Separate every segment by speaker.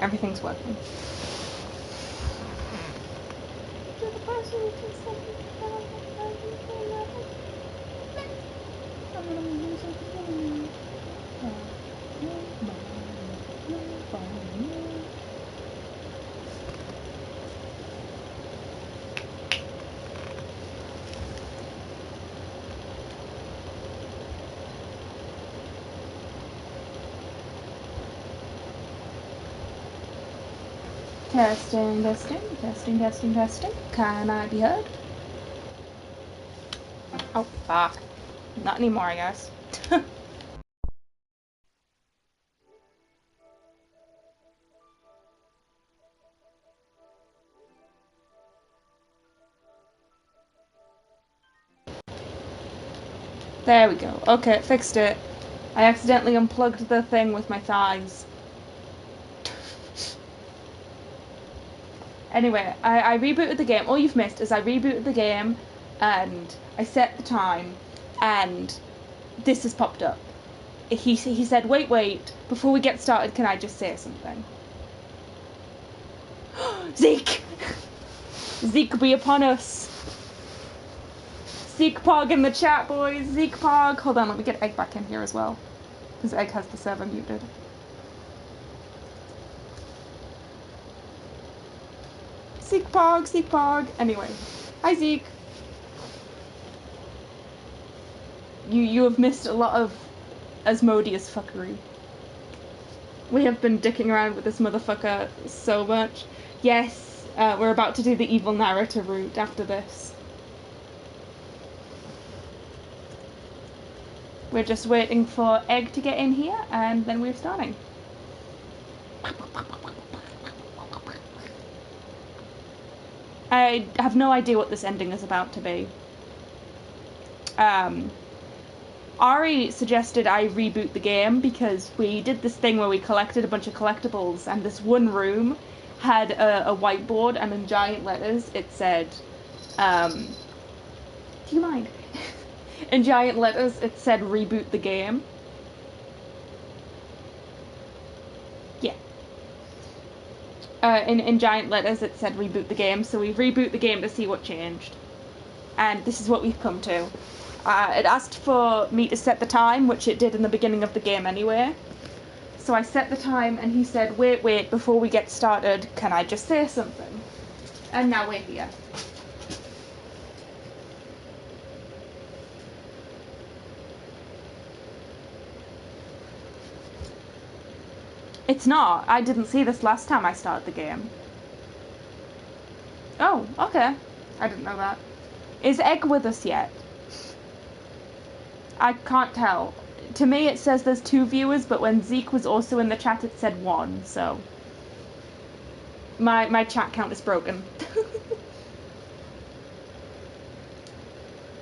Speaker 1: everything's working. Testing, testing, testing, testing, testing. Can I be heard? Oh, fuck. Not anymore, I guess. There we go. Okay, fixed it. I accidentally unplugged the thing with my thighs. Anyway, I rebooted the game. All you've missed is I rebooted the game and I set the time and this has popped up. He said, wait, before we get started, can I just say something? Zeke! Zeke be upon us. Zeke Pog in the chat, boys. Zeke Pog. Hold on, let me get Egg back in here as well. Because Egg has the server muted. Zeke Pog, Zeke Pog. Anyway. Hi, Zeke. You have missed a lot of Asmodeus fuckery. We have been dicking around with this motherfucker so much. Yes, we're about to do the evil narrator route after this. We're just waiting for Egg to get in here, and then we're starting. I have no idea what this ending is about to be. Ari suggested I reboot the game because we did this thing where we collected a bunch of collectibles, and this one room had a whiteboard, and in giant letters it said, do you mind? In giant letters it said reboot the game. Yeah. In giant letters it said reboot the game, so we reboot the game to see what changed. And this is what we've come to. It asked for me to set the time, which it did in the beginning of the game anyway. So I set the time and he said, wait, before we get started, can I just say something? And now we're here. It's not. I didn't see this last time I started the game. Oh, okay. I didn't know that. Is Egg with us yet? I can't tell. To me it says there's 2 viewers, but when Zeke was also in the chat it said 1, so... My chat count is broken.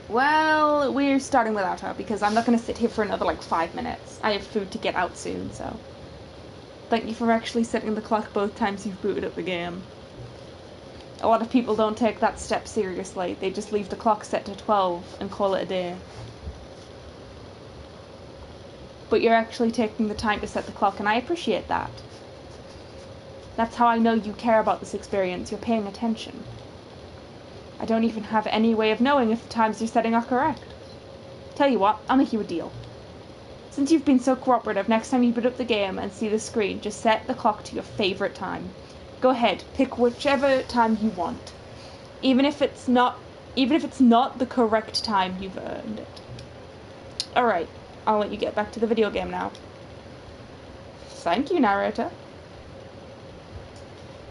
Speaker 1: Well, we're starting without her, because I'm not going to sit here for another, like, 5 minutes. I have food to get out soon, so... Thank you for actually setting the clock both times you've booted up the game. A lot of people don't take that step seriously. They just leave the clock set to 12 and call it a day. But you're actually taking the time to set the clock, and I appreciate that. That's how I know you care about this experience. You're paying attention. I don't even have any way of knowing if the times you're setting are correct. Tell you what, I'll make you a deal. Since you've been so cooperative, next time you boot up the game and see the screen, just set the clock to your favorite time. Go ahead, pick whichever time you want. Even if it's not the correct time, you've earned it. Alright. I'll let you get back to the video game now. Thank you, narrator.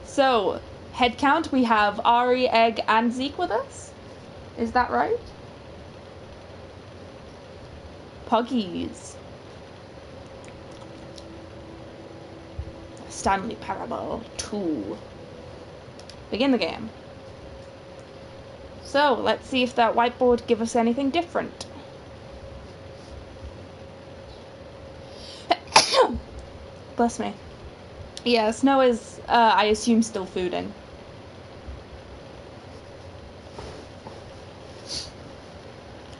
Speaker 1: So, head count, we have Ari, Egg, and Zeke with us. Is that right? Puggies. Stanley Prabble 2. Begin the game. So, let's see if that whiteboard gives us anything different. Bless me. Yeah, Snow is, I assume, still fooding.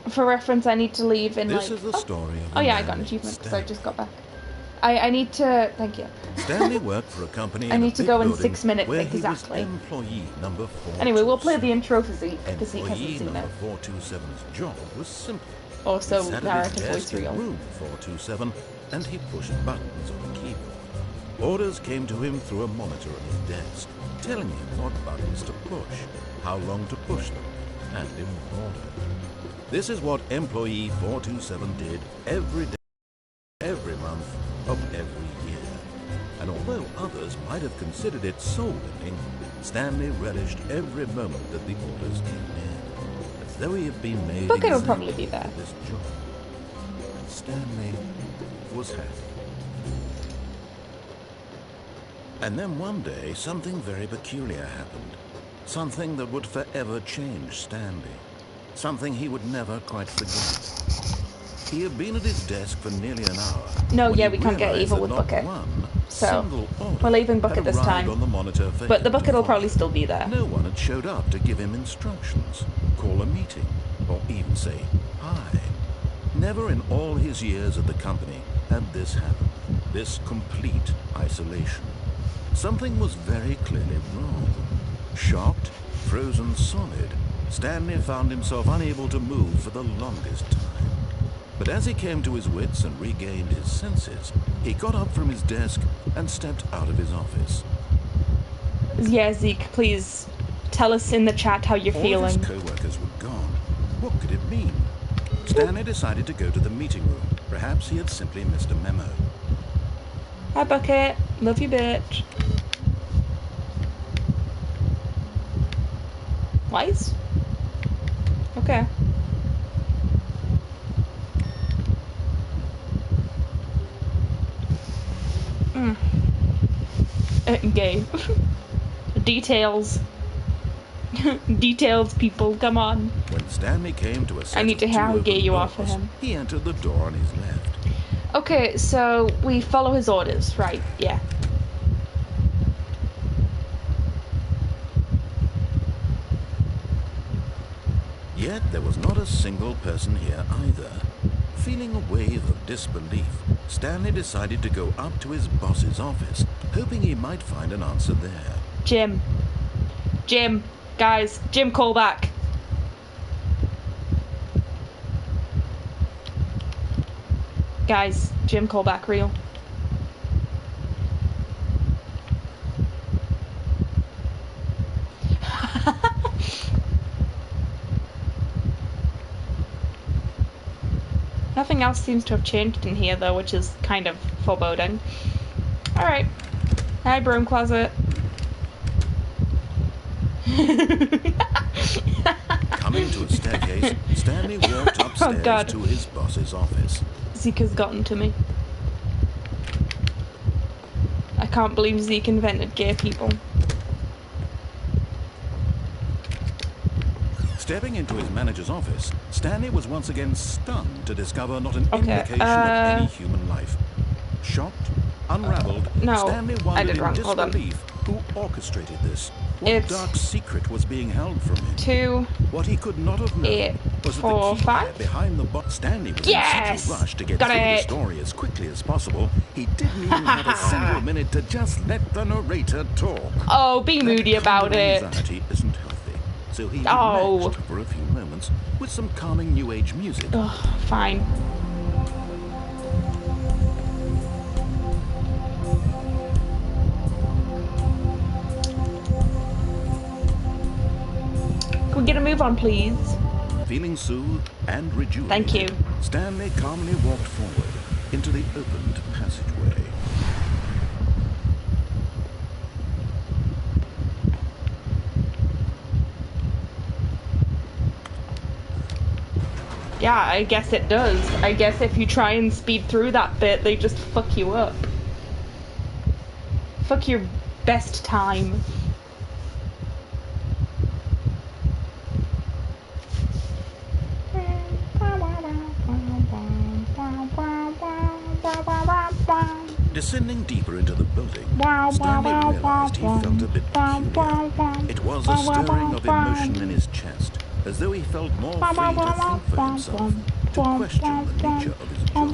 Speaker 1: For reference, I need to leave in
Speaker 2: This is the story of
Speaker 1: oh yeah, I got an achievement because I just got back. I need to... Thank you.
Speaker 2: Stanley worked for a company
Speaker 1: I need to go in
Speaker 2: building
Speaker 1: 6 minutes
Speaker 2: where
Speaker 1: exactly.
Speaker 2: He was employee number 427.
Speaker 1: Anyway, we'll play the intro for Zeke, because Zeke hasn't
Speaker 2: Employee
Speaker 1: seen
Speaker 2: number
Speaker 1: it.
Speaker 2: 427's job was simple.
Speaker 1: Also,
Speaker 2: He sat at his
Speaker 1: narrative
Speaker 2: desk
Speaker 1: voice
Speaker 2: in
Speaker 1: reel.
Speaker 2: room 427, and he pushed buttons on the keyboard. Orders came to him through a monitor on his desk, telling him what buttons to push, how long to push them, and in what order. This is what employee 427 did every day, every month of every year. And although others might have considered it soul-winning, Stanley relished every moment that the orders came in, as though he had been made
Speaker 1: Bucket will
Speaker 2: exactly
Speaker 1: probably be there.
Speaker 2: for this job. And Stanley was happy. And then one day, something very peculiar happened. Something that would forever change Stanley. Something he would never quite forget. He had been at his desk for nearly an hour.
Speaker 1: No, yeah, we can't get evil with Bucket. So, we're leaving Bucket this time.
Speaker 2: On the monitor for
Speaker 1: but the
Speaker 2: him to
Speaker 1: Bucket will
Speaker 2: follow.
Speaker 1: probably still be there.
Speaker 2: No one had showed up to give him instructions, call a meeting, or even say hi. Never in all his years at the company had this happened. This complete isolation. Something was very clearly wrong. Shocked, frozen solid, Stanley found himself unable to move for the longest time. But as he came to his wits and regained his senses, he got up from his desk and stepped out of his office.
Speaker 1: Yeah, Zeke, please tell us in the chat how you're feeling.
Speaker 2: All of his co-workers were gone. What could it mean? Stanley decided to go to the meeting room. Perhaps he had simply missed a memo.
Speaker 1: Hi, Bucket. Love you, bitch. Lights? Okay. Gay. Details. Details, people, come on.
Speaker 2: When Stanley came to a set
Speaker 1: I need to hear how gay you are for him.
Speaker 2: He entered the door on his left.
Speaker 1: Okay, so we follow his orders, right? Yeah.
Speaker 2: Yet there was not a single person here either. Feeling a wave of disbelief, Stanley decided to go up to his boss's office, hoping he might find an answer there.
Speaker 1: Jim. Guys, Jim, call back. Guys, Jim, call back real. Nothing else seems to have changed in here, though, which is kind of foreboding. Alright. Hi, broom closet.
Speaker 2: Coming to a staircase, Stanley walked upstairs to his boss's office.
Speaker 1: Zeke has gotten to me. I can't believe Zeke invented gay people.
Speaker 2: Stepping into his manager's office, Stanley was once again stunned to discover not an indication of any human life. Shocked, unraveled, Stanley wondered in disbelief who orchestrated this. What dark secret was being held from him?
Speaker 1: 2,
Speaker 2: what he could not have known was
Speaker 1: 4,
Speaker 2: that the
Speaker 1: 5
Speaker 2: behind the box. Stanley was in such a rush to get through the story as quickly as possible. He didn't even have a single minute to just let the narrator talk.
Speaker 1: Oh, be moody about it.
Speaker 2: Anxiety isn't healthy, so he relaxed for a few moments with some calming new age music.
Speaker 1: Oh, fine. Can we get a move on, please?
Speaker 2: Feeling soothed and rejuvenated,
Speaker 1: thank you.
Speaker 2: Stanley calmly walked forward into the opened passageway.
Speaker 1: Yeah, I guess it does. I guess if you try and speed through that bit, they just fuck you up. Fuck your best time.
Speaker 2: Descending deeper into the building, Stanley realized he felt a bit peculiar. It was a stirring of emotion in his chest, as though he felt more free to think for himself, to question the nature of his job.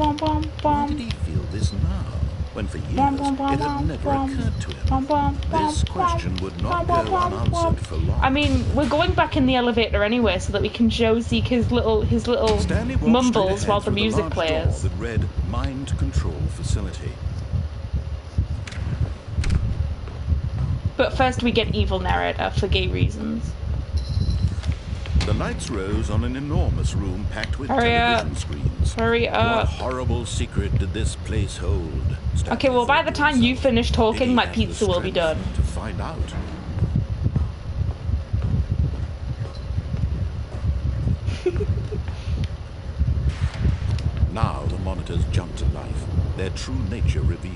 Speaker 2: Why did he feel this now? when for years it had never occurred to him. This question would not go unanswered for long.
Speaker 1: I mean, we're going back in the elevator anyway, so that we can show Zeke his little
Speaker 2: Stanley walked
Speaker 1: mumbles while the
Speaker 2: through
Speaker 1: music
Speaker 2: large
Speaker 1: plays.
Speaker 2: door that read Mind Control Facility.
Speaker 1: But first we get evil narrator for gay reasons.
Speaker 2: The lights rose on an enormous room packed with
Speaker 1: Hurry
Speaker 2: television
Speaker 1: up.
Speaker 2: screens.
Speaker 1: Hurry up.
Speaker 2: What horrible secret did this place hold? Stanley
Speaker 1: Okay, well, by
Speaker 2: thought
Speaker 1: the
Speaker 2: to
Speaker 1: time you
Speaker 2: himself.
Speaker 1: finish
Speaker 2: Did
Speaker 1: talking,
Speaker 2: he
Speaker 1: my
Speaker 2: have the
Speaker 1: pizza will be done.
Speaker 2: strength to find out? Now the monitors jumped to life, their true nature revealed.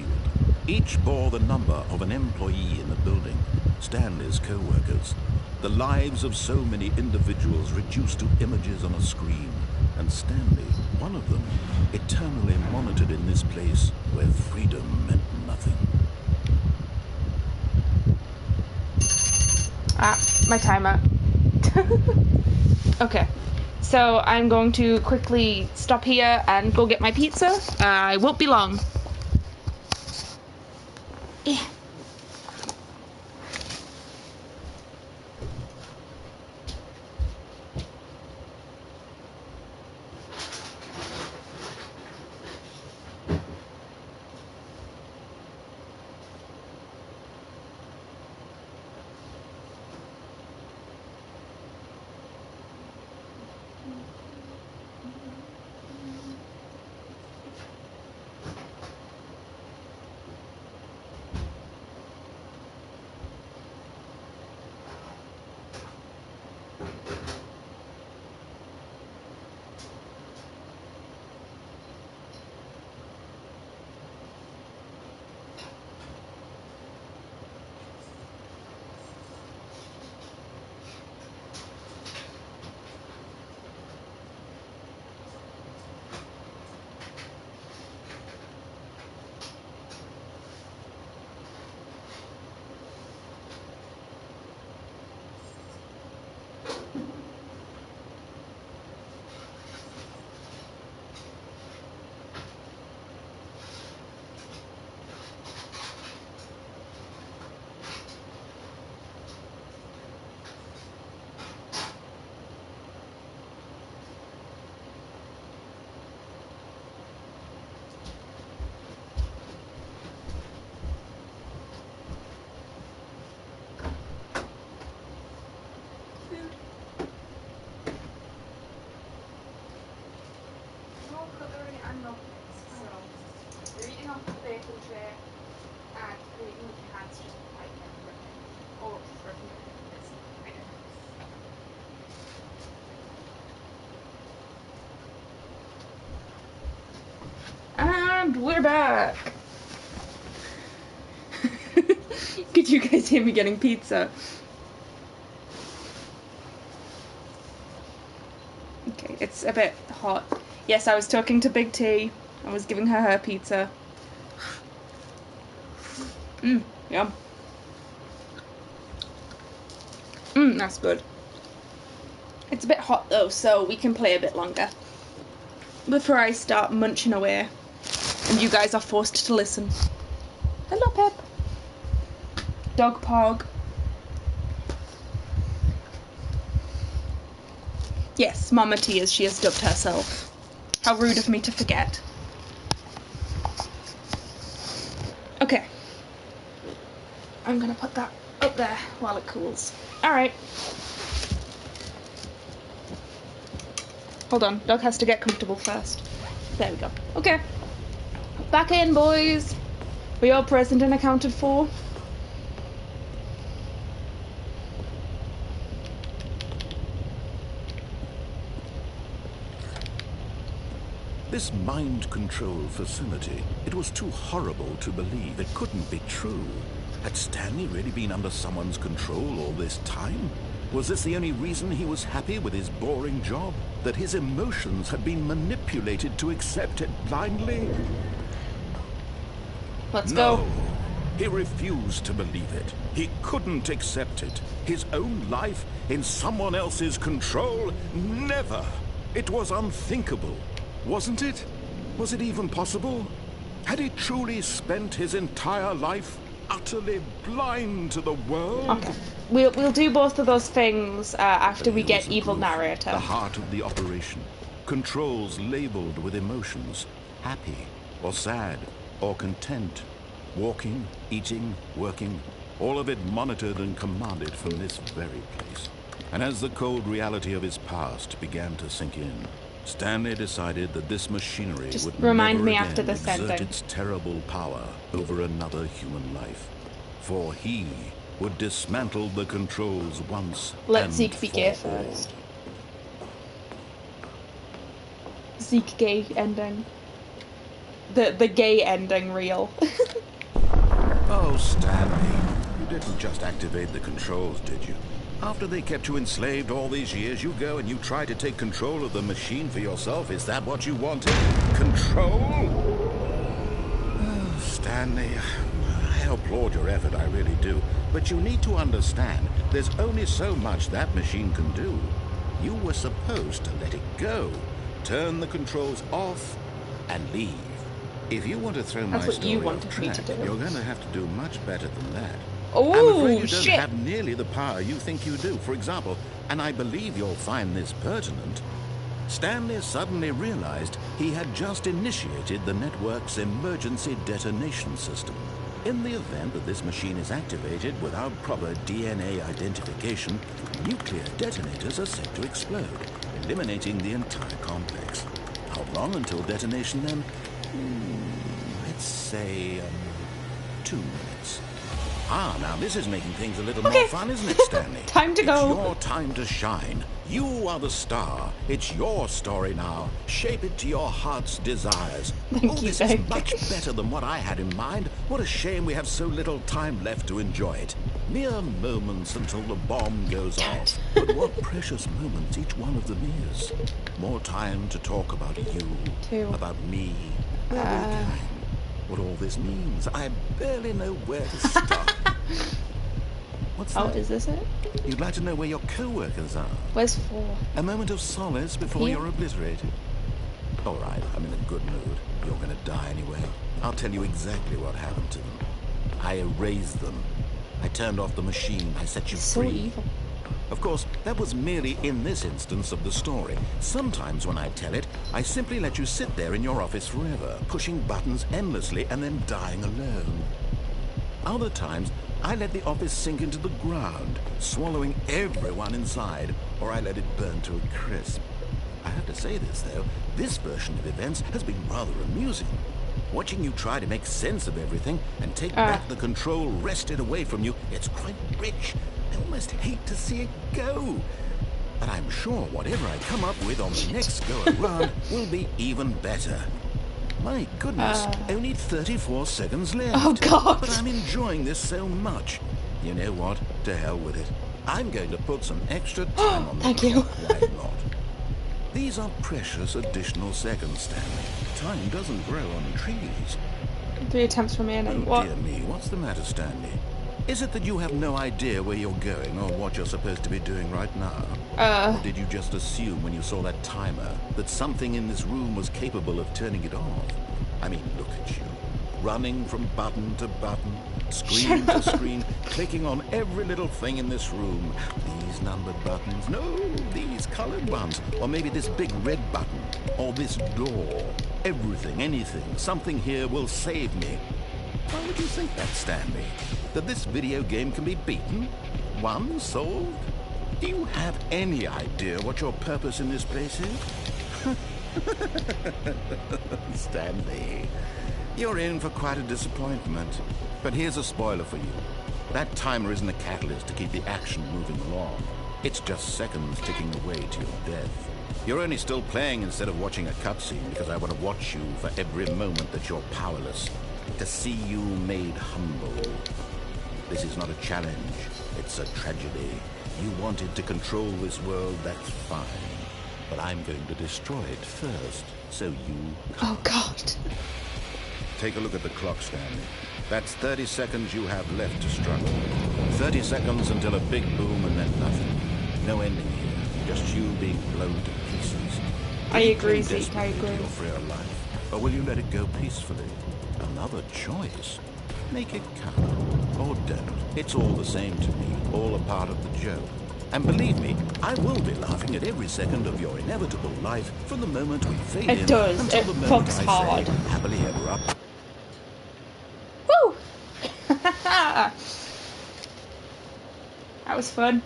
Speaker 2: Each bore the number of an employee in the building, Stanley's co-workers. The lives of so many individuals reduced to images on a screen, and Stanley, one of them, eternally monitored in this place where freedom meant nothing.
Speaker 1: Ah, my timer. Okay, so I'm going to quickly stop here and go get my pizza. I won't be long. Yeah. And we're back. Could you guys hear me getting pizza? Okay, it's a bit hot. Yes, I was talking to Big T. I was giving her pizza. Yum. That's good. It's a bit hot though, so we can play a bit longer before I start munching away and you guys are forced to listen. Hello, Pep. Dog Pog. Yes, Mama T, as she has dubbed herself. How rude of me to forget. Okay. I'm gonna put that up there while it cools. Alright. Hold on, dog has to get comfortable first. There we go. Okay. Back in, boys. We all present and accounted for.
Speaker 2: This mind control facility, it was too horrible to believe. It couldn't be true. Had Stanley really been under someone's control all this time? Was this the only reason he was happy with his boring job? That his emotions had been manipulated to accept it blindly?
Speaker 1: Let's go.
Speaker 2: He refused to believe it. He couldn't accept it. His own life in someone else's control? Never. It was unthinkable. Wasn't it? Was it even possible? Had he truly spent his entire life utterly blind to the world?
Speaker 1: Okay. We'll do both of those things after we get evil
Speaker 2: proof,
Speaker 1: narrator.
Speaker 2: The heart of the operation. Controls labeled with emotions. Happy or sad or content. Walking, eating, working. All of it monitored and commanded from this very place. And as the cold reality of his past began to sink in, Stanley decided that this machinery would
Speaker 1: remind
Speaker 2: never
Speaker 1: me
Speaker 2: again
Speaker 1: after this
Speaker 2: exert
Speaker 1: ending.
Speaker 2: its terrible power over another human life. For he would dismantle the controls once
Speaker 1: Let
Speaker 2: and
Speaker 1: Zeke be
Speaker 2: for
Speaker 1: gay
Speaker 2: all.
Speaker 1: first. Zeke gay ending. The gay ending reel.
Speaker 2: Oh, Stanley, you didn't just activate the controls, did you? After they kept you enslaved all these years, you go and you try to take control of the machine for yourself. Is that what you wanted? Control? Oh, Stanley, I applaud your effort, I really do. But you need to understand, there's only so much that machine can do. You were supposed to let it go, turn the controls off, and leave. If you want to throw my
Speaker 1: That's what you
Speaker 2: story off
Speaker 1: wanted me to
Speaker 2: track,
Speaker 1: do.
Speaker 2: you're going to have to do much better than that.
Speaker 1: Oh,
Speaker 2: I'm afraid you
Speaker 1: shit.
Speaker 2: don't have nearly the power you think you do. For example, and I believe you'll find this pertinent, Stanley suddenly realized he had just initiated the network's emergency detonation system. In the event that this machine is activated without proper DNA identification, nuclear detonators are set to explode, eliminating the entire complex. How long until detonation then? Let's say 2 minutes. Ah, now this is making things a little more fun, isn't it, Stanley?
Speaker 1: Time to go.
Speaker 2: It's your time to shine. You are the star. It's your story now. Shape it to your heart's desires.
Speaker 1: Thank you,
Speaker 2: this
Speaker 1: Vic.
Speaker 2: is much better than what I had in mind. What a shame we have so little time left to enjoy it. Mere moments until the bomb goes off. But what precious moments each one of them is. More time to talk about you,
Speaker 1: Two.
Speaker 2: about me, where we're going, what all this means. I barely know where to start. What's
Speaker 1: Oh,
Speaker 2: that?
Speaker 1: is this it?
Speaker 2: You'd like to know where your co-workers are?
Speaker 1: Where's 4?
Speaker 2: A moment of solace before
Speaker 1: Here?
Speaker 2: you're obliterated. All right, I'm in a good mood. You're going to die anyway. I'll tell you exactly what happened to them. I erased them. I turned off the machine. I set you
Speaker 1: So
Speaker 2: free.
Speaker 1: evil.
Speaker 2: Of course, that was merely in this instance of the story. Sometimes when I tell it, I simply let you sit there in your office forever, pushing buttons endlessly and then dying alone. Other times, I let the office sink into the ground, swallowing everyone inside, or I let it burn to a crisp. I have to say this, though, this version of events has been rather amusing. Watching you try to make sense of everything and take back the control wrested away from you, it's quite rich. I almost hate to see it go. But I'm sure whatever I come up with on the next go-around will be even better. My goodness, only 34 seconds left.
Speaker 1: Oh, God.
Speaker 2: But I'm enjoying this so much. You know what? To hell with it. I'm going to put some extra time on the
Speaker 1: Thank you.
Speaker 2: clock. Why not? These are precious additional seconds, Stanley. Time doesn't grow on trees.
Speaker 1: 3 attempts remaining.
Speaker 2: Oh,
Speaker 1: What?
Speaker 2: dear me, what's the matter, Stanley? Is it that you have no idea where you're going or what you're supposed to be doing right now? Or did you just assume when you saw that timer that something in this room was capable of turning it off? I mean, look at you. Running from button to button, screen to screen, clicking on every little thing in this room. These numbered buttons, no, these colored ones. Or maybe this big red button, or this door. Everything, anything, something here will save me. Why would you think that, Stanley? That this video game can be beaten? Won? Solved? Do you have any idea what your purpose in this place is? Stanley, you're in for quite a disappointment. But here's a spoiler for you. That timer isn't a catalyst to keep the action moving along. It's just seconds ticking away to your death. You're only still playing instead of watching a cutscene because I want to watch you for every moment that you're powerless. To see you made humble. This is not a challenge. It's a tragedy. You wanted to control this world, that's fine. But I'm going to destroy it first, so you...
Speaker 1: Oh, God.
Speaker 2: Take a look at the clock, Stanley. That's 30 seconds you have left to struggle. 30 seconds until a big boom and then nothing. No ending here. Just you being blown to pieces.
Speaker 1: I agree, Zeke, I agree.
Speaker 2: Your frail life, or will you let it go peacefully? Another choice? Make it count. Or don't. It's all the same to me. All a part of the joke. And believe me, I will be laughing at every second of your inevitable life from the moment we fade in
Speaker 1: It does.
Speaker 2: until
Speaker 1: It
Speaker 2: the moment
Speaker 1: fucks
Speaker 2: I
Speaker 1: hard.
Speaker 2: say happily ever after.
Speaker 1: Woo! That was fun.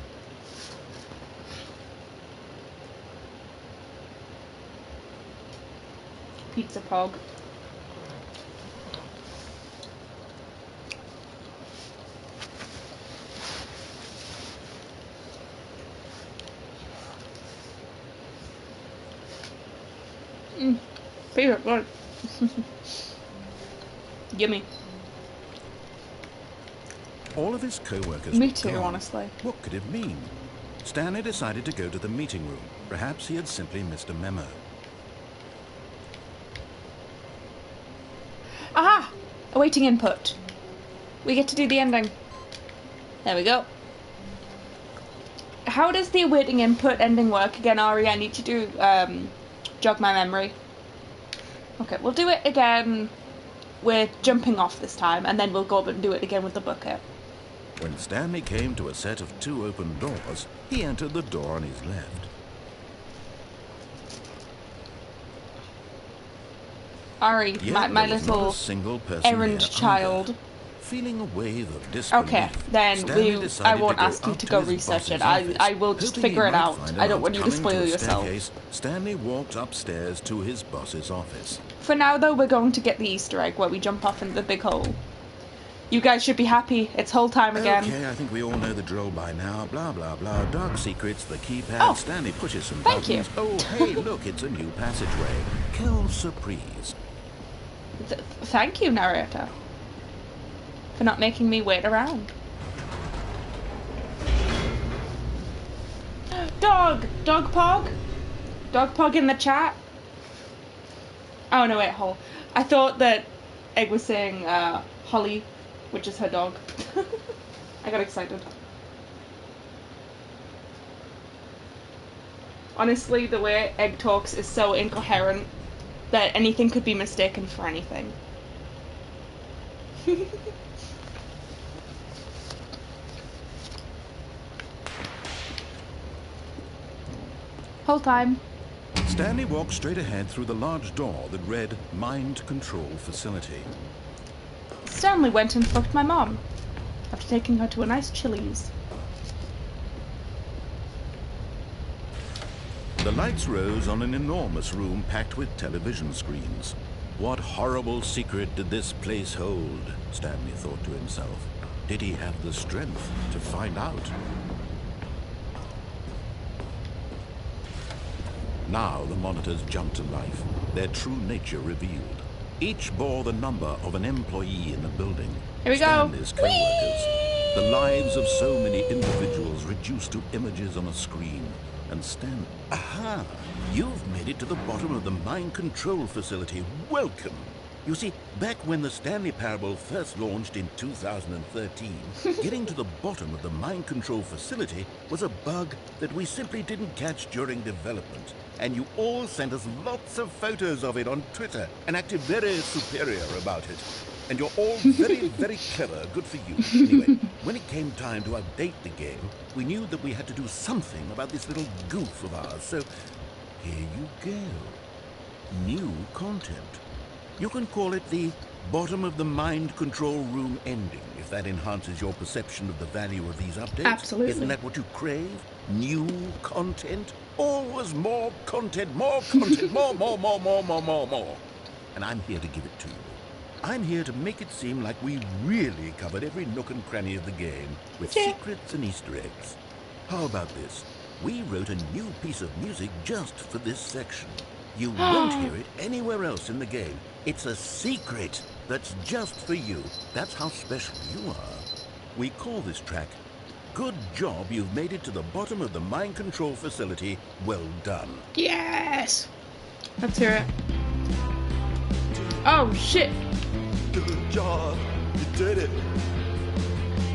Speaker 1: Pizza pog. Favorite word. Yummy.
Speaker 2: All of his co-workers
Speaker 1: Me
Speaker 2: were
Speaker 1: too,
Speaker 2: gone.
Speaker 1: honestly.
Speaker 2: What could it mean? Stanley decided to go to the meeting room. Perhaps he had simply missed a memo.
Speaker 1: Aha! Awaiting input. We get to do the ending. There we go. How does the awaiting input ending work again, Ari? I need to do, jog my memory. Okay, we'll do it again with jumping off this time, and then we'll go up and do it again with the bucket.
Speaker 2: When Stanley came to a set of 2 open doors, he entered the door on his left.
Speaker 1: Ari,
Speaker 2: Yet
Speaker 1: my
Speaker 2: there was not
Speaker 1: little
Speaker 2: a single person
Speaker 1: errand
Speaker 2: there
Speaker 1: child.
Speaker 2: either. Feeling a wave of disbelief,
Speaker 1: Okay, then
Speaker 2: Stanley
Speaker 1: I
Speaker 2: decided
Speaker 1: won't
Speaker 2: to go
Speaker 1: ask you
Speaker 2: up
Speaker 1: to go
Speaker 2: his
Speaker 1: research it.
Speaker 2: boss's office.
Speaker 1: I will just
Speaker 2: Hoping
Speaker 1: figure
Speaker 2: he
Speaker 1: it
Speaker 2: might
Speaker 1: out.
Speaker 2: find
Speaker 1: I don't
Speaker 2: note
Speaker 1: want you to
Speaker 2: coming
Speaker 1: spoil
Speaker 2: a
Speaker 1: yourself.
Speaker 2: staircase, Stanley walked upstairs to his boss's office.
Speaker 1: For now, though, we're going to get the Easter egg where we jump off into the big hole. You guys should be happy. It's hole time again.
Speaker 2: Okay, I think we all know the drill by now. Blah, blah, blah. Dark secrets, the keypad.
Speaker 1: Oh,
Speaker 2: Stanley pushes some
Speaker 1: thank you.
Speaker 2: buttons. Oh, hey, look, it's a new passageway. Quelle surprise.
Speaker 1: Thank you, narrator, for not making me wait around. Dog pog in the chat. Oh no, wait, hole. I thought that Egg was saying Holly, which is her dog. I got excited. Honestly, the way Egg talks is so incoherent that anything could be mistaken for anything. Whole time.
Speaker 2: Stanley walked straight ahead through the large door that read Mind Control Facility.
Speaker 1: Stanley went and fucked my mom after taking her to a nice Chili's.
Speaker 2: The lights rose on an enormous room packed with television screens. What horrible secret did this place hold? Stanley thought to himself. Did he have the strength to find out? Now the monitors jumped to life, their true nature revealed. Each bore the number of an employee in the building.
Speaker 1: Here we go.
Speaker 2: Stanley's co-workers. The lives of so many individuals reduced to images on a screen. And Stan... Aha! You've made it to the bottom of the mind control facility. Welcome! You see, back when the Stanley Parable first launched in 2013, getting to the bottom of the mind control facility was a bug that we simply didn't catch during development. And you all sent us lots of photos of it on Twitter and acted very superior about it. And you're all very, very clever. Good for you. Anyway, when it came time to update the game, we knew that we had to do something about this little goof of ours. So, here you go. New content. You can call it the bottom of the mind control room ending, if that enhances your perception of the value of these updates.
Speaker 1: Absolutely.
Speaker 2: Isn't that what you crave? New content? Always more content, more content, more. And I'm here to give it to you. I'm here to make it seem like we really covered every nook and cranny of the game, with secrets and Easter eggs. How about this? We wrote a new piece of music just for this section. You won't hear it anywhere else in the game. It's a secret that's just for you. That's how special you are. We call this track, Good Job You've Made It to the Bottom of the Mind Control Facility. Well done.
Speaker 1: Yes! Let's hear it. Oh, shit!
Speaker 3: Good job, you did it.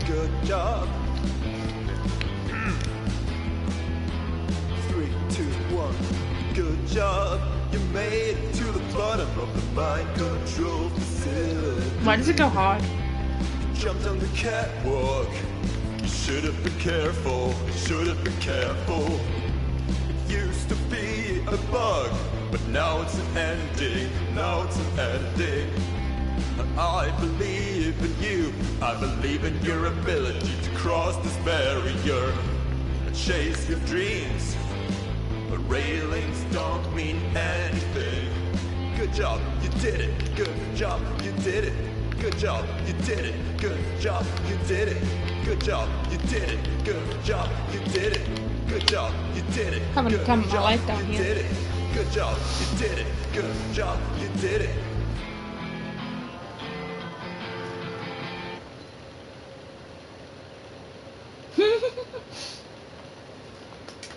Speaker 3: Good job. 3, 2, 1. Good job, you made it to the bottom of the mind control facility.
Speaker 1: Why does it go hard?
Speaker 3: Jumped on the catwalk. You should have been careful. Should have been careful. It used to be a bug, but now it's an ending. Now it's an ending. I believe in you. I believe in your ability to cross this barrier and chase your dreams. But railings don't mean anything. Good job, you did it. Good job, you did it. Good job, you did it. Good job, you did it. Good job, you did it. Good job, you did it. Good job, you did it.
Speaker 1: Having to come my life down
Speaker 3: you
Speaker 1: here.
Speaker 3: did it. Good job, you did it. Good job, you did it.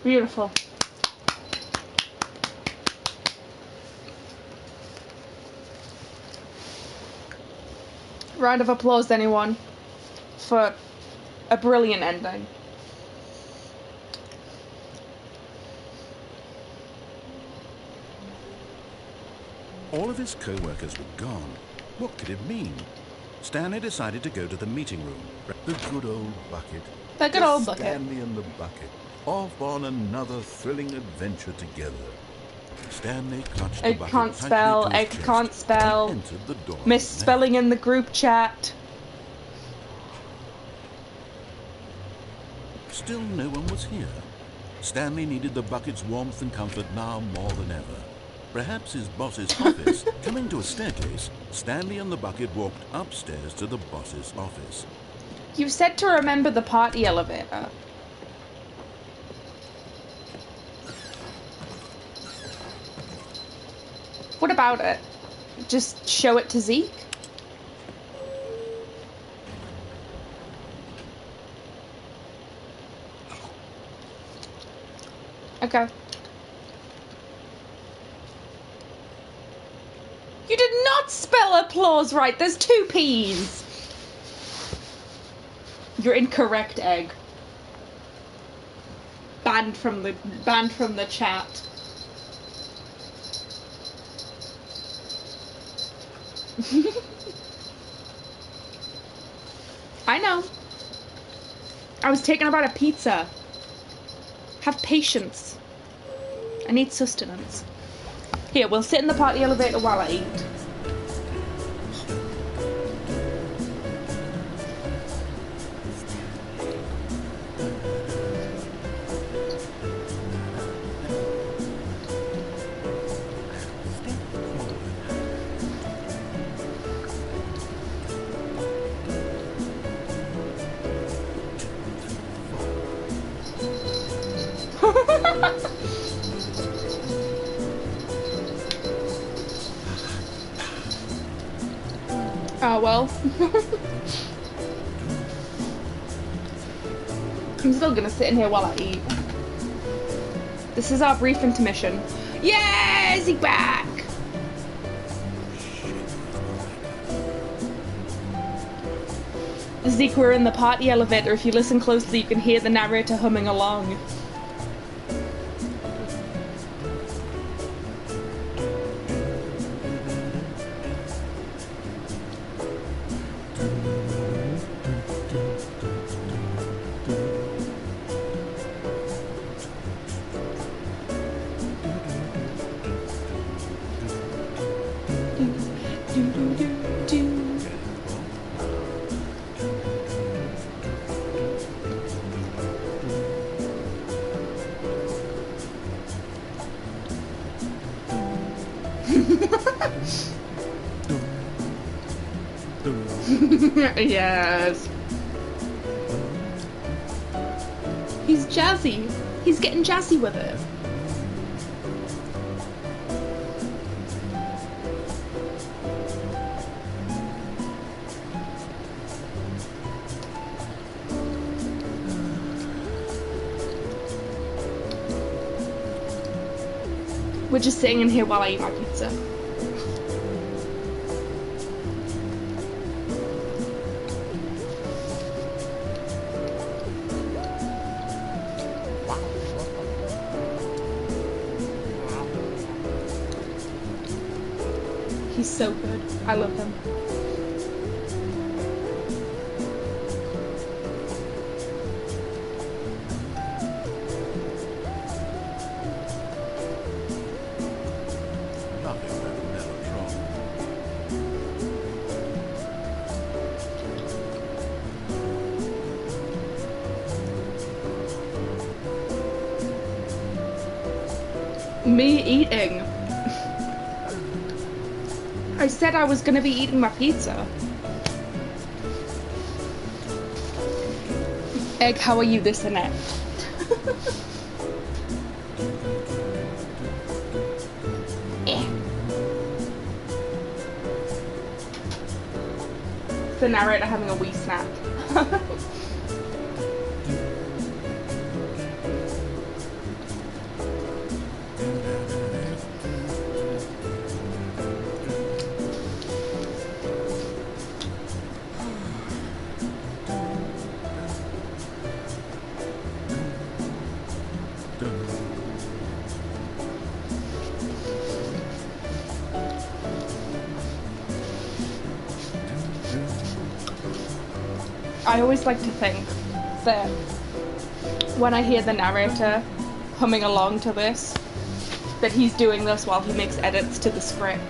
Speaker 1: Beautiful. Round of applause, anyone, for a brilliant ending.
Speaker 2: All of his co-workers were gone. What could it mean? Stanley decided to go to the meeting room. The good old bucket.
Speaker 1: The good old bucket.
Speaker 2: Stanley and the bucket, off on another thrilling adventure together. Stanley clutched the
Speaker 1: Egg
Speaker 2: bucket
Speaker 1: can't
Speaker 2: tightly
Speaker 1: spell,
Speaker 2: to his
Speaker 1: egg
Speaker 2: chest
Speaker 1: can't spell.
Speaker 2: and entered the door.
Speaker 1: Misspelling in the group chat.
Speaker 2: Still no one was here. Stanley needed the bucket's warmth and comfort now more than ever. Perhaps his boss's office. Coming to a staircase, Stanley and the bucket walked upstairs to the boss's office.
Speaker 1: You said to remember the party elevator. What about it? Just show it to Zeke? Okay. You did not spell applause right. There's two P's. You're incorrect, Egg. Banned from the chat. I know. I was taking about a pizza. Have patience. I need sustenance. Here, we'll sit in the party elevator while I eat. Oh well. I'm still gonna sit in here while I eat. This is our brief intermission. Yeah, Zeke back! Zeke, we're in the party elevator. If you listen closely, you can hear the narrator humming along. Yes. He's jazzy. He's getting jazzy with it. We're just sitting in here while I eat my pizza. He's so good. I love him.
Speaker 2: Nothing that melodrama.
Speaker 1: Me eating. I said I was gonna be eating my pizza. Egg, how are you this inept? The narrator having a wee snack. I always like to think that when I hear the narrator humming along to this, that he's doing this while he makes edits to the script.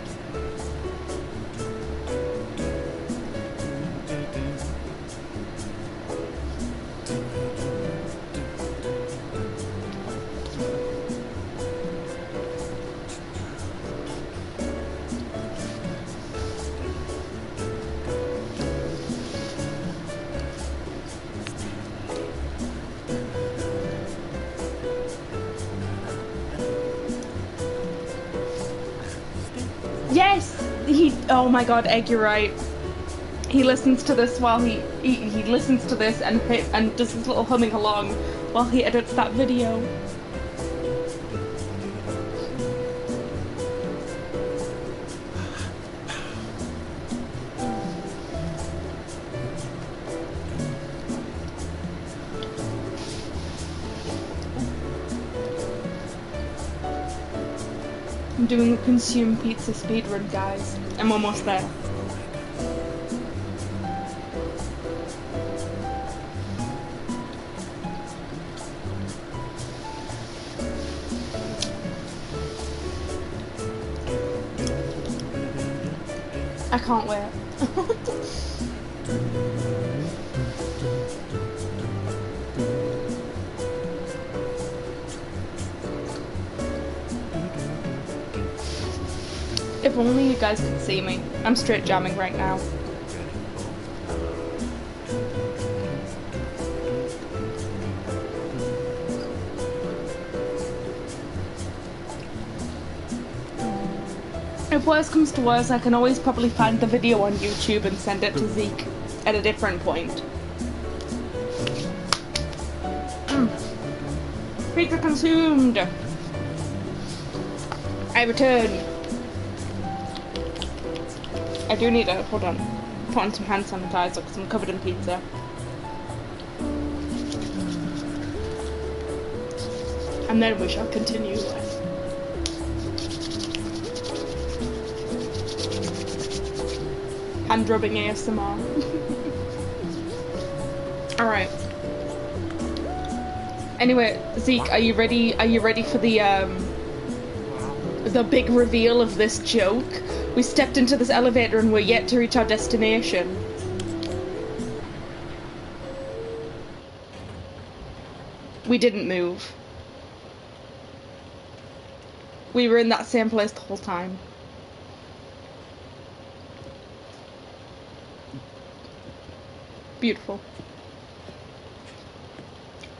Speaker 1: Yes! Oh my god, Egg, you're right. He listens to this while he listens to this and does his little humming along while he edits that video. I'm doing a consume pizza speedrun, guys. I'm almost there. I can't wait. If only you guys could see me. I'm straight jamming right now. If worse comes to worse, I can always probably find the video on YouTube and send it to Zeke at a different point. Pizza consumed! I return. I do need to, hold on, put on some hand sanitizer because I'm covered in pizza. And then we shall continue. Hand rubbing ASMR. Alright. Anyway, Zeke, are you ready? Are you ready for the big reveal of this joke? We stepped into this elevator and we're yet to reach our destination. We didn't move. We were in that same place the whole time. Beautiful.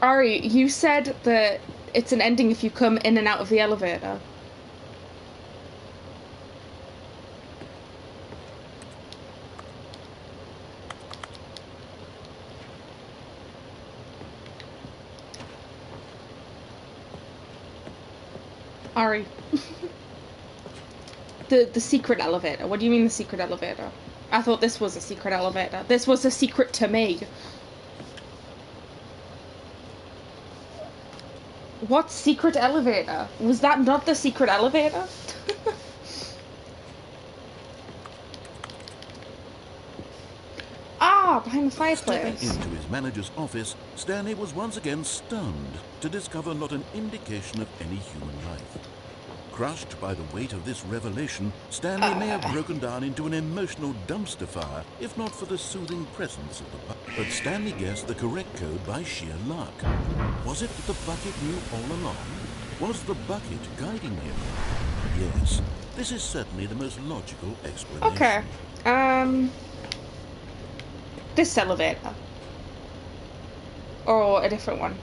Speaker 1: Ari, you said that it's an ending if you come in and out of the elevator. Ari. The secret elevator. What do you mean the secret elevator? I thought this was a secret elevator. This was a secret to me. What secret elevator? Was that not the secret elevator? behind the
Speaker 2: Stepping
Speaker 1: fireplace.
Speaker 2: into his manager's office, Stanley was once again stunned to discover not an indication of any human life. Crushed by the weight of this revelation, Stanley may have broken down into an emotional dumpster fire if not for the soothing presence of the bucket. But Stanley guessed the correct code by sheer luck. Was it that the bucket knew all along? Was the bucket guiding him? Yes, this is certainly the most logical explanation.
Speaker 1: Okay. This elevator. Or a different one.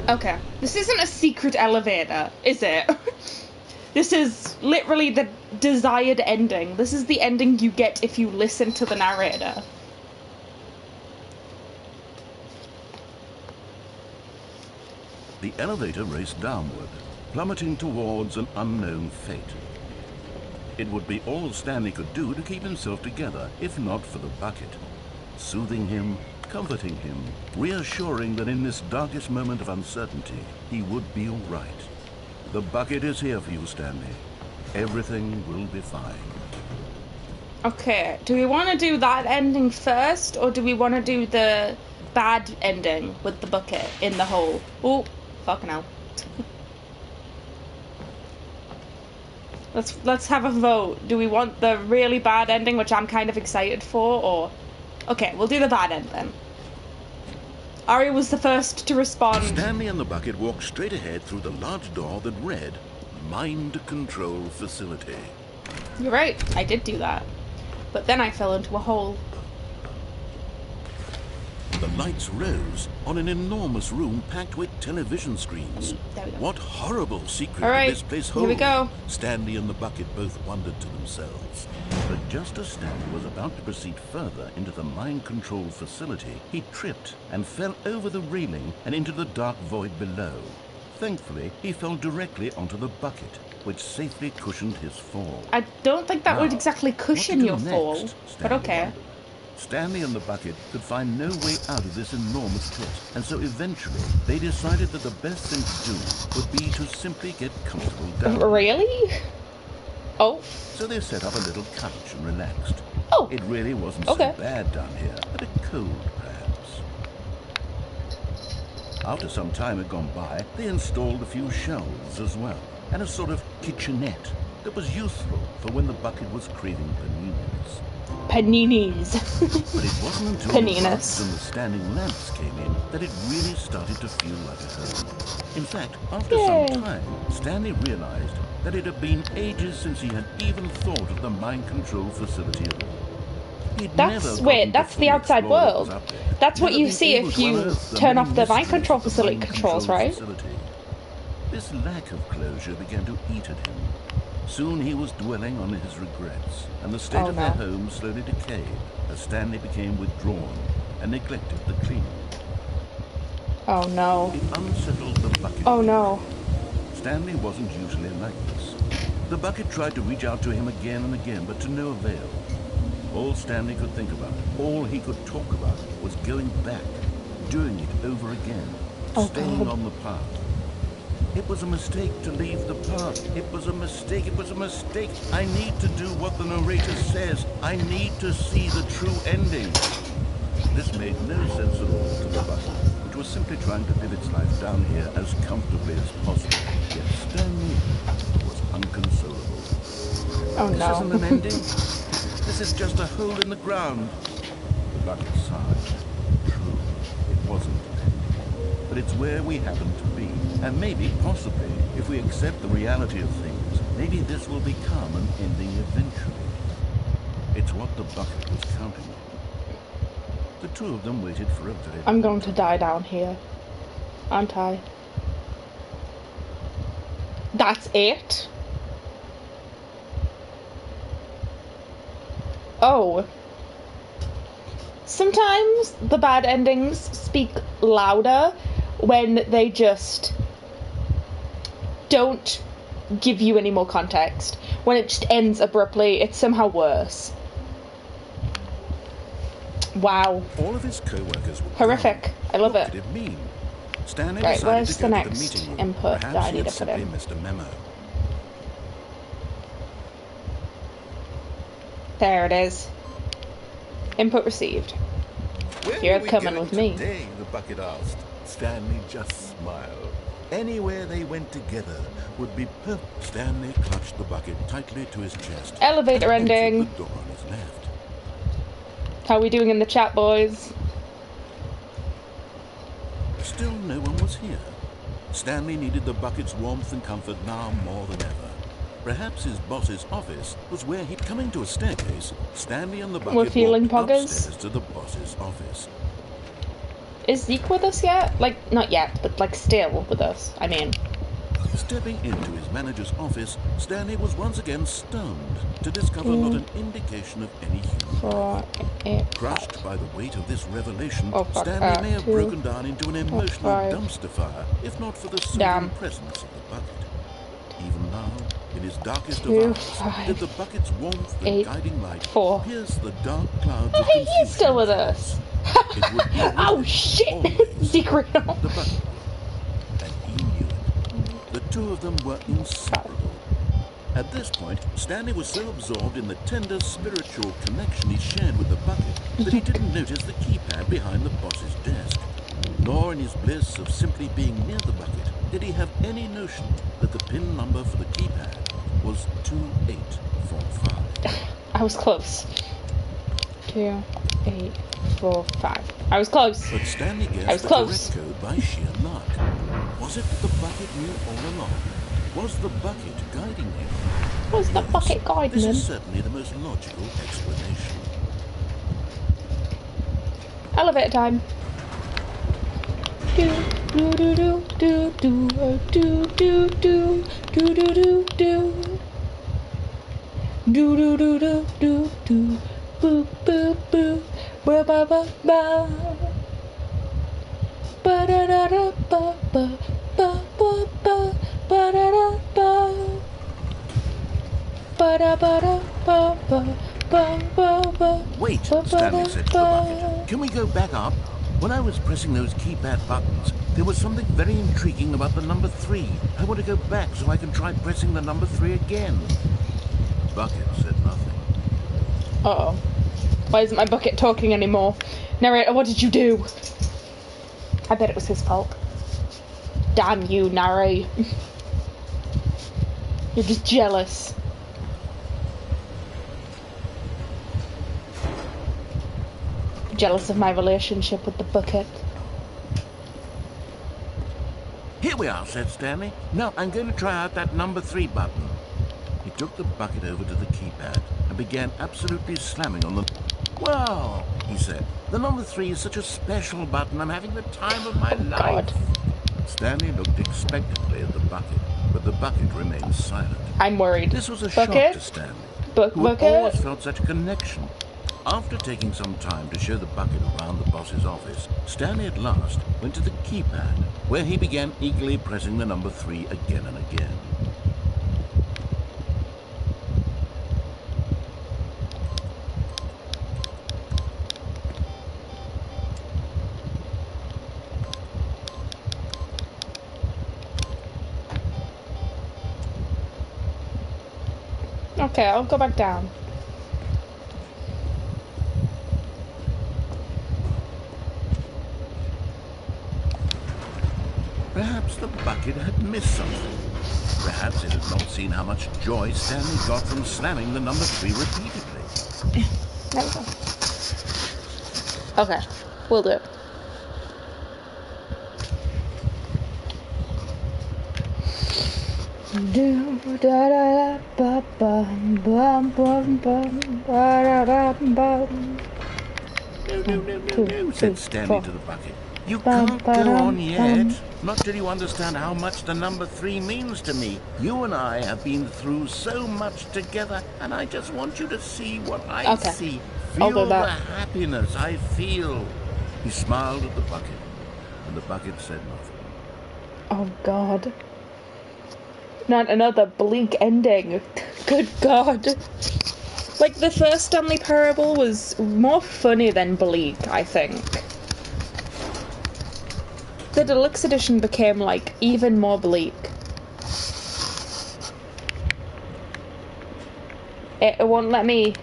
Speaker 1: Okay. This isn't a secret elevator, is it? This is literally the desired ending. This is the ending you get if you listen to the narrator.
Speaker 2: The elevator raced downward, plummeting towards an unknown fate. It would be all Stanley could do to keep himself together, if not for the bucket. Soothing him, comforting him, reassuring that in this darkest moment of uncertainty, he would be all right. The bucket is here for you, Stanley. Everything will be fine.
Speaker 1: Okay, do we want to do that ending first, or do we want to do the bad ending with the bucket in the hole? Oh, fucking hell. Let's have a vote. Do we want the really bad ending, which I'm kind of excited for, or... Okay, we'll do the bad end then. Ari was the first to respond.
Speaker 2: Stanley and the bucket walked straight ahead through the large door that read, Mind Control Facility.
Speaker 1: You're right, I did do that. But then I fell into a hole.
Speaker 2: The lights rose on an enormous room packed with television screens.
Speaker 1: There we go.
Speaker 2: What horrible secret
Speaker 1: All right,
Speaker 2: did this place hold?
Speaker 1: here we go.
Speaker 2: Stanley and the bucket both wondered to themselves. But just as Stanley was about to proceed further into the mind control facility, he tripped and fell over the railing and into the dark void below. Thankfully, he fell directly onto the bucket, which safely cushioned his fall.
Speaker 1: I don't think that would
Speaker 2: Now,
Speaker 1: exactly cushion
Speaker 2: what
Speaker 1: your
Speaker 2: to do
Speaker 1: fall,
Speaker 2: next,
Speaker 1: but
Speaker 2: Stanley
Speaker 1: okay.
Speaker 2: wondered. Stanley and the bucket could find no way out of this enormous pit, and so eventually they decided that the best thing to do would be to simply get comfortable down.
Speaker 1: Really? Oh.
Speaker 2: So they set up a little couch and relaxed.
Speaker 1: Oh.
Speaker 2: It really wasn't
Speaker 1: Okay.
Speaker 2: so bad down here, a bit cold perhaps. After some time had gone by, they installed a few shelves as well, and a sort of kitchenette that was useful for when the bucket was craving paninis.
Speaker 1: Paninis.
Speaker 2: But it wasn't until the
Speaker 1: Paninis.
Speaker 2: lights and the standing lamps came in that it really started to feel like a home. In fact, after
Speaker 1: Yay.
Speaker 2: some time, Stanley realized that it had been ages since he had even thought of the mind control facility at all. He'd never
Speaker 1: That's
Speaker 2: gotten
Speaker 1: wait,
Speaker 2: to
Speaker 1: that's the
Speaker 2: fully
Speaker 1: outside
Speaker 2: explore what was
Speaker 1: world.
Speaker 2: up there.
Speaker 1: That's what
Speaker 2: Never
Speaker 1: you
Speaker 2: been
Speaker 1: see
Speaker 2: able
Speaker 1: if
Speaker 2: to
Speaker 1: you
Speaker 2: unearth the
Speaker 1: turn
Speaker 2: many
Speaker 1: off the mind
Speaker 2: mysteries
Speaker 1: control
Speaker 2: of the
Speaker 1: facility
Speaker 2: mind
Speaker 1: controls,
Speaker 2: control
Speaker 1: right?
Speaker 2: facility. This lack of closure began to eat at him. Soon he was dwelling on his regrets, and the state
Speaker 1: Oh,
Speaker 2: of their
Speaker 1: no.
Speaker 2: home slowly decayed as Stanley became withdrawn and neglected the cleaning.
Speaker 1: Oh no.
Speaker 2: It unsettled the bucket.
Speaker 1: Oh no.
Speaker 2: Stanley wasn't usually like this. The bucket tried to reach out to him again and again, but to no avail. All Stanley could think about, all he could talk about, was going back, doing it over again,
Speaker 1: Oh,
Speaker 2: staying
Speaker 1: God.
Speaker 2: on the path. It was a mistake to leave the path. It was a mistake. It was a mistake. I need to do what the narrator says. I need to see the true ending. This made no sense at all to the bucket, which was simply trying to live its life down here as comfortably as possible. Yet Stanley was unconsolable.
Speaker 1: Oh
Speaker 2: This
Speaker 1: no.
Speaker 2: isn't an ending. This is just a hole in the ground. The bucket sighed. True, it wasn't an ending. But it's where we happen to be. And maybe, possibly, if we accept the reality of things, maybe this will become an ending eventually. It's what the bucket was counting on. The two of them waited for a very
Speaker 1: I'm going to die down here. Aren't I? That's it? Oh. Sometimes the bad endings speak louder when they just don't give you any more context. When it just ends abruptly, it's somehow worse. Wow.
Speaker 2: All of his co-workers were
Speaker 1: Horrific.
Speaker 2: gone.
Speaker 1: I love
Speaker 2: What
Speaker 1: it.
Speaker 2: did it mean? Stanley
Speaker 1: Right,
Speaker 2: decided
Speaker 1: where's
Speaker 2: to go
Speaker 1: the
Speaker 2: to the
Speaker 1: next
Speaker 2: meeting room.
Speaker 1: input that
Speaker 2: Perhaps
Speaker 1: I
Speaker 2: he
Speaker 1: need
Speaker 2: had
Speaker 1: to put
Speaker 2: simply
Speaker 1: in?
Speaker 2: missed a memo.
Speaker 1: There it is. Input received.
Speaker 2: Where
Speaker 1: You're
Speaker 2: are we
Speaker 1: coming
Speaker 2: going
Speaker 1: with me.
Speaker 2: today? The bucket asked. Stanley just smiled. Anywhere they went together would be perfect. Stanley clutched the bucket tightly to his chest.
Speaker 1: Elevator
Speaker 2: and entered
Speaker 1: ending.
Speaker 2: the door on his left.
Speaker 1: How we doing in the chat, boys?
Speaker 2: Still no one was here. Stanley needed the bucket's warmth and comfort now more than ever. Perhaps his boss's office was where he'd coming to a staircase. Stanley and the bucket
Speaker 1: We're feeling
Speaker 2: walked
Speaker 1: poggers.
Speaker 2: upstairs to the boss's office.
Speaker 1: Is Zeke with us yet? Like, not yet, but like still with us, I mean.
Speaker 2: Stepping into his manager's office, Stanley was once again stunned to discover not an indication of any human life. Crushed by the weight of this revelation, Stanley may have broken down into an emotional dumpster fire, if not for the soothing presence of the bucket. Even now, in his darkest of hours, did the bucket's warmth and guiding light pierce the dark clouds of confusion.
Speaker 1: He's still with us.
Speaker 2: It would be
Speaker 1: oh shit! Secret.
Speaker 2: the bucket. And he knew it. The two of them were inseparable. At this point, Stanley was so absorbed in the tender spiritual connection he shared with the bucket that he didn't notice the keypad behind the boss's desk. Nor in his bliss of simply being near the bucket did he have any notion that the PIN number for the keypad was 2845.
Speaker 1: I was close. 2845. I was close.
Speaker 2: But Stanley guessed the correct code by sheer luck. Was it that the bucket knew all along? Was the bucket guiding him?
Speaker 1: Was the bucket guiding him?
Speaker 2: This is certainly the most logical explanation.
Speaker 1: Elevator time. Do do do do do do do do do do do do do do do do do do do boo boo boo ba ba ba ba ba da da da ba ba ba ba ba ba da da ba ba da ba da ba ba ba ba ba.
Speaker 2: Wait, Stanley said to the bucket. Can we go back up? When I was pressing those keypad buttons, there was something very intriguing about the number 3. I want to go back so I can try pressing the number 3 again. Bucket said nothing.
Speaker 1: Uh-oh. Why isn't my bucket talking anymore? Narrator, what did you do? I bet it was his fault. Damn you, narrator. You're just jealous. Jealous of my relationship with the bucket.
Speaker 2: Here we are, said Stanley. Now I'm going to try out that number 3 button. He took the bucket over to the keypad and began absolutely slamming on the... Well, he said, the number 3 is such a special button. I'm having the time of my life. God. Stanley looked expectantly at the bucket, but the bucket remained silent.
Speaker 1: I'm worried.
Speaker 2: This was a shock to Stanley, who had always felt such a connection. After taking some time to show the bucket around the boss's office, Stanley at last went to the keypad, where he began eagerly pressing the number 3 again and again.
Speaker 1: Okay, I'll go back down.
Speaker 2: Perhaps the bucket had missed something. Perhaps it had not seen how much joy Stanley got from slamming the number 3 repeatedly.
Speaker 1: There we go. Okay, we'll do it. Do da da ba ba bum bum bum ba da da bum.
Speaker 2: No, said Stanley to the bucket. You can't go on yet. Not till you understand how much the number 3 means to me. You and I have been through so much together, and I just want you to see what I see. Feel the happiness I feel. He smiled at the bucket, and the bucket said nothing.
Speaker 1: Oh, God. Not another bleak ending. Good God. Like, the first Stanley Parable was more funny than bleak, I think. the deluxe edition became, like, even more bleak. It won't let me...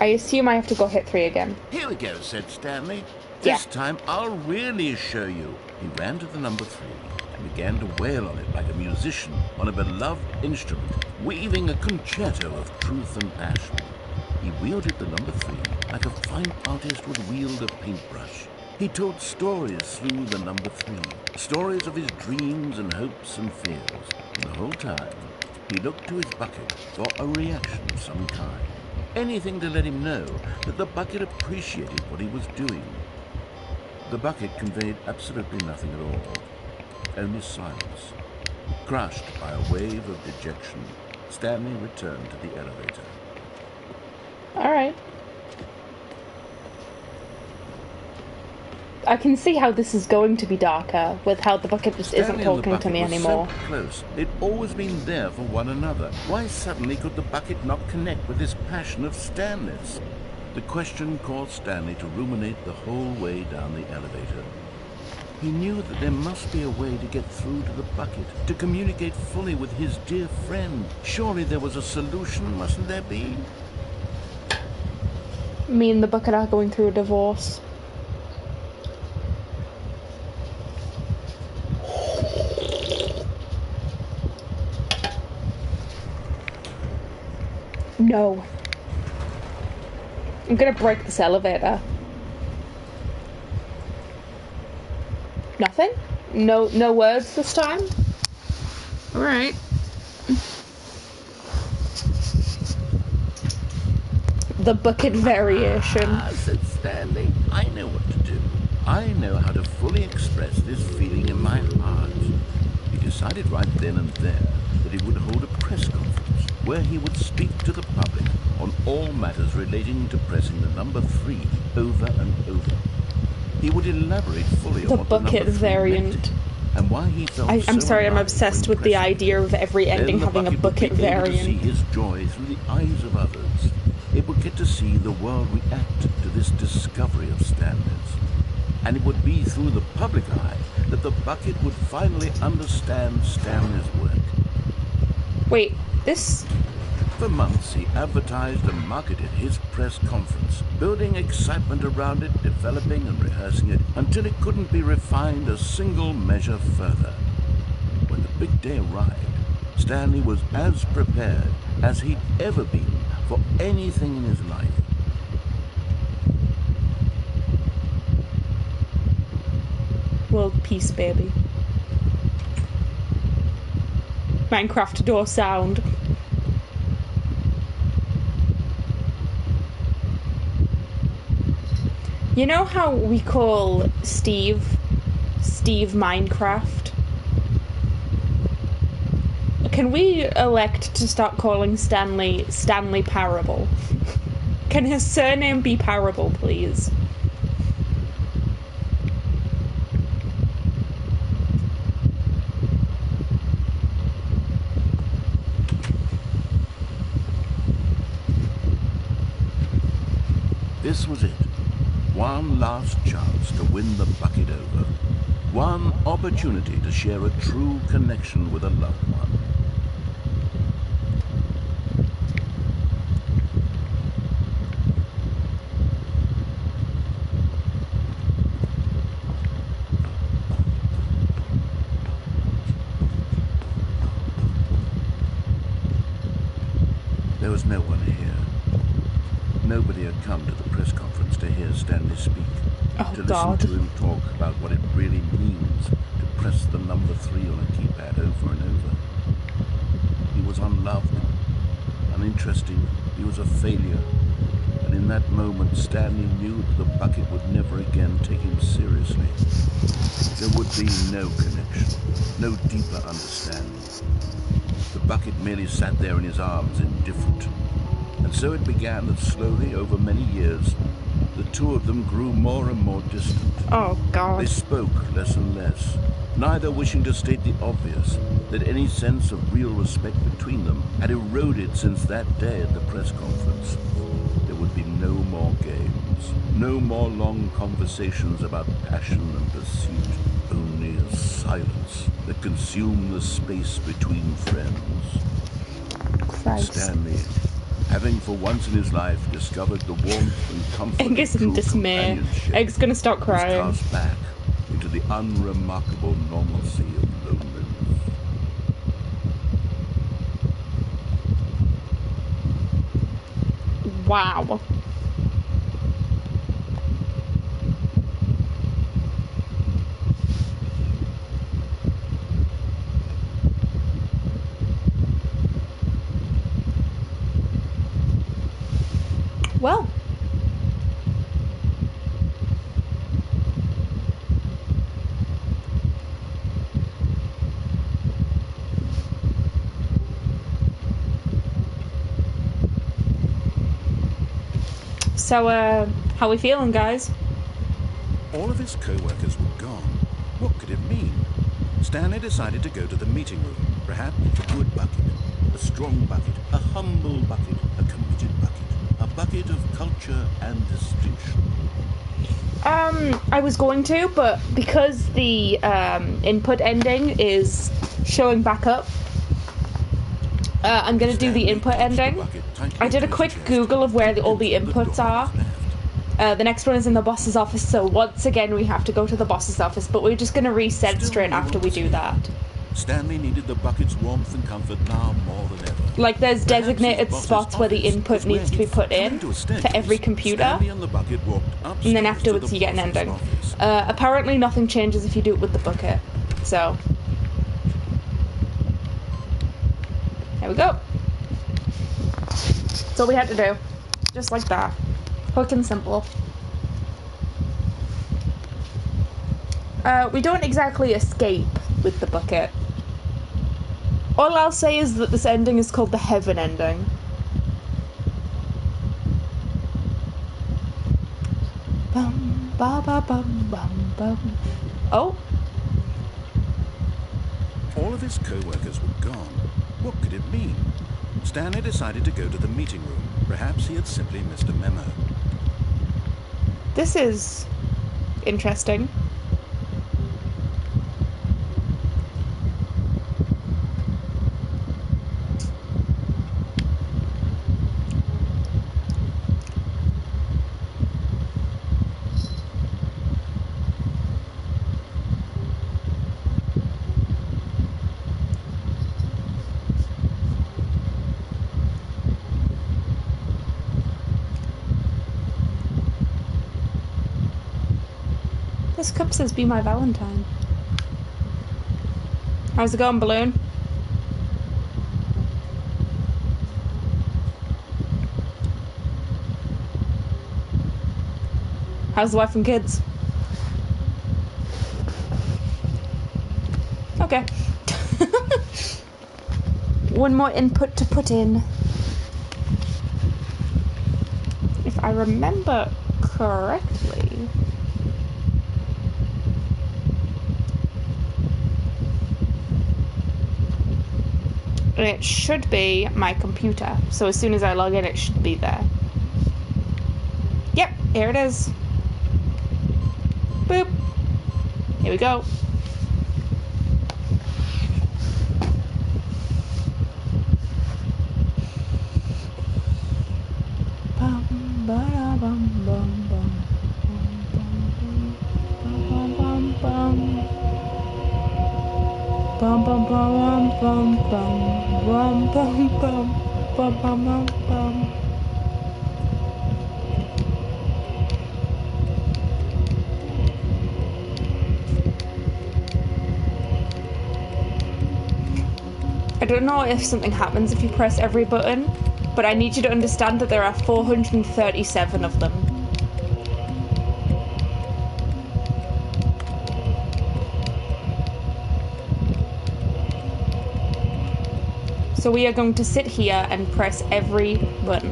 Speaker 1: I assume I have to go hit 3 again.
Speaker 2: Here we go, said Stanley.
Speaker 1: Yeah.
Speaker 2: This time I'll really show you. He ran to the number 3 and began to wail on it like a musician on a beloved instrument, weaving a concerto of truth and passion. He wielded the number 3 like a fine artist would wield a paintbrush. He told stories through the number 3, stories of his dreams and hopes and fears. And the whole time, he looked to his bucket for a reaction of some kind. Anything to let him know that the bucket appreciated what he was doing. The bucket conveyed absolutely nothing at all, only silence. Crushed by a wave of dejection, Stanley returned to the elevator.
Speaker 1: All right. I can see how this is going to be darker, with how the bucket just isn't talking to me anymore.
Speaker 2: So close. They'd always been there for one another. Why suddenly could the bucket not connect with this passion of Stanley's? The question caused Stanley to ruminate the whole way down the elevator. He knew that there must be a way to get through to the bucket, to communicate fully with his dear friend. Surely there was a solution, mustn't there be?
Speaker 1: Me and the bucket are going through a divorce. No. I'm gonna break this elevator. Nothing? No words this time? Alright. The bucket variation.
Speaker 2: Ah, said Stanley. I know what to do. I know how to fully express this feeling in my heart. He decided right then and there that he would hold a press conference where he would speak to the public on all matters relating to pressing the number 3 over and over. He would elaborate fully on what the
Speaker 1: bucket
Speaker 2: number 3
Speaker 1: variant.
Speaker 2: meant and why he felt
Speaker 1: I'm
Speaker 2: so
Speaker 1: sorry, I'm
Speaker 2: alive
Speaker 1: obsessed
Speaker 2: when
Speaker 1: with the
Speaker 2: pressing.
Speaker 1: idea of every ending
Speaker 2: Then the
Speaker 1: having a bucket
Speaker 2: would be able to see
Speaker 1: variant.
Speaker 2: his joy through the eyes of others. It would get to see the world react to this discovery of Stanley's. And it would be through the public eye that the bucket would finally understand Stanley's work.
Speaker 1: Wait, this...
Speaker 2: For months, he advertised and marketed his press conference, building excitement around it, developing and rehearsing it, until it couldn't be refined a single measure further. When the big day arrived, Stanley was as prepared as he'd ever been for anything in his life.
Speaker 1: World peace, baby. Minecraft door sound. You know how we call Steve Minecraft? Can we elect to start calling Stanley Prabble? Can his surname be Prabble, please?
Speaker 2: This was it. One last chance to win the bucket over. One opportunity to share a true connection with a loved one. There was no one here. Nobody had come to the press conference to hear Stanley speak,
Speaker 1: Oh,
Speaker 2: to
Speaker 1: God.
Speaker 2: listen to him talk about what it really means to press the number 3 on a keypad over and over. He was unloved, uninteresting, he was a failure, and in that moment Stanley knew that the bucket would never again take him seriously. There would be no connection, no deeper understanding. The bucket merely sat there in his arms, indifferent. And so it began that slowly, over many years, the two of them grew more and more distant.
Speaker 1: Oh, God.
Speaker 2: They spoke less and less, neither wishing to state the obvious, that any sense of real respect between them had eroded since that day at the press conference. There would would be no more games, no more long conversations about passion and pursuit, only a silence that consumed the space between friends.
Speaker 1: Christ.
Speaker 2: Stanley, having for once in his life discovered the warmth and comfort
Speaker 1: Egg is
Speaker 2: of
Speaker 1: in
Speaker 2: true
Speaker 1: dismay.
Speaker 2: companionship,
Speaker 1: Egg's gonna start
Speaker 2: was
Speaker 1: crying.
Speaker 2: cast back into the unremarkable normalcy of loneliness.
Speaker 1: Wow. Well. So, how we feeling, guys?
Speaker 2: All of his co-workers were gone. What could it mean? Stanley decided to go to the meeting room. Perhaps a good bucket, a strong bucket, a humble bucket, a committed bucket, a bucket of culture and distinction.
Speaker 1: I was going to, but because the input ending is showing back up, I'm going to do the input ending. I did a quick Google of where all the inputs are. The next one is in the boss's office, so once again we have to go to the boss's office, but we're just going to reset straight after we do that.
Speaker 2: Stanley needed the bucket's warmth and comfort now more than ever.
Speaker 1: Like, there's designated spots where the input needs to be put in for every computer, and then afterwards you get an ending. Apparently nothing changes if you do it with the bucket, so... There we go. That's all we had to do. Just like that. Quick and simple. We don't exactly escape with the bucket. All I'll say is that this ending is called the Heaven ending. Bum, ba, ba, bum, bum, bum. Oh.
Speaker 2: All of his co-workers were gone. What could it mean? Stanley decided to go to the meeting room. Perhaps he had simply missed a memo.
Speaker 1: This is interesting. This cup says "Be my Valentine." How's it going, Balloon? How's the wife and kids? Okay. One more input to put in. If I remember correctly... it should be my computer, so as soon as I log in it should be there. Yep, here it is. Boop. Here we go. Bum, ba, bum, bum, bum. Bum, bum, bum. Bum, bum, bum, bum, bum. Bum, bum, bum, bum, bum, bum, bum. I don't know if something happens if you press every button, but I need you to understand that there are 437 of them. So we are going to sit here and press every button.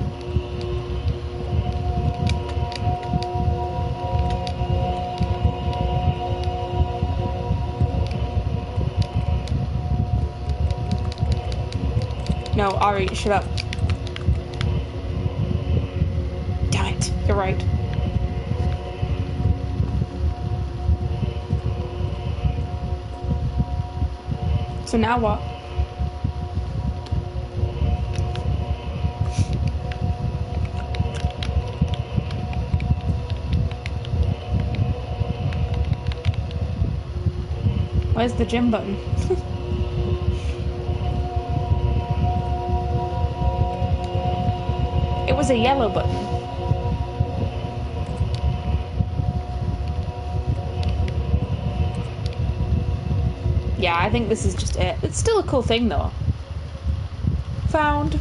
Speaker 1: No, Ari, shut up. You're right. So now what? Where's the gym button? It was a yellow button. Yeah, I think this is just it. It's still a cool thing though. Found.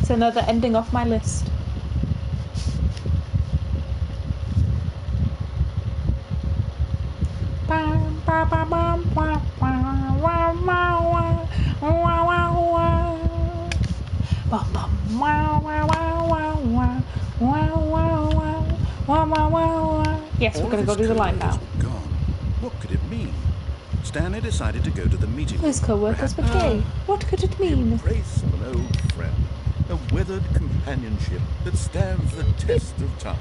Speaker 1: It's another ending off my list. Yes, we're gonna go do the line now.
Speaker 2: Gone. What could it mean? Stanley decided to go to the meeting room.
Speaker 1: His co-workers were gay. What could it
Speaker 2: The
Speaker 1: mean?
Speaker 2: embrace of an old friend, a weathered companionship that stands the test of time.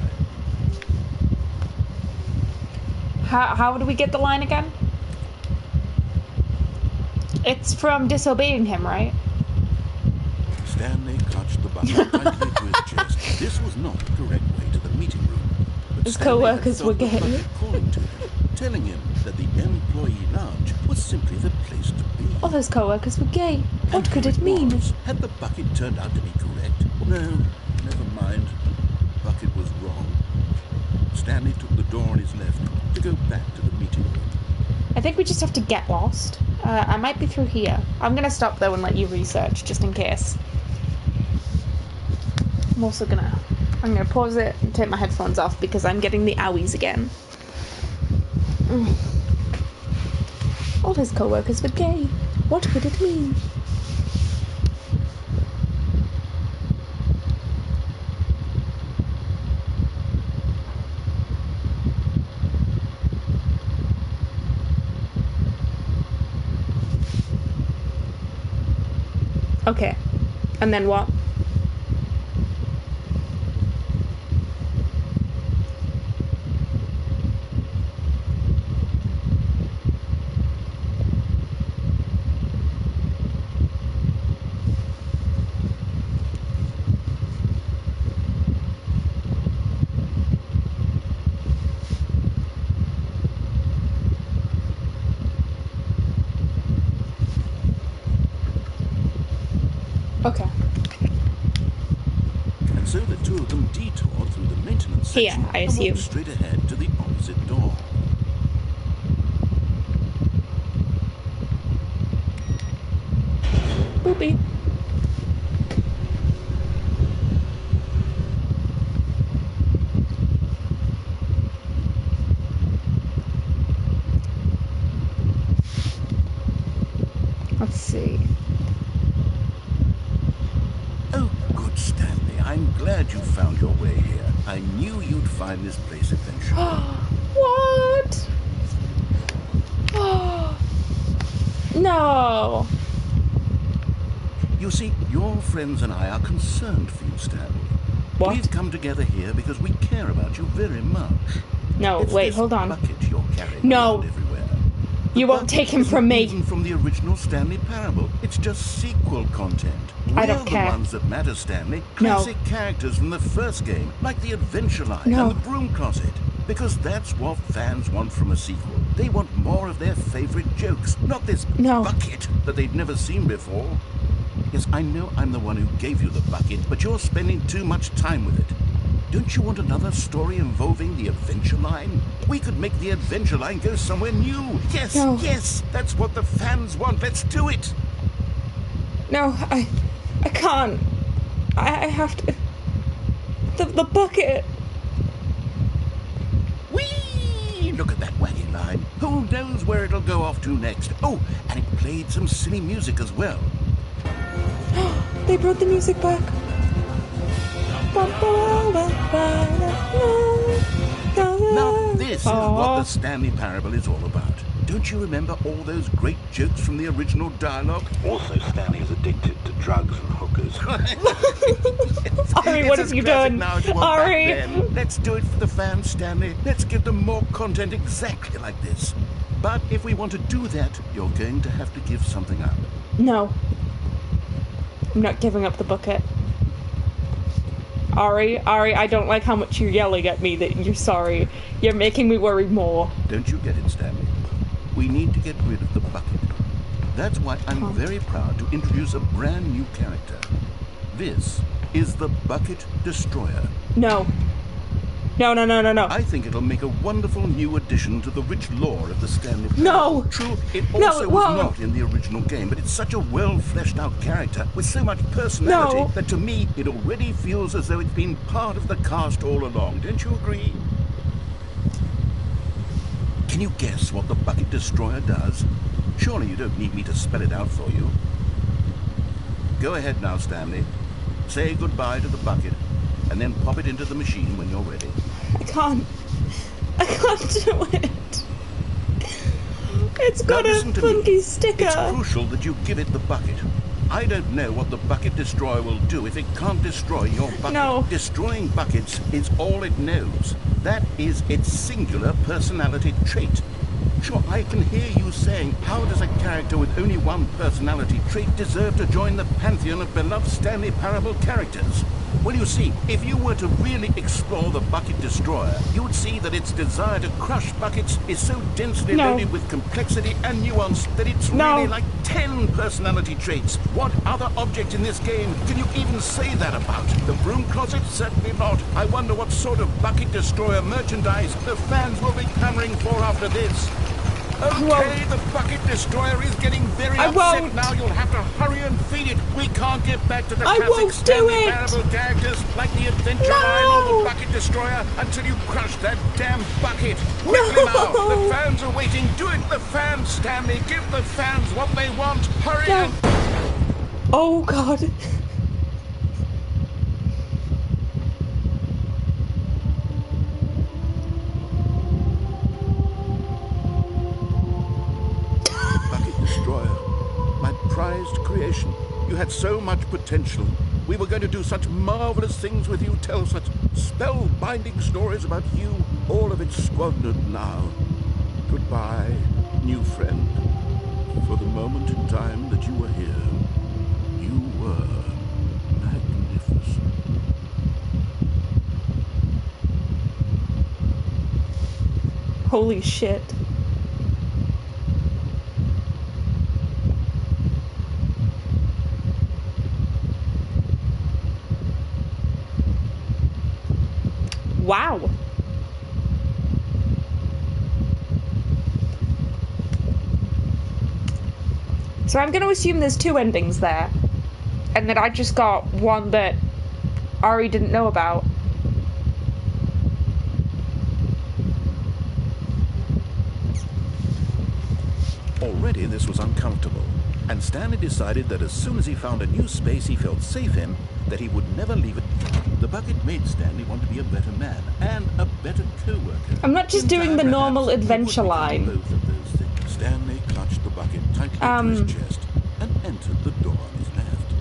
Speaker 1: How do we get the line again? It's from disobeying him, right?
Speaker 2: Stanley clutched the bucket tightly to his chest. This was not the correct way to the meeting room. But
Speaker 1: His
Speaker 2: Stanley had
Speaker 1: co-workers
Speaker 2: felt
Speaker 1: were
Speaker 2: the
Speaker 1: gay.
Speaker 2: bucket calling to him, telling him that the employee lounge was simply the place to be.
Speaker 1: All his co-workers were gay. What
Speaker 2: And
Speaker 1: could
Speaker 2: here
Speaker 1: it mean?
Speaker 2: was. Had the bucket turned out to be correct? No, never mind. The bucket was wrong. Stanley took the door on his left to go back to the meeting room.
Speaker 1: I think we just have to get lost. I might be through here. I'm gonna stop though and let you research, just in case. I'm gonna pause it and take my headphones off because I'm getting the owies again. All his co-workers were gay. What could it mean? Okay. And then what? Okay.
Speaker 2: And so the two of them detoured through the maintenance
Speaker 1: Here,
Speaker 2: section
Speaker 1: I
Speaker 2: and
Speaker 1: assume.
Speaker 2: walked straight ahead to the opposite door.
Speaker 1: Boopy. Let's see.
Speaker 2: Oh, good Stanley, I'm glad you found your way here. I knew you'd find this place eventually.
Speaker 1: What? No.
Speaker 2: You see, your friends and I are concerned for you, Stanley.
Speaker 1: What?
Speaker 2: We've come together here because we care about you very much.
Speaker 1: No,
Speaker 2: It's
Speaker 1: wait,
Speaker 2: this
Speaker 1: hold on.
Speaker 2: bucket you're carrying
Speaker 1: No.
Speaker 2: around everywhere.
Speaker 1: You
Speaker 2: The
Speaker 1: won't take
Speaker 2: bucket
Speaker 1: him
Speaker 2: isn't
Speaker 1: from me.
Speaker 2: Even from the original Stanley Parable. It's just sequel content.
Speaker 1: I don't
Speaker 2: We're
Speaker 1: care.
Speaker 2: the ones that matter, Stanley.
Speaker 1: No.
Speaker 2: Classic characters from the first game, like the Adventure Line
Speaker 1: No.
Speaker 2: and the Broom Closet. Because that's what fans want from a sequel. They want more of their favorite jokes, not this
Speaker 1: No.
Speaker 2: bucket that they've never seen before. Yes, I know I'm the one who gave you the bucket, but you're spending too much time with it. Don't you want another story involving the Adventure Line? We could make the Adventure Line go somewhere new. Yes,
Speaker 1: No.
Speaker 2: yes, that's what the fans want. Let's do it.
Speaker 1: No, I can't. I have to. The bucket.
Speaker 2: Whee! Look at that wagon line. Who knows where it'll go off to next? Oh, and it played some silly music as well.
Speaker 1: They brought the music back.
Speaker 2: Now this is what
Speaker 1: Aw.
Speaker 2: the Stanley Parable is all about. Don't you remember all those great jokes from the original dialogue? Also, Stanley is addicted to drugs and hookers.
Speaker 1: Ari, what have you done? Ari!
Speaker 2: Let's do it for the fans, Stanley. Let's give them more content exactly like this. But if we want to do that, you're going to have to give something up.
Speaker 1: No. I'm not giving up the bucket. Ari, I don't like how much you're yelling at me that you're sorry. You're making me worry more.
Speaker 2: Don't you get it, Stanley? We need to get rid of the bucket. That's why I'm very proud to introduce a brand new character. This is the Bucket Destroyer.
Speaker 1: No. No.
Speaker 2: I think it'll make a wonderful new addition to the rich lore of the Stanley Prabble.
Speaker 1: No!
Speaker 2: True, it also was not in the original game, but it's such a well-fleshed-out character with so much personality that to me, it already feels as though it's been part of the cast all along. Don't you agree? Can you guess what the Bucket Destroyer does? Surely you don't need me to spell it out for you. Go ahead now, Stanley. Say goodbye to the bucket, and then pop it into the machine when you're ready.
Speaker 1: I can't do it. It's got a funky sticker.
Speaker 2: It's crucial that you give it the bucket. I don't know what the Bucket Destroyer will do if it can't destroy your bucket.
Speaker 1: No.
Speaker 2: Destroying buckets is all it knows. That is its singular personality trait. Sure, I can hear you saying, how does a character with only one personality trait deserve to join the pantheon of beloved Stanley Parable characters? Well, you see, if you were to really explore the Bucket Destroyer, you would see that its desire to crush buckets is so densely loaded with complexity and nuance that it's really like 10 personality traits. What other object in this game can you even say that about? The broom closet? Certainly not. I wonder what sort of Bucket Destroyer merchandise the fans will be clamoring for after this. Okay, the Bucket Destroyer is getting very upset now. You'll have to hurry and feed it. We can't get back to the classic Stanley Parable characters like the Adventure Line or the Bucket Destroyer until you crush that damn bucket. Quickly now, the fans are waiting. Do it, the fans, Stanley. Give the fans what they want. Hurry and...
Speaker 1: Oh, God.
Speaker 2: Prized creation. You had so much potential. We were going to do such marvelous things with you, tell such spellbinding stories about you. All of it squandered now. Goodbye, new friend. For the moment in time that you were here, you were magnificent.
Speaker 1: Holy shit. Wow. So I'm going to assume there's two endings there, and that I just got one that Ari didn't know about.
Speaker 2: Already this was uncomfortable, and Stanley decided that as soon as he found a new space he felt safe in, that he would never leave it. The bucket made Stanley want to be a better man and a better co-worker.
Speaker 1: I'm not just doing the normal adventure line.
Speaker 2: Both of those things. Stanley clutched the bucket tightly to his chest and entered the door on his left.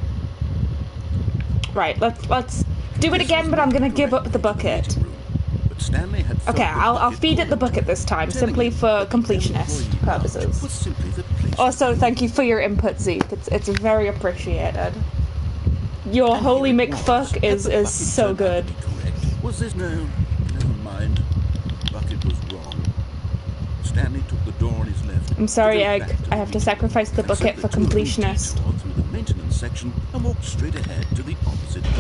Speaker 1: Right, let's do it again, but I'm gonna give up the bucket.
Speaker 2: But Stanley had
Speaker 1: okay, I'll feed it the bucket this time, simply for completionist purposes. Also, thank you for your input, Zeke. It's very appreciated. Your holy McFuck is so good.
Speaker 2: Was this? No, never mind. Bucket was wrong. Stanley took the door on his left.
Speaker 1: I'm sorry, Egg. I have to sacrifice the bucket for completionist.
Speaker 2: Through the maintenance section and walked straight ahead to the opposite door.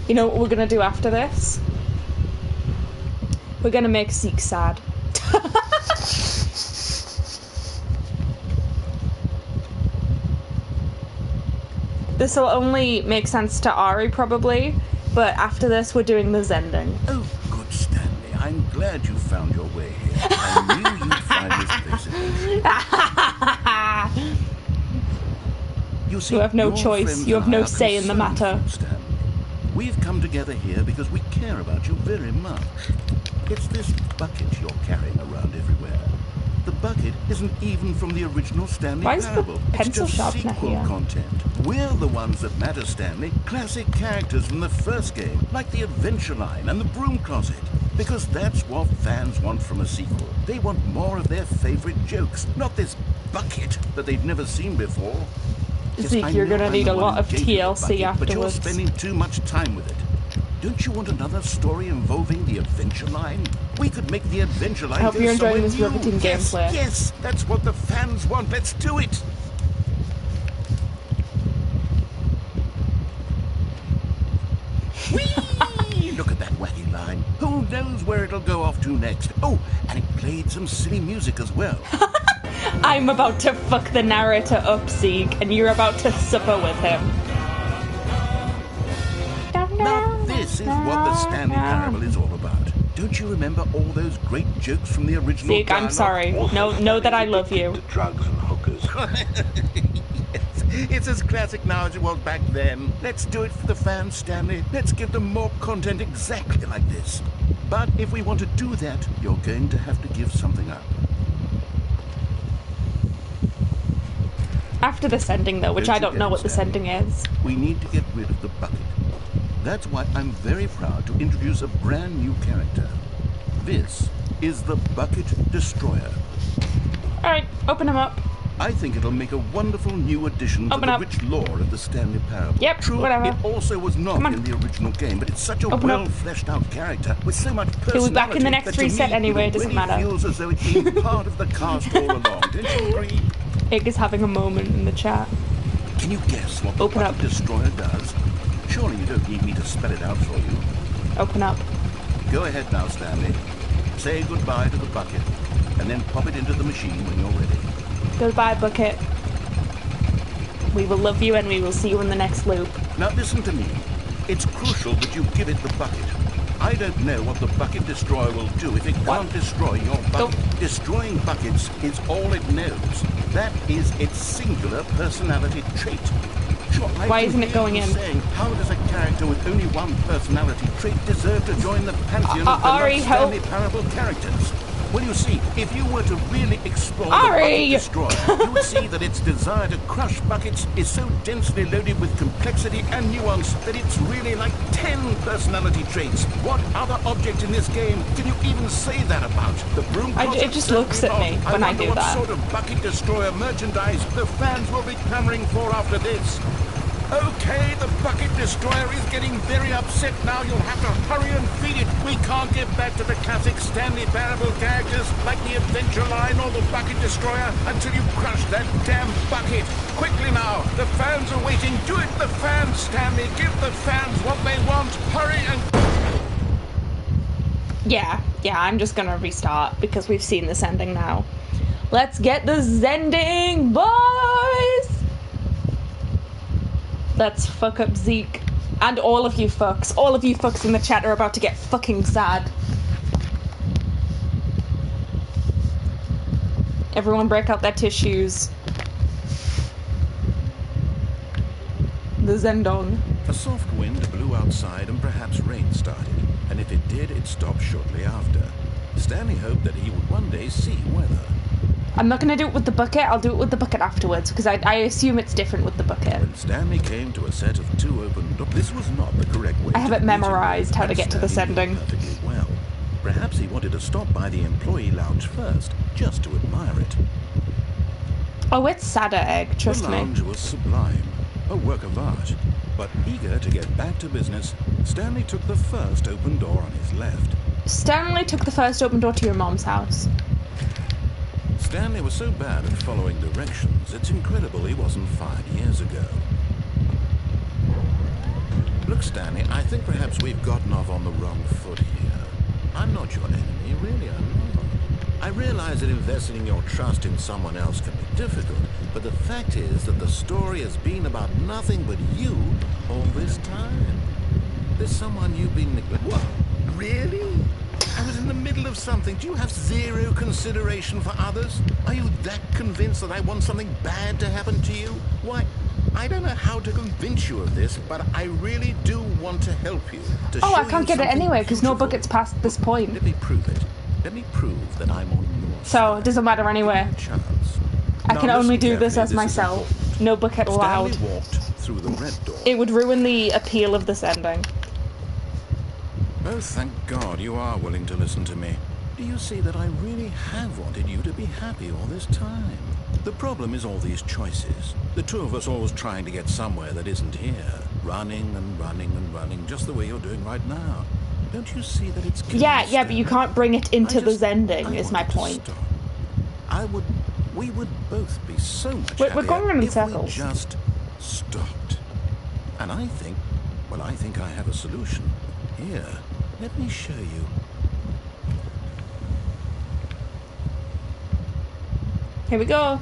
Speaker 1: You know what we're gonna do after this? We're gonna make Zeke sad. This will only make sense to Ari, probably, but after this, we're doing the Zending.
Speaker 2: Oh, good, Stanley. I'm glad you found your way here. I knew you'd find this place eventually. You see,
Speaker 1: you have no choice. You have no say in the matter.
Speaker 2: Stanley. We've come together here because we care about you very much. It's this bucket you're carrying around everywhere. The bucket isn't even from the original Stanley
Speaker 1: Why is the
Speaker 2: Parable.
Speaker 1: pencil
Speaker 2: it's just
Speaker 1: sharpener
Speaker 2: sequel
Speaker 1: here?
Speaker 2: content. We're the ones that matter, Stanley. Classic characters from the first game, like the Adventure Line and the Broom Closet. Because that's what fans want from a sequel. They want more of their favorite jokes, not this bucket that they've never seen before.
Speaker 1: Zeke, you're gonna need a lot of TLC afterwards.
Speaker 2: But you're spending too much time with it. Don't you want another story involving the Adventure Line? We could make the Adventure Line.
Speaker 1: I hope you're enjoying this
Speaker 2: new.
Speaker 1: riveting gameplay.
Speaker 2: Yes, that's what the fans want. Let's do it. Whee! Look at that wacky line. Who knows where it'll go off to next? Oh, and it played some silly music as well.
Speaker 1: I'm about to fuck the narrator up, Zeke, and you're about to supper with him.
Speaker 2: Now this is what the Stanley Parable is all about. Don't you remember all those great jokes from the original
Speaker 1: Zeke, I'm sorry. Know that I love you.
Speaker 3: Drugs and hookers.
Speaker 2: Yes, it's as classic now as it was back then. Let's do it for the fans, Stanley. Let's give them more content exactly like this. But if we want to do that, you're going to have to give something up.
Speaker 1: After the sending, though, which I don't know what the sending is.
Speaker 2: We need to get rid of the bucket. That's why I'm very proud to introduce a brand new character. This is the Bucket Destroyer.
Speaker 1: Alright, open him up.
Speaker 2: I think it'll make a wonderful new addition to the rich lore of the Stanley Parable.
Speaker 1: Yep,
Speaker 2: True,
Speaker 1: whatever.
Speaker 2: it also was not in the original game, but it's such a well-fleshed-out character with so much personality.
Speaker 1: He'll be back in the next reset anyway, it doesn't matter.
Speaker 2: It feels as though it's been part of the cast all along. Don't you agree?
Speaker 1: Ig is having a moment in the chat.
Speaker 2: Can you guess what the Bucket Destroyer does? Surely you don't need me to spell it out for you.
Speaker 1: Open up.
Speaker 2: Go ahead now, Stanley. Say goodbye to the bucket, and then pop it into the machine when you're ready.
Speaker 1: Goodbye, Bucket. We will love you and we will see you in the next loop.
Speaker 2: Now listen to me. It's crucial that you give it the bucket. I don't know what the Bucket Destroyer will do if it can't destroy your bucket. Destroying buckets is all it knows. That is its singular personality trait. Sure,
Speaker 1: why isn't it going in?
Speaker 2: Saying, how does a character with only one personality trait deserve to join the pantheon of the Stanley Parable characters? Well, you see, if you were to really explore the Bucket Destroyer, you would see that its desire to crush buckets is so densely loaded with complexity and nuance that it's really like 10 personality traits. What other object in this game can you even say that about? The Broom Closet?
Speaker 1: It just looks at me when I do that.
Speaker 2: What sort of Bucket Destroyer merchandise the fans will be clamoring for after this. Okay, the Bucket Destroyer is getting very upset now. You'll have to hurry and feed it. We can't get back to the classic Stanley Parable characters like the Adventure Line or the Bucket Destroyer until you crush that damn bucket. Quickly now, the fans are waiting. Do it, the fans, Stanley. Give the fans what they want. Hurry and...
Speaker 1: Yeah, I'm just gonna restart because we've seen this ending now. Let's get the Zending, boys! Let's fuck up Zeke. And all of you fucks. All of you fucks in the chat are about to get fucking sad. Everyone break out their tissues. The Zendong.
Speaker 2: A soft wind blew outside and perhaps rain started. And if it did, it stopped shortly after. Stanley hoped that he would one day see weather.
Speaker 1: I'm not going to do it with the bucket, I'll do it with the bucket afterwards, because I assume it's different with the bucket.
Speaker 2: When Stanley came to a set of 2 open doors, this was not the correct way.
Speaker 1: I have it memorized how to get to the sending.
Speaker 2: Perfectly well. Perhaps he wanted to stop by the employee lounge first, just to admire it.
Speaker 1: Oh, it's sadder, Egg, trust me.
Speaker 2: The lounge was sublime, a work of art. But eager to get back to business, Stanley took the first open door on his left.
Speaker 1: Stanley took the first open door to your mom's house.
Speaker 2: Stanley was so bad at following directions, it's incredible he wasn't 5 years ago. Look, Stanley, I think perhaps we've gotten off on the wrong foot here. I'm not your enemy, really, I'm not. I realize that investing your trust in someone else can be difficult, but the fact is that the story has been about nothing but you all this time. There's someone you've been neglecting. What? Really? I was in the middle of something. Do you have zero consideration for others? Are you that convinced that I want something bad to happen to you? Why, I don't know how to convince you of this, but I really do want to help you.
Speaker 1: Oh, I can't get it anyway, because no bucket's past this point.
Speaker 2: Let me prove it. Let me prove that I'm on your
Speaker 1: So it doesn't matter anyway.
Speaker 2: Chance.
Speaker 1: I
Speaker 2: Now
Speaker 1: can only
Speaker 2: listen
Speaker 1: do this
Speaker 2: carefully,
Speaker 1: as
Speaker 2: is
Speaker 1: myself.
Speaker 2: important.
Speaker 1: No bucket allowed.
Speaker 2: Stanley walked through the red door.
Speaker 1: It would ruin the appeal of this ending.
Speaker 2: Oh, thank God you are willing to listen to me. Do you see that I really have wanted you to be happy all this time? The problem is all these choices. The two of us always trying to get somewhere that isn't here. Running and running and running, just the way you're doing right now. Don't you see that it's
Speaker 1: Yeah, but you can't bring it into this ending,
Speaker 2: I
Speaker 1: is my
Speaker 2: wanted to
Speaker 1: point.
Speaker 2: stop. We would both be so much
Speaker 1: We're
Speaker 2: happier
Speaker 1: going around in
Speaker 2: if
Speaker 1: circles.
Speaker 2: we just stopped. And I think I have a solution. Here, let me show you.
Speaker 1: Here we go.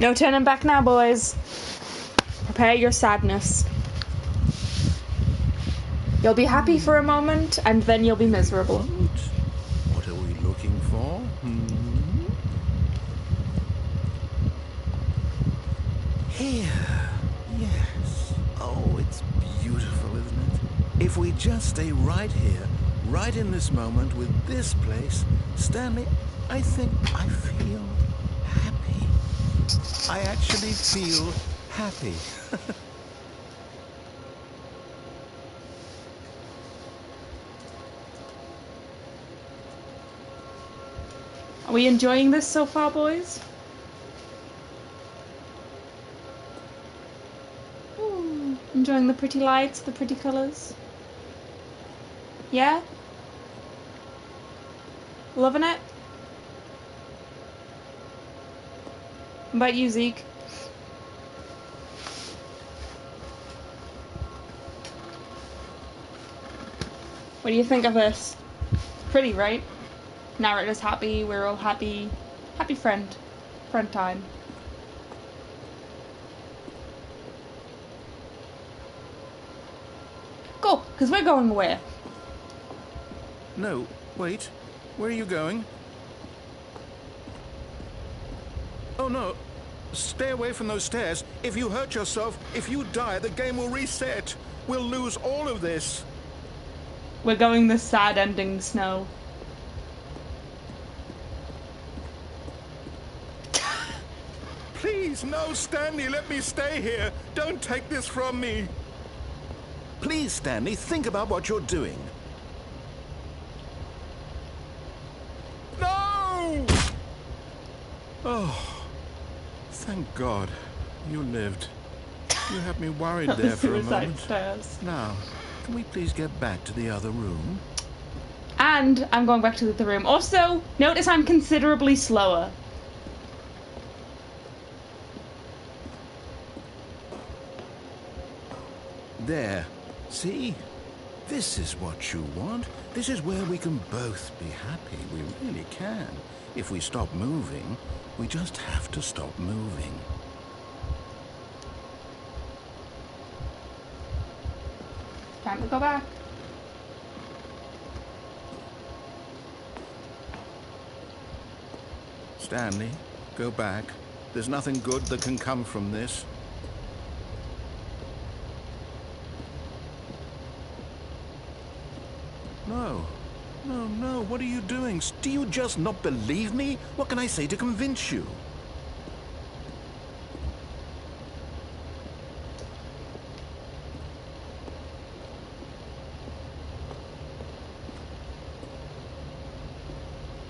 Speaker 1: No turning back now, boys. Prepare your sadness. You'll be happy for a moment, and then you'll be miserable.
Speaker 2: What are we looking for? Here. Yes. Oh, it's beautiful, isn't it? If we just stay right here, right in this moment with this place, Stanley, I think I feel happy. I actually feel happy.
Speaker 1: Are we enjoying this so far, boys? Ooh, enjoying the pretty lights, the pretty colours? Yeah? Loving it? What about you, Zeke? What do you think of this? Pretty, right? Narrator's happy, we're all happy. Happy friend time. Go, because we're going away.
Speaker 2: No, wait. Where are you going? Oh no. Stay away from those stairs. If you hurt yourself, if you die, the game will reset. We'll lose all of this.
Speaker 1: We're going the sad ending, Snow.
Speaker 2: Please, no, Stanley, let me stay here. Don't take this from me. Please, Stanley, think about what you're doing. No! Oh, thank God you lived. You had me worried there for a moment.
Speaker 1: Stairs.
Speaker 2: Now, can we please get back to the other room?
Speaker 1: And I'm going back to the room. Also, notice I'm considerably slower.
Speaker 2: There. See? This is what you want. This is where we can both be happy. We really can. If we stop moving, we just have to stop moving.
Speaker 1: Time to go back.
Speaker 2: Stanley, go back. There's nothing good that can come from this. No. No, no, what are you doing? Do you just not believe me? What can I say to convince you?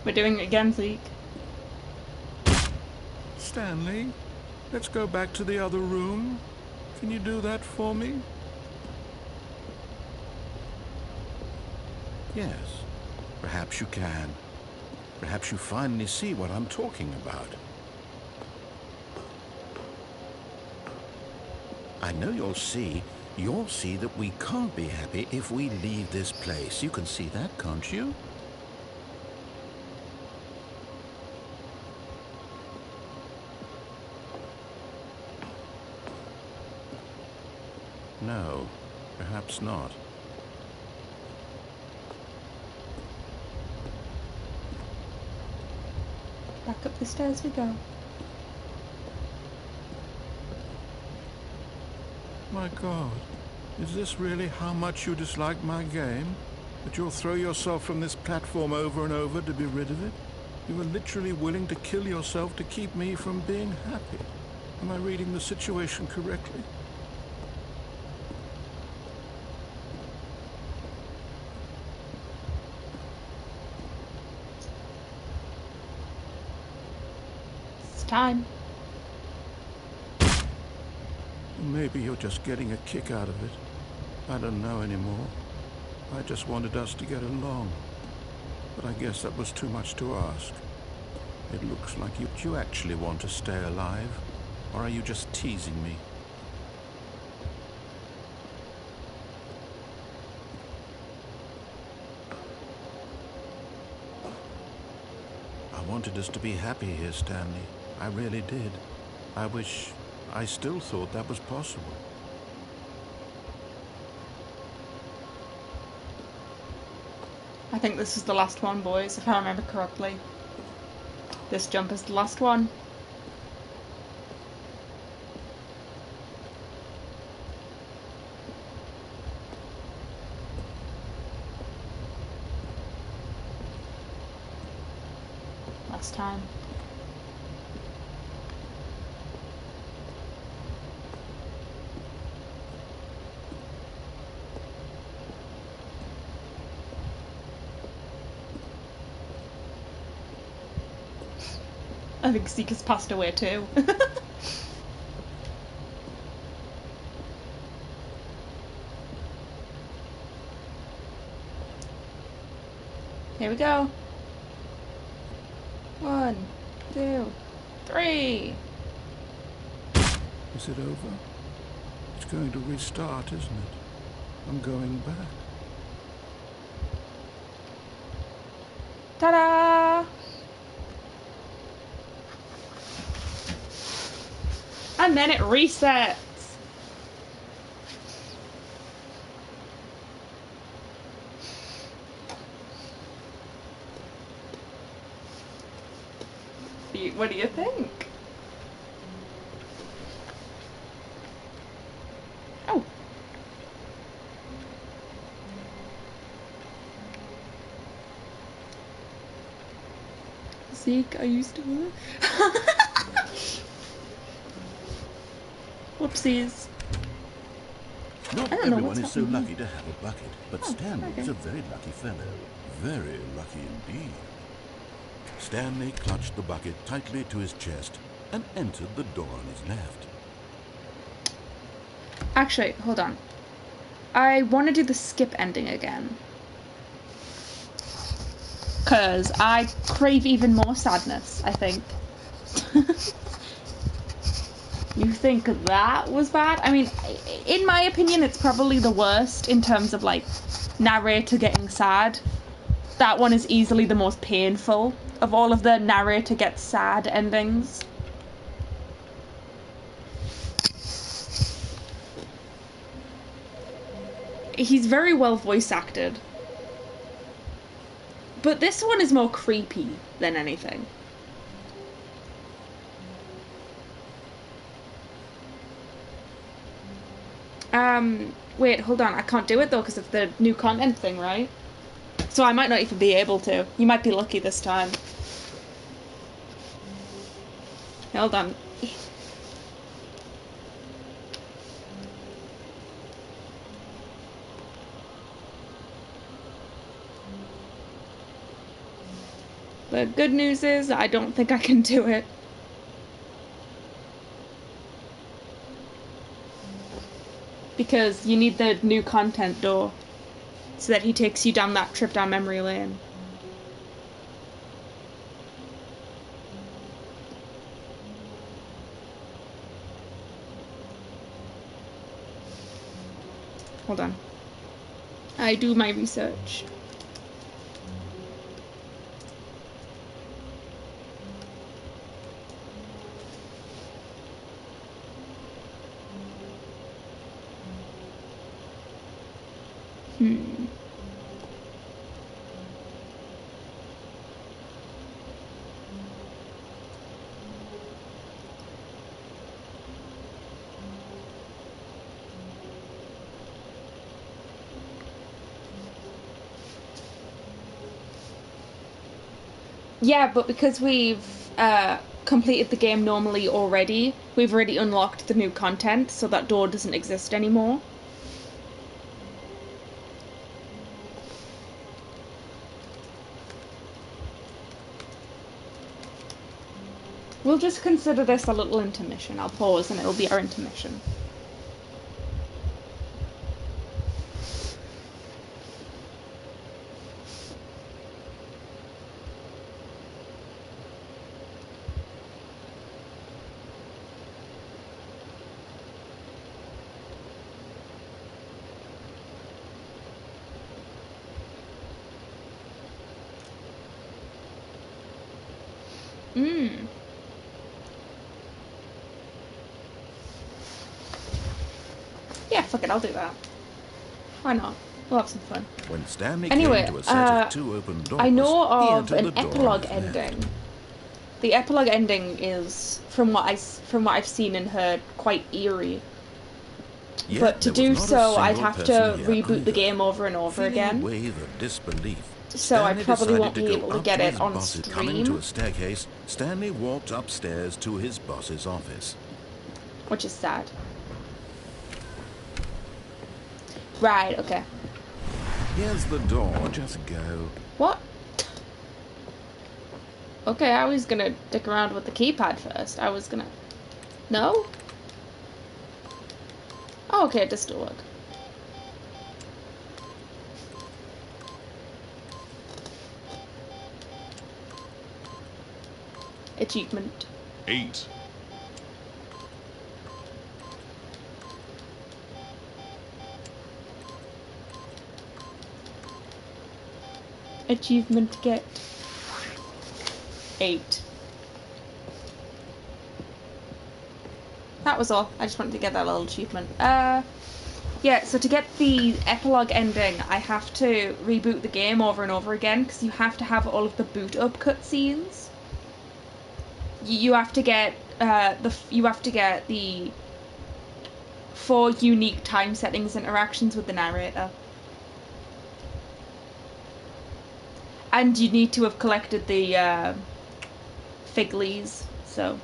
Speaker 1: We're doing it again, Zeke.
Speaker 2: Stanley, let's go back to the other room. Can you do that for me? Yes, perhaps you can. Perhaps you finally see what I'm talking about. I know you'll see that we can't be happy if we leave this place. You can see that, can't you? No, perhaps not.
Speaker 1: Back up the stairs we go.
Speaker 2: My God, is this really how much you dislike my game? That you'll throw yourself from this platform over and over to be rid of it? You were literally willing to kill yourself to keep me from being happy. Am I reading the situation correctly?
Speaker 1: It's time.
Speaker 2: Maybe you're just getting a kick out of it. I don't know anymore. I just wanted us to get along. But I guess that was too much to ask. It looks like you actually want to stay alive. Or are you just teasing me? I wanted us to be happy here, Stanley. I really did. I wish I still thought that was possible.
Speaker 1: I think this is the last one, boys, if I remember correctly. This jump is the last one. Last time. I think Seeker's passed away too. Here we go. 1, 2, 3.
Speaker 2: Is it over? It's going to restart, isn't it? I'm going back.
Speaker 1: Ta-da! And then it resets. What do you think? Oh. Zeke, are you still there? Whoopsies.
Speaker 2: Not everyone is so lucky to have a bucket, but Stanley is a very lucky fellow. Very lucky indeed. Stanley clutched the bucket tightly to his chest and entered the door on his left.
Speaker 1: Actually, hold on. I want to do the skip ending again. Because I crave even more sadness, I think. You think that was bad? I mean, in my opinion, it's probably the worst in terms of, like, narrator getting sad. That one is easily the most painful of all of the narrator gets sad endings. He's very well voice acted. But this one is more creepy than anything. Wait, hold on. I can't do it though because of the new content thing, right? So I might not even be able to. You might be lucky this time. Hold on. The good news is I don't think I can do it. Because you need the new content door so that he takes you down that trip down memory lane. Hold on. I do my research. Yeah, but because we've completed the game normally already, we've already unlocked the new content, so that door doesn't exist anymore. We'll just consider this a little intermission. I'll pause and it'll be our intermission. Yeah, fuck it, I'll do that. Why not? We'll have some fun.
Speaker 2: When Stanley
Speaker 1: Anyway,
Speaker 2: came to a set of 2 open doors,
Speaker 1: I know
Speaker 2: he
Speaker 1: of
Speaker 2: entered
Speaker 1: an
Speaker 2: the door
Speaker 1: epilogue
Speaker 2: on his left.
Speaker 1: ending. The epilogue ending is, from what I've seen and heard, quite eerie.
Speaker 2: Yet
Speaker 1: But to
Speaker 2: there was
Speaker 1: do
Speaker 2: not a
Speaker 1: so, I'd
Speaker 2: single
Speaker 1: have to
Speaker 2: person here
Speaker 1: reboot the
Speaker 2: either.
Speaker 1: game over and over
Speaker 2: Feeling
Speaker 1: again.
Speaker 2: a wave of disbelief,
Speaker 1: So I
Speaker 2: Stanley
Speaker 1: probably
Speaker 2: decided
Speaker 1: won't
Speaker 2: to
Speaker 1: be
Speaker 2: go
Speaker 1: able to
Speaker 2: up
Speaker 1: get
Speaker 2: to
Speaker 1: it
Speaker 2: his
Speaker 1: on
Speaker 2: boss's. Coming to
Speaker 1: stream,
Speaker 2: a staircase, Stanley walked upstairs to his boss's office.
Speaker 1: which is sad. Right, okay.
Speaker 2: Here's the door, just go.
Speaker 1: What? Okay, I was gonna dick around with the keypad first. I was gonna... No? Oh, okay, it does still work. Achievement.
Speaker 3: 8.
Speaker 1: Achievement get 8. That was all. I just wanted to get that little achievement. Yeah, so to get the epilogue ending, I have to reboot the game over and over again, because you have to have all of the boot up cutscenes. You have to get the 4 unique time settings interactions with the narrator. And you need to have collected the figlies, so...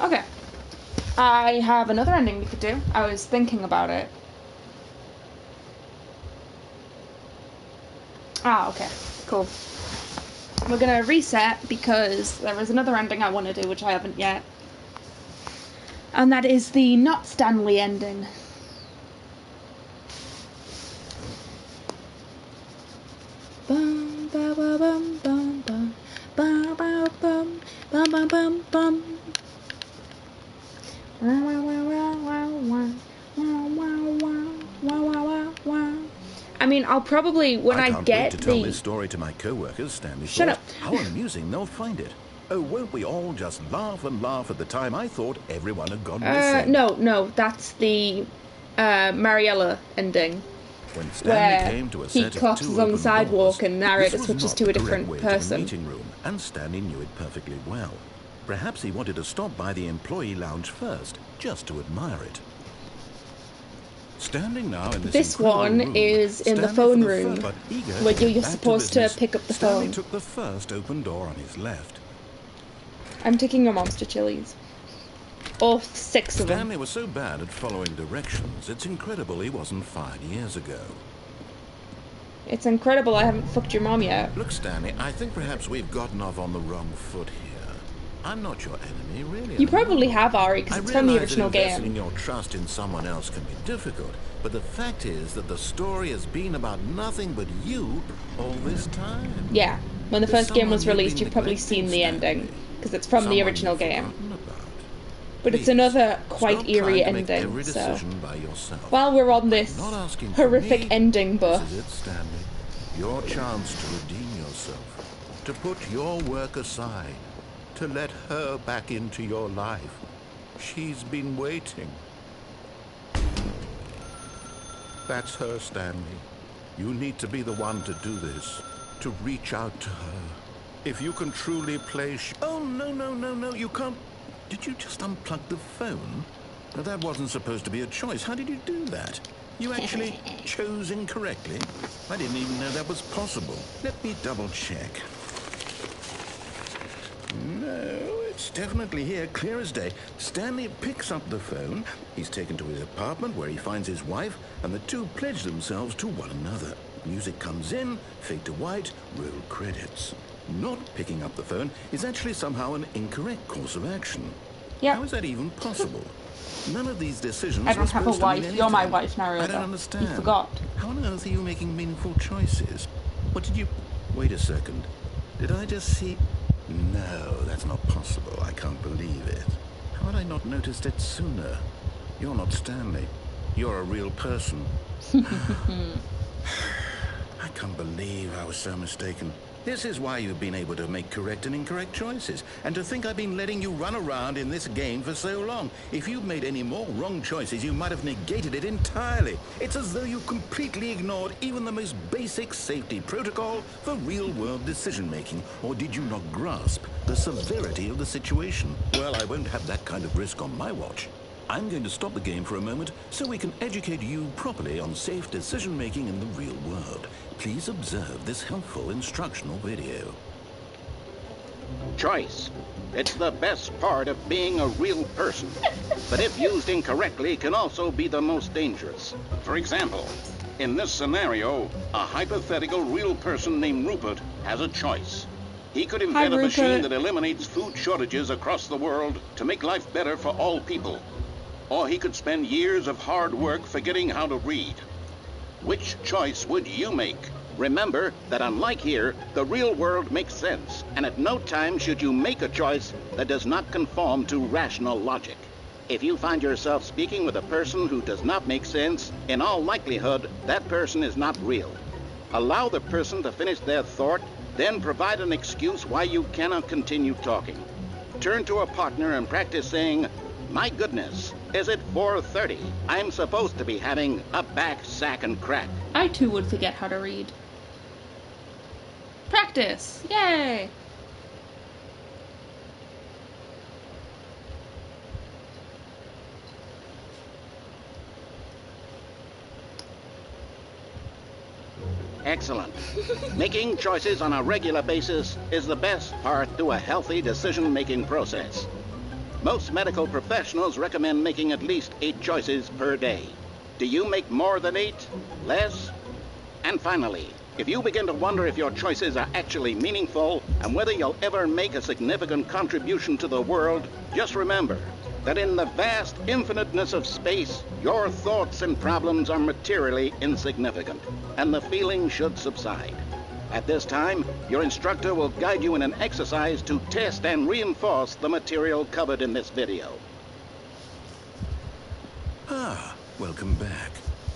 Speaker 1: Okay. I have another ending we could do. I was thinking about it. Ah, okay. Cool. We're gonna reset because there is another ending I want to do which I haven't yet. And that is the not Stanley ending. Bum ba ba bum bum bum ba ba bum bum bum bum bum. I mean, I'll probably, when I
Speaker 2: can't
Speaker 1: get
Speaker 2: wait to tell this story to my co-workers, Stanley
Speaker 1: Shut
Speaker 2: thought.
Speaker 1: up.
Speaker 2: How amusing they'll find it. Oh, won't we all just laugh and laugh at the time I thought everyone had gone missing?
Speaker 1: No, that's the Mariella ending.
Speaker 2: When Stanley
Speaker 1: where
Speaker 2: came to a
Speaker 1: he
Speaker 2: set of
Speaker 1: collapses
Speaker 2: 2
Speaker 1: on the
Speaker 2: open
Speaker 1: sidewalk
Speaker 2: doors,
Speaker 1: and narrator
Speaker 2: this was
Speaker 1: switches
Speaker 2: not
Speaker 1: to a
Speaker 2: the correct
Speaker 1: different
Speaker 2: way to
Speaker 1: person.
Speaker 2: the meeting room, and Stanley knew it perfectly well. Perhaps he wanted to stop by the employee lounge first, just to admire it. Standing now in
Speaker 1: This one
Speaker 2: room,
Speaker 1: is in the
Speaker 2: Stanley
Speaker 1: phone
Speaker 2: for the
Speaker 1: room,
Speaker 2: but eager
Speaker 1: where
Speaker 2: to
Speaker 1: you're
Speaker 2: get back
Speaker 1: supposed to
Speaker 2: business,
Speaker 1: pick up the
Speaker 2: Stanley
Speaker 1: phone.
Speaker 2: took the first open door on his left.
Speaker 1: I'm taking your mom's to Chili's. All 6 of them.
Speaker 2: Stanley was so bad at following directions, it's incredible he wasn't fired years ago.
Speaker 1: It's incredible I haven't fucked your mom yet.
Speaker 2: Look, Stanley, I think perhaps we've gotten off on the wrong foot here. I'm not your enemy, really.
Speaker 1: You probably have, Ari, because
Speaker 2: I
Speaker 1: it's from the
Speaker 2: realize
Speaker 1: original
Speaker 2: that investing
Speaker 1: game.
Speaker 2: your trust in someone else can be difficult, but the fact is that the story has been about nothing but you all this time.
Speaker 1: Yeah, when the
Speaker 2: There's
Speaker 1: first game was
Speaker 2: someone you've
Speaker 1: released,
Speaker 2: been
Speaker 1: you've probably
Speaker 2: neglecting,
Speaker 1: seen the ending,
Speaker 2: Stanley.
Speaker 1: because it's from the
Speaker 2: Someone
Speaker 1: original
Speaker 2: you've
Speaker 1: game.
Speaker 2: forgotten about.
Speaker 1: But it's
Speaker 2: Please,
Speaker 1: another quite
Speaker 2: stop
Speaker 1: eerie
Speaker 2: trying to make
Speaker 1: ending,
Speaker 2: every
Speaker 1: so...
Speaker 2: decision by yourself.
Speaker 1: While we're on this
Speaker 2: Not asking for
Speaker 1: horrific
Speaker 2: me.
Speaker 1: ending buff,
Speaker 2: This is it, Stanley. Your chance to redeem yourself, to put your work aside, to let her back into your life. She's been waiting. That's her, Stanley. You need to be the one to do this, to reach out to her. If you can truly play Oh, no, you can't. Did you just unplug the phone? Now, that wasn't supposed to be a choice. How did you do that? You actually chose incorrectly? I didn't even know that was possible. Let me double check. No, it's definitely here, clear as day. Stanley picks up the phone. He's taken to his apartment where he finds his wife, and the two pledge themselves to one another. Music comes in, fade to white, roll credits. Not picking up the phone is actually somehow an incorrect course of action.
Speaker 1: Yep.
Speaker 2: How is that even possible? None of these decisions
Speaker 1: I don't have a
Speaker 2: supposed to mean
Speaker 1: wife. You're my
Speaker 2: anything.
Speaker 1: wife now,
Speaker 2: I don't understand.
Speaker 1: You forgot.
Speaker 2: How on earth are you making meaningful choices? What did you... Wait a second. Did I just see... No, that's not possible. I can't believe it. How had I not noticed it sooner? You're not Stanley. You're a real person. I can't believe I was so mistaken. This is why you've been able to make correct and incorrect choices. And to think I've been letting you run around in this game for so long. If you'd made any more wrong choices, you might have negated it entirely. It's as though you completely ignored even the most basic safety protocol for real-world decision-making. Or did you not grasp the severity of the situation? Well, I won't have that kind of risk on my watch. I'm going to stop the game for a moment so we can educate you properly on safe decision-making in the real world. Please observe this helpful instructional video.
Speaker 4: Choice. It's the best part of being a real person. But if used incorrectly, can also be the most dangerous. For example, in this scenario, a hypothetical real person named Rupert has a choice. He could invent a machine that eliminates food shortages across the world to make life better for all people. Or he could spend years of hard work forgetting how to read. Which choice would you make? Remember that unlike here, the real world makes sense, and at no time should you make a choice that does not conform to rational logic. If you find yourself speaking with a person who does not make sense, in all likelihood, that person is not real. Allow the person to finish their thought, then provide an excuse why you cannot continue talking. Turn to a partner and practice saying, "My goodness, is it 4:30? I'm supposed to be having a back, sack, and crack."
Speaker 1: I too would forget how to read. Practice! Yay!
Speaker 4: Excellent. Making choices on a regular basis is the best part to a healthy decision-making process. Most medical professionals recommend making at least 8 choices per day. Do you make more than 8? Less? And finally, if you begin to wonder if your choices are actually meaningful and whether you'll ever make a significant contribution to the world, just remember that in the vast infiniteness of space, your thoughts and problems are materially insignificant, and the feeling should subside. At this time, your instructor will guide you in an exercise to test and reinforce the material covered in this video.
Speaker 2: Ah, welcome back.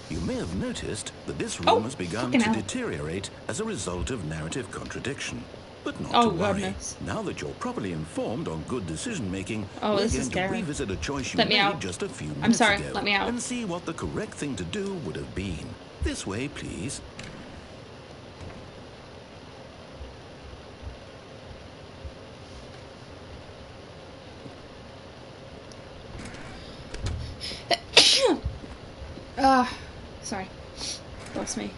Speaker 2: You may have noticed that this room has begun to deteriorate as a result of narrative contradiction. But not to worry.
Speaker 1: Goodness.
Speaker 2: Now that you're properly informed on good decision-making,
Speaker 1: we're
Speaker 2: we're
Speaker 1: going
Speaker 2: to revisit a choice you
Speaker 1: Let me
Speaker 2: made
Speaker 1: out.
Speaker 2: just a few minutes
Speaker 1: I'm sorry,
Speaker 2: ago
Speaker 1: let me out.
Speaker 2: and see what the correct thing to do would have been. This way, please.
Speaker 1: Sorry. Bless me.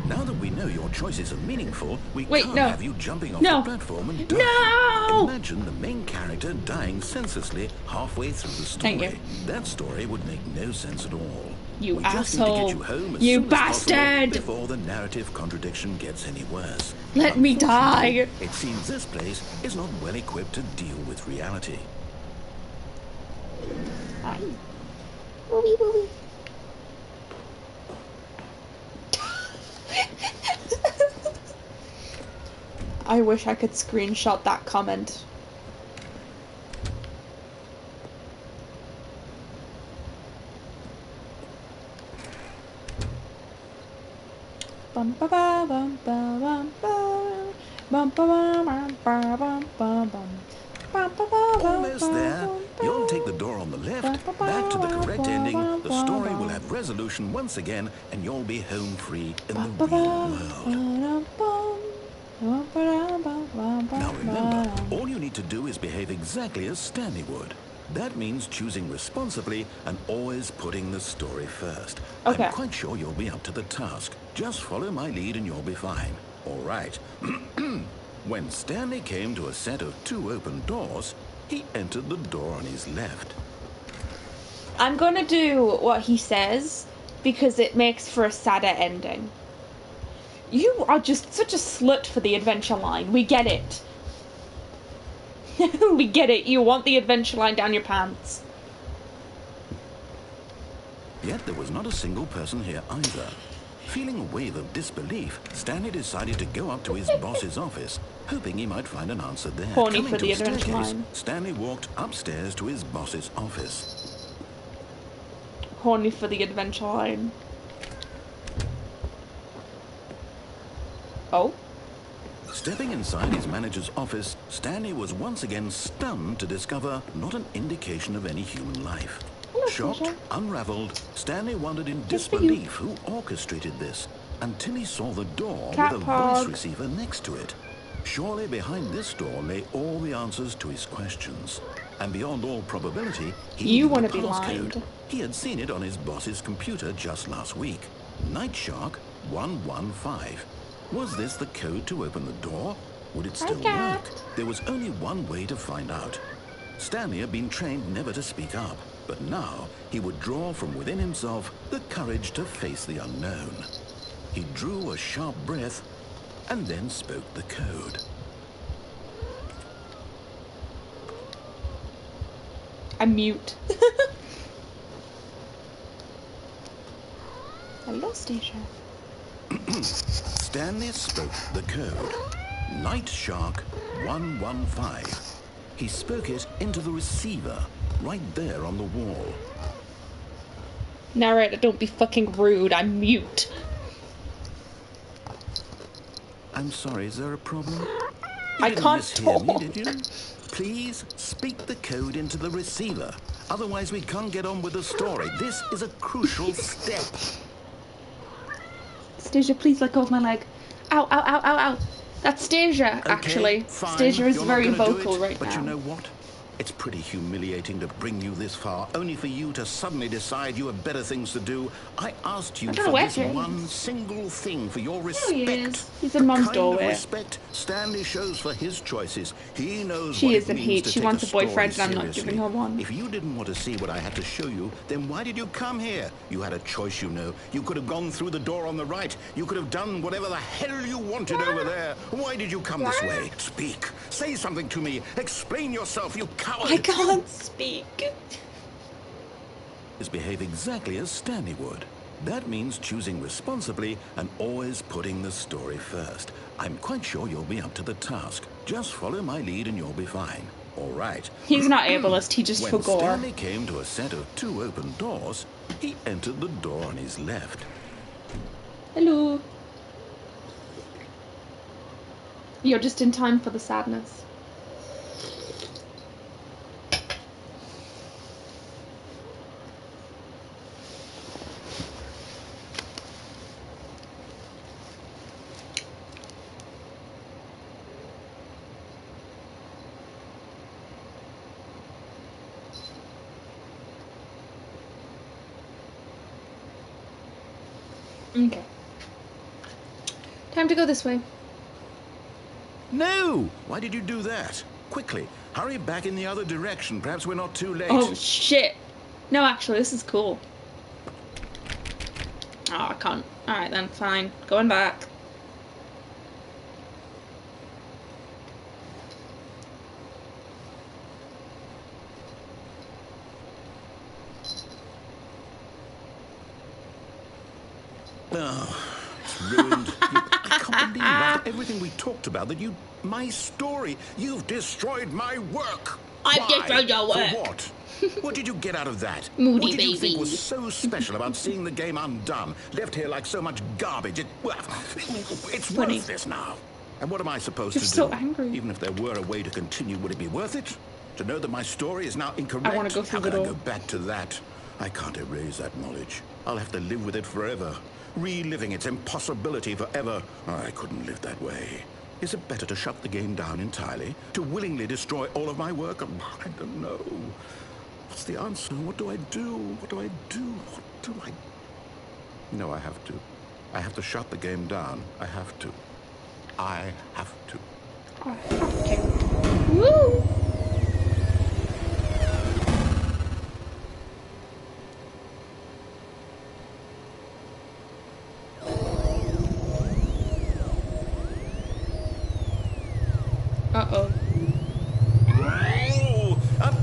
Speaker 2: Now that we know your choices are meaningful, we can't have you jumping off the platform and dying.
Speaker 1: No!
Speaker 2: Imagine the main character dying senselessly halfway through the story.
Speaker 1: Thank you.
Speaker 2: That story would make no sense at all.
Speaker 1: You
Speaker 2: we just
Speaker 1: asshole.
Speaker 2: need to get you home as
Speaker 1: You
Speaker 2: soon
Speaker 1: bastard!
Speaker 2: as possible before the narrative contradiction gets any worse.
Speaker 1: Let me die!
Speaker 2: It seems this place is not well equipped to deal with reality.
Speaker 1: Hi.
Speaker 5: Wooey wooey.
Speaker 1: I wish I could screenshot that comment. Bum ba ba bum ba bum bum bum ba bum bum bum bum bum
Speaker 2: Almost there. You'll take the door on the left, back to the correct ending. The story will have resolution once again, and you'll be home free in the real world. Now remember, all you need to do is behave exactly as Stanley would. That means choosing responsibly and always putting the story first.
Speaker 1: Okay.
Speaker 2: I'm quite sure you'll be up to the task. Just follow my lead and you'll be fine. All right. When Stanley came to a set of 2 open doors, he entered the door on his left.
Speaker 1: I'm gonna do what he says because it makes for a sadder ending. You are just such a slut for the adventure line. We get it. We get it. You want the adventure line down your pants.
Speaker 2: Yet there was not a single person here either. Feeling a wave of disbelief, Stanley decided to go up to his boss's office, hoping he might find an answer there.
Speaker 1: Horny
Speaker 2: Coming
Speaker 1: for
Speaker 2: to
Speaker 1: the
Speaker 2: a
Speaker 1: adventure
Speaker 2: staircase,
Speaker 1: line.
Speaker 2: Stanley walked upstairs to his boss's office.
Speaker 1: Horny for the adventure line. Oh?
Speaker 2: Stepping inside his manager's office, Stanley was once again stunned to discover not an indication of any human life.
Speaker 1: Hello,
Speaker 2: Shocked,
Speaker 1: Sasha.
Speaker 2: unraveled, Stanley wondered in
Speaker 1: Just for you.
Speaker 2: disbelief who orchestrated this, until he saw the door
Speaker 1: Cat
Speaker 2: with a
Speaker 1: hog.
Speaker 2: voice receiver next to it. Surely behind this door lay all the answers to his questions. And beyond all probability, he
Speaker 1: You
Speaker 2: knew
Speaker 1: wanna
Speaker 2: the
Speaker 1: be
Speaker 2: passcode.
Speaker 1: lined.
Speaker 2: He had seen it on his boss's computer just last week. Night Shark 115. Was this the code to open the door? Would it still
Speaker 1: Cat.
Speaker 2: work? There was only one way to find out. Stanley had been trained never to speak up, but now he would draw from within himself the courage to face the unknown. He drew a sharp breath and then spoke the code.
Speaker 1: I'm mute. Hello, Stacia.
Speaker 2: Stanley spoke the code. Night Shark 115. He spoke it into the receiver, right there on the wall.
Speaker 1: Narrator, don't be fucking rude. I'm mute.
Speaker 2: I'm sorry, is there a problem? You
Speaker 1: I
Speaker 2: didn't
Speaker 1: can't
Speaker 2: mishear me,
Speaker 1: talk.
Speaker 2: did you? Please speak the code into the receiver. Otherwise, we can't get on with the story. This is a crucial step.
Speaker 1: Stacia, please let go of my leg. Ow, ow, ow, ow, ow. That's Stacia, actually.
Speaker 2: Fine.
Speaker 1: Stacia is
Speaker 2: You're not
Speaker 1: very
Speaker 2: gonna do
Speaker 1: vocal
Speaker 2: it,
Speaker 1: right
Speaker 2: but
Speaker 1: now.
Speaker 2: you know what? It's pretty humiliating to bring you this far, only for you to suddenly decide you have better things to do. I asked you
Speaker 1: I don't
Speaker 2: for
Speaker 1: know
Speaker 2: this
Speaker 1: where he
Speaker 2: one
Speaker 1: is.
Speaker 2: single thing, for your respect.
Speaker 1: There he is. He's in Mum's
Speaker 2: kind
Speaker 1: doorway.
Speaker 2: Of respect Stanley shows for his choices. He knows
Speaker 1: She
Speaker 2: what
Speaker 1: is
Speaker 2: it
Speaker 1: in
Speaker 2: means
Speaker 1: heat.
Speaker 2: to
Speaker 1: She
Speaker 2: take
Speaker 1: wants a
Speaker 2: story
Speaker 1: boyfriend and I'm not
Speaker 2: seriously.
Speaker 1: giving her one.
Speaker 2: If you didn't want to see what I had to show you, then why did you come here? You had a choice, you know. You could have gone through the door on the right. You could have done whatever the hell you wanted over there. Why did you come this way? Speak. Say something to me. Explain yourself, you coward.
Speaker 1: I can't speak.
Speaker 2: Is behave exactly as Stanley would. That means choosing responsibly and always putting the story first. I'm quite sure you'll be up to the task. Just follow my lead and you'll be fine. All right.
Speaker 1: He's not ableist, he just
Speaker 2: When
Speaker 1: forgot.
Speaker 2: Stanley came to a set of 2 open doors, he entered the door on his left.
Speaker 1: Hello. You're just in time for the sadness. Okay. Time to go this way.
Speaker 2: No! Why did you do that? Quickly, hurry back in the other direction. Perhaps we're not too late.
Speaker 1: Oh, shit. No, actually, this is cool. Oh, I can't. Alright then, fine. Going back.
Speaker 2: Oh, it's ruined. I can't believe after everything we talked about that you... My story. You've destroyed my work.
Speaker 1: I've
Speaker 2: Why?
Speaker 1: destroyed your work.
Speaker 2: For what? What did you get out of that?
Speaker 1: Moody
Speaker 2: what did you think
Speaker 1: baby.
Speaker 2: was so special about seeing the game undone? Left here like so much garbage. Well, it's
Speaker 1: Funny.
Speaker 2: worthless now. And what am I supposed
Speaker 1: You're
Speaker 2: to
Speaker 1: so
Speaker 2: do?
Speaker 1: angry.
Speaker 2: Even if there were a way to continue, would it be worth it? To know that my story is now incorrect?
Speaker 1: I want to go through
Speaker 2: How
Speaker 1: the
Speaker 2: can I
Speaker 1: door.
Speaker 2: go back to that? I can't erase that knowledge. I'll have to live with it forever. Reliving its impossibility forever. I couldn't live that way. Is it better to shut the game down entirely? To willingly destroy all of my work? I don't know. What's the answer? What do I do? What do I do? What do I... No, I have to. I have to shut the game down. I have to. I have to.
Speaker 1: I have to. Woo! Uh-oh.
Speaker 2: Oh,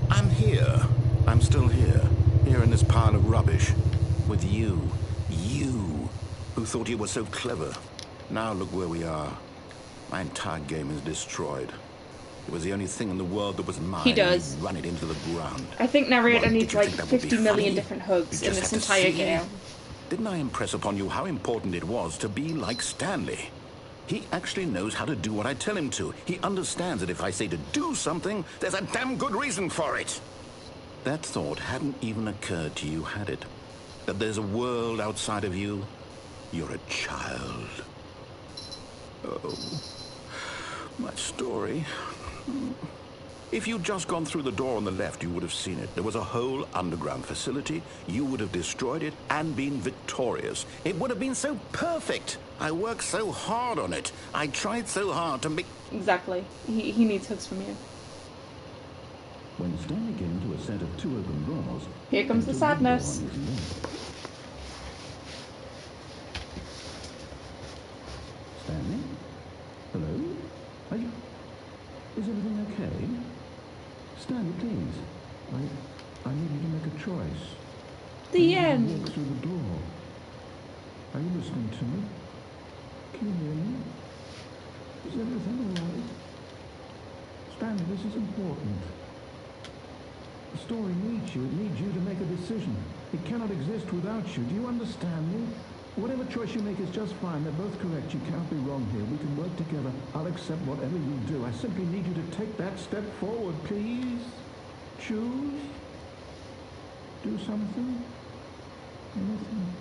Speaker 2: I'm here. I'm still here. Here in this pile of rubbish. With you. You. Who thought you were so clever. Now look where we are. My entire game is destroyed. It was the only thing in the world that was mine.
Speaker 1: He does.
Speaker 2: And you run it into the ground.
Speaker 1: I think narrator
Speaker 2: What,
Speaker 1: needs
Speaker 2: did you
Speaker 1: like
Speaker 2: think that would be
Speaker 1: 50 million
Speaker 2: funny?
Speaker 1: different hugs
Speaker 2: You
Speaker 1: in
Speaker 2: just
Speaker 1: this
Speaker 2: have to
Speaker 1: entire
Speaker 2: see?
Speaker 1: game.
Speaker 2: Didn't I impress upon you how important it was to be like Stanley? He actually knows how to do what I tell him to. He understands that if I say to do something, there's a damn good reason for it. That thought hadn't even occurred to you, had it? That there's a world outside of you? You're a child. Oh, my story. If you'd just gone through the door on the left, you would have seen it. There was a whole underground facility. You would have destroyed it and been victorious. It would have been so perfect. I worked so hard on it. I tried so hard to make...
Speaker 1: Exactly. He needs hugs from you.
Speaker 2: When Stanley came to a set of 2 open doors...
Speaker 1: Here comes the sadness.
Speaker 2: Stanley? Hello? Are you... Is everything okay? Stanley, please. I need you to make a choice.
Speaker 1: The
Speaker 2: I need
Speaker 1: end.
Speaker 2: you to walk through the door. Are you listening to me? Can you hear me? Is everything all right? Stanley, this is important. The story needs you. It needs you to make a decision. It cannot exist without you. Do you understand me? Whatever choice you make is just fine. They're both correct. You can't be wrong here. We can work together. I'll accept whatever you do. I simply need you to take that step forward, please. Choose. Do something. Anything.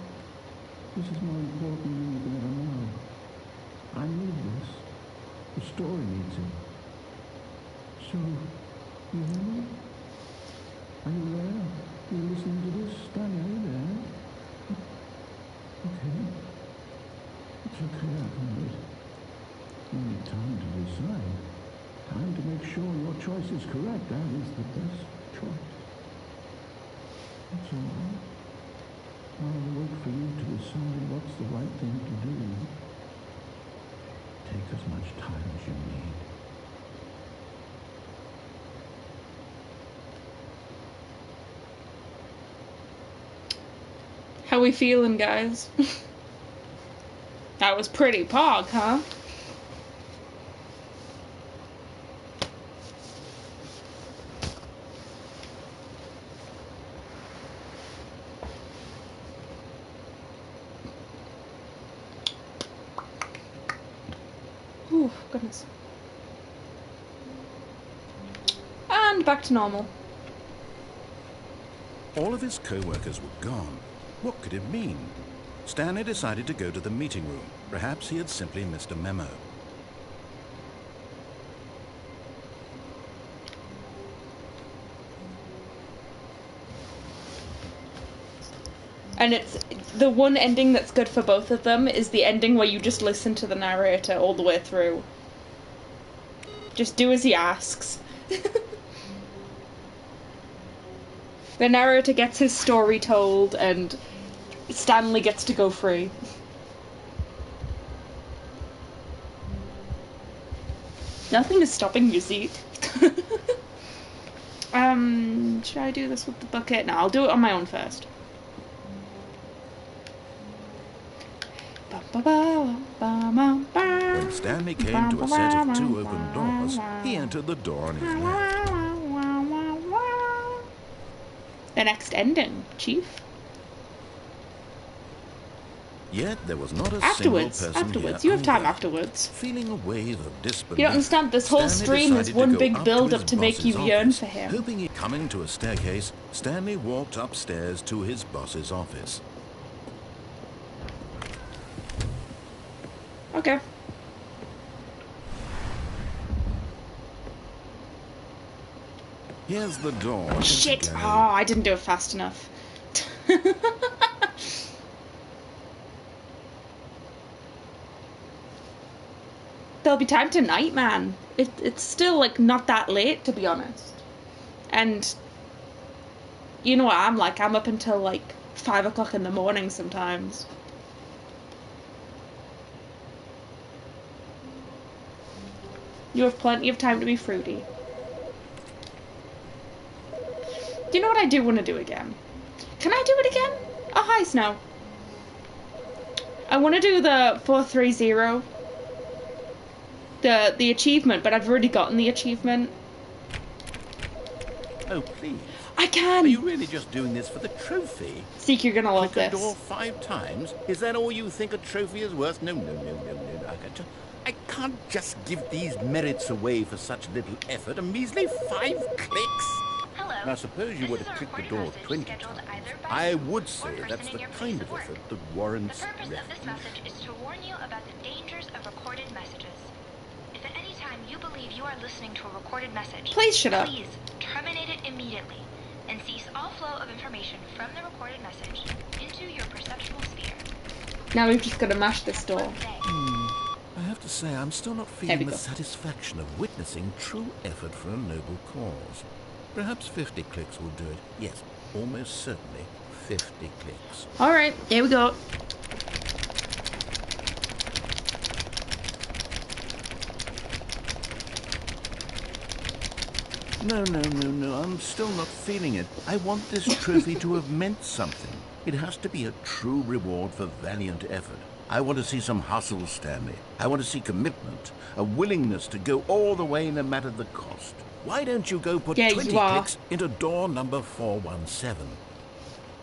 Speaker 2: This is more important than you can ever know. I need this. The story needs it. So, you hear me? Are you there? Are you listening to this? Stanley, are you there? Okay. It's okay, I can wait. You need time to decide. Time to make sure your choice is correct. That is the best choice. That's all right. I'll wait for you to decide what's the right thing to do. Take as much time as you need.
Speaker 1: How we feeling, guys? That was pretty pog, huh? Ooh, goodness. And back to normal.
Speaker 2: All of his co-workers were gone. What could it mean? Stanley decided to go to the meeting room. Perhaps he had simply missed a memo.
Speaker 1: And it's the one ending that's good for both of them is the ending where you just listen to the narrator all the way through. Just do as he asks. The narrator gets his story told and Stanley gets to go free. Nothing is stopping you, see. Should I do this with the bucket? No, I'll do it on my own first.
Speaker 2: When Stanley came to a set of 2 open doors, he entered the door on his left.
Speaker 1: The next ending, Chief.
Speaker 2: Yet there was not a
Speaker 1: Afterwards,
Speaker 2: single person
Speaker 1: afterwards.
Speaker 2: here
Speaker 1: You have time
Speaker 2: either.
Speaker 1: afterwards.
Speaker 2: Feeling a wave of disbelief,
Speaker 1: You don't understand, this whole
Speaker 2: Stanley
Speaker 1: stream is
Speaker 2: decided to
Speaker 1: one
Speaker 2: go
Speaker 1: big
Speaker 2: up
Speaker 1: build-up
Speaker 2: his
Speaker 1: to make you
Speaker 2: boss's
Speaker 1: yearn
Speaker 2: office.
Speaker 1: for him.
Speaker 2: Hoping he coming to a staircase, Stanley walked upstairs to his boss's office.
Speaker 1: Okay.
Speaker 2: Here's the door.
Speaker 1: Shit!
Speaker 2: Go.
Speaker 1: Oh, I didn't do it fast enough. There'll be time tonight, man. It's still, like, not that late, to be honest. And you know what I'm like. I'm up until, like, 5 o'clock in the morning sometimes. You have plenty of time to be fruity. You know what I do want to do again? Can I do it again? Oh, hi, Snow. I want to do the 430. The achievement, but I've already gotten the achievement.
Speaker 2: Oh, please.
Speaker 1: I can!
Speaker 2: Are you really just doing this for the trophy?
Speaker 1: Seek, you're gonna love
Speaker 2: Click a
Speaker 1: this.
Speaker 2: door 5 times? Is that all you think a trophy is worth? No. I can't just give these merits away for such little effort. A measly 5 clicks.
Speaker 6: Hello.
Speaker 2: Now, suppose you were to click the door 20 times. I would say that's the kind of effort that warrants
Speaker 6: The purpose of this
Speaker 2: refuge.
Speaker 6: message is to warn you about the dangers of recorded messages. If at any time you believe you are listening to a recorded message,
Speaker 1: Please shut up.
Speaker 6: please terminate it immediately and cease all flow of information from the recorded message into your perceptual sphere.
Speaker 1: Now we've just got to mash this door.
Speaker 6: Pleasant day.
Speaker 2: I have to say, I'm still not
Speaker 1: There we
Speaker 2: feeling the
Speaker 1: go.
Speaker 2: satisfaction of witnessing true effort for a noble cause. Perhaps 50 clicks will do it. Yes, almost certainly 50 clicks.
Speaker 1: Alright, here we go.
Speaker 2: No, I'm still not feeling it. I want this trophy to have meant something. It has to be a true reward for valiant effort. I want to see some hustle, Stanley. I want to see commitment, a willingness to go all the way no matter the cost. Why don't you go put
Speaker 1: Yeah,
Speaker 2: 20
Speaker 1: you are.
Speaker 2: clicks into door number 417?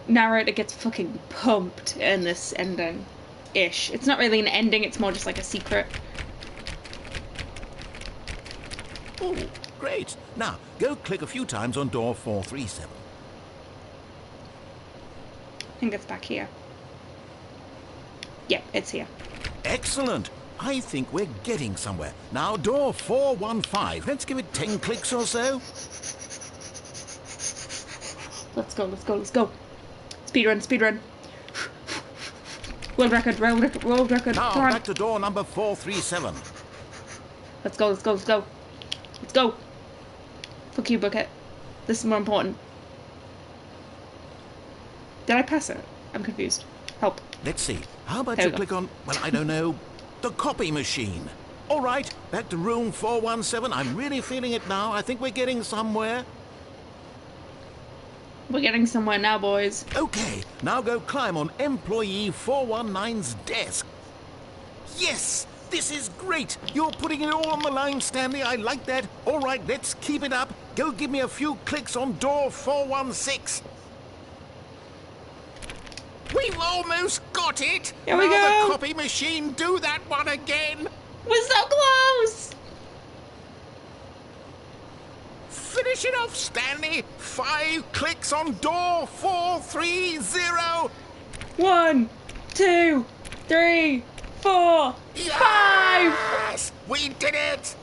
Speaker 1: Narrator gets fucking pumped in this ending-ish. It's not really an ending, it's more just like a secret.
Speaker 2: Oh, great. Now, go click a few times on door 437.
Speaker 1: I think it's back here. Yep, it's here.
Speaker 2: Excellent. I think we're getting somewhere. Now, door 415. Let's give it 10 clicks or so.
Speaker 1: Let's go. Speedrun. World record.
Speaker 2: Now,
Speaker 1: Come on.
Speaker 2: back to door number 437.
Speaker 1: Let's go. Fuck you, Bucket. This is more important. Did I pass it? I'm confused. Help.
Speaker 2: Let's see. How about
Speaker 1: There
Speaker 2: you
Speaker 1: we go.
Speaker 2: click on, well, I don't know, the copy machine. All right, back to room 417. I'm really feeling it now. I think we're getting somewhere.
Speaker 1: We're getting somewhere now, boys.
Speaker 2: Okay, now go climb on employee 419's desk. Yes, this is great. You're putting it all on the line, Stanley. I like that. All right, let's keep it up. Go give me a few clicks on door 416. We've almost got it.
Speaker 1: Here we
Speaker 2: now
Speaker 1: go.
Speaker 2: The copy machine, do that one again.
Speaker 1: We're so close!
Speaker 2: Finish it off, Stanley. 5 clicks on door 430.
Speaker 1: 1, 2, 3, 4, 5!
Speaker 2: Yes! We did it!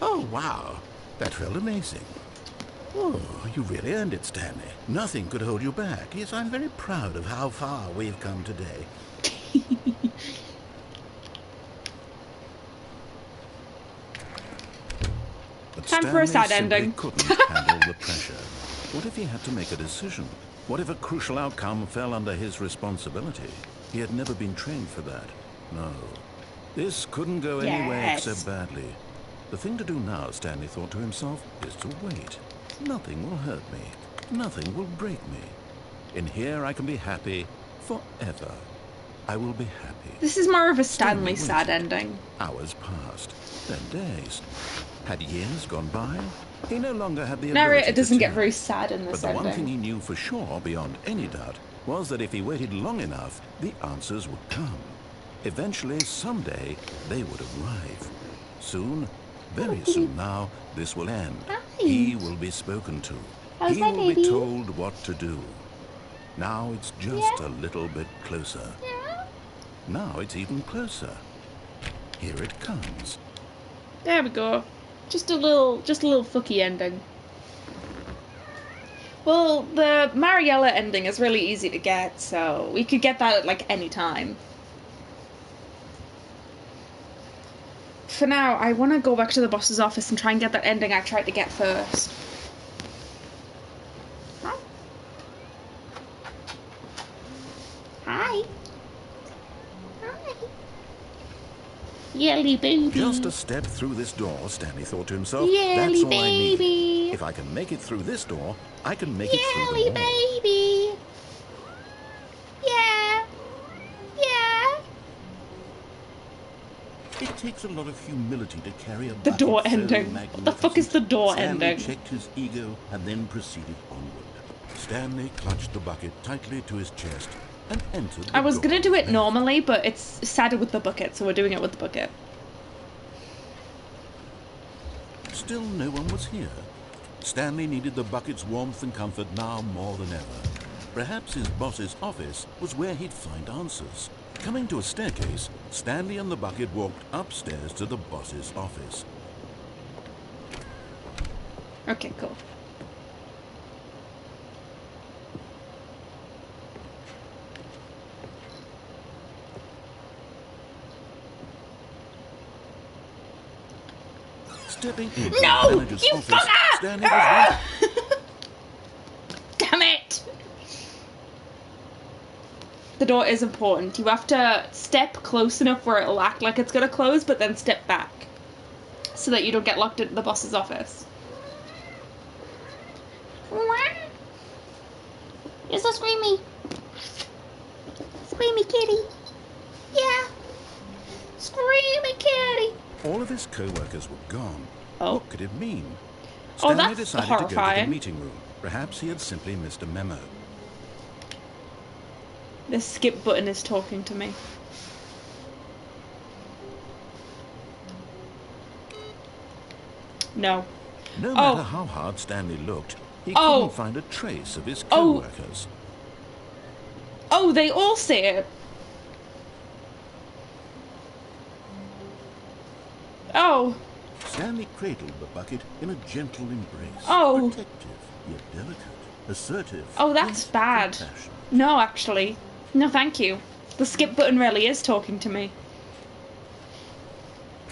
Speaker 2: Oh, wow. That felt amazing. Oh, you really earned it, Stanley. Nothing could hold you back. Yes, I'm very proud of how far we've come today. But
Speaker 1: Time for a
Speaker 2: Stanley
Speaker 1: sad
Speaker 2: simply
Speaker 1: ending.
Speaker 2: couldn't handle the pressure. What if he had to make a decision? What if a crucial outcome fell under his responsibility? He had never been trained for that. No. This couldn't go anywhere
Speaker 1: Yes.
Speaker 2: except badly. The thing to do now, Stanley thought to himself, is to wait. Nothing will hurt me. Nothing will break me. In here I can be happy forever. I will be happy.
Speaker 1: This is more of a
Speaker 2: Stanley
Speaker 1: Stanley sad
Speaker 2: waited.
Speaker 1: ending.
Speaker 2: Hours passed, then days. Had years gone by? He no longer had the
Speaker 1: Narrator
Speaker 2: ability to
Speaker 1: doesn't get
Speaker 2: tell.
Speaker 1: very sad in
Speaker 2: But
Speaker 1: this
Speaker 2: the one thing
Speaker 1: ending.
Speaker 2: he knew for sure, beyond any doubt, was that if he waited long enough, the answers would come. Eventually, someday, they would arrive. Soon, very soon now, this will end.
Speaker 5: Hi.
Speaker 2: He will be spoken to.
Speaker 5: How's
Speaker 2: He
Speaker 5: my
Speaker 2: will
Speaker 5: baby?
Speaker 2: be told what to do. Now it's just
Speaker 5: Yeah.
Speaker 2: a little bit closer.
Speaker 5: Yeah.
Speaker 2: Now it's even closer. Here it comes.
Speaker 1: There we go. Just a little fucky ending. Well, the Mariella ending is really easy to get, so we could get that at like any time. For now, I want to go back to the boss's office and try and get that ending I tried to get first.
Speaker 5: Hi. Hi. Hi. Yelly baby.
Speaker 2: Just a step through this door, Stanley thought to himself.
Speaker 5: Yelly
Speaker 2: That's all I need.
Speaker 5: baby.
Speaker 2: If I can make it through this door, I can make it through
Speaker 5: Yelly
Speaker 2: them all.
Speaker 5: baby. Yeah. Yeah.
Speaker 2: It takes a lot of humility to carry a
Speaker 1: The
Speaker 2: bucket
Speaker 1: door
Speaker 2: so
Speaker 1: ending. What the fuck is the door
Speaker 2: Stanley
Speaker 1: ending?
Speaker 2: checked his ego and then proceeded onward. Stanley clutched the bucket tightly to his chest and entered the
Speaker 1: I was
Speaker 2: door
Speaker 1: gonna do it
Speaker 2: left.
Speaker 1: normally, but it's sadder with the bucket, so we're doing it with the bucket.
Speaker 2: Still no one was here. Stanley needed the bucket's warmth and comfort now more than ever. Perhaps his boss's office was where he'd find answers. Coming to a staircase, Stanley and the bucket walked upstairs to the boss's office.
Speaker 1: Okay, cool.
Speaker 2: Stepping into
Speaker 1: No!
Speaker 2: the manager's
Speaker 1: You
Speaker 2: office,
Speaker 1: fucker!
Speaker 2: Stanley was
Speaker 1: Damn it! The door is important. You have to step close enough where it'll act like it's gonna close, but then step back. So that you don't get locked into the boss's office.
Speaker 5: You're so screamy. Screamy kitty. Yeah. Screamy kitty.
Speaker 2: all of his co-workers were gone.
Speaker 1: Oh.
Speaker 2: What could it mean?
Speaker 1: Oh,
Speaker 2: Stanley
Speaker 1: that's
Speaker 2: decided to go to the
Speaker 1: horrifying.
Speaker 2: meeting room. Perhaps he had simply missed a memo.
Speaker 1: The skip button is talking to me. No.
Speaker 2: No
Speaker 1: Oh.
Speaker 2: matter how hard Stanley looked, he
Speaker 1: Oh.
Speaker 2: couldn't find a trace of his
Speaker 1: Oh.
Speaker 2: co-workers.
Speaker 1: Oh, they all say it. Oh.
Speaker 2: Stanley cradled the bucket in a gentle embrace.
Speaker 1: Oh.
Speaker 2: Protective, yet delicate. Assertive.
Speaker 1: Oh, that's
Speaker 2: yet
Speaker 1: bad.
Speaker 2: compassionate.
Speaker 1: No, actually. No, thank you. The skip button really is talking to me.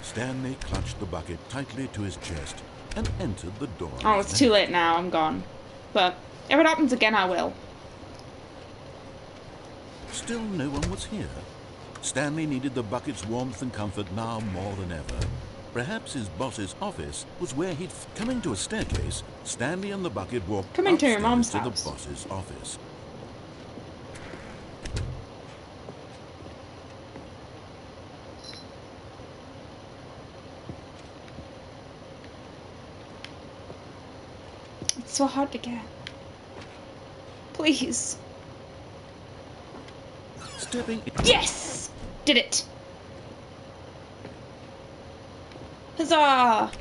Speaker 2: Stanley clutched the bucket tightly to his chest and entered the door.
Speaker 1: Oh, it's too late now. I'm gone. But if it happens again, I will.
Speaker 2: Still no one was here. Stanley needed the bucket's warmth and comfort now more than ever. Perhaps his boss's office was where he'd... Coming to a staircase, Stanley and the bucket walked
Speaker 1: Come into your
Speaker 2: upstairs
Speaker 1: mom's
Speaker 2: to
Speaker 1: house.
Speaker 2: the boss's office.
Speaker 1: It's so hard to get. Please.
Speaker 2: Stepping in...
Speaker 1: Yes! Did it. Huzzah!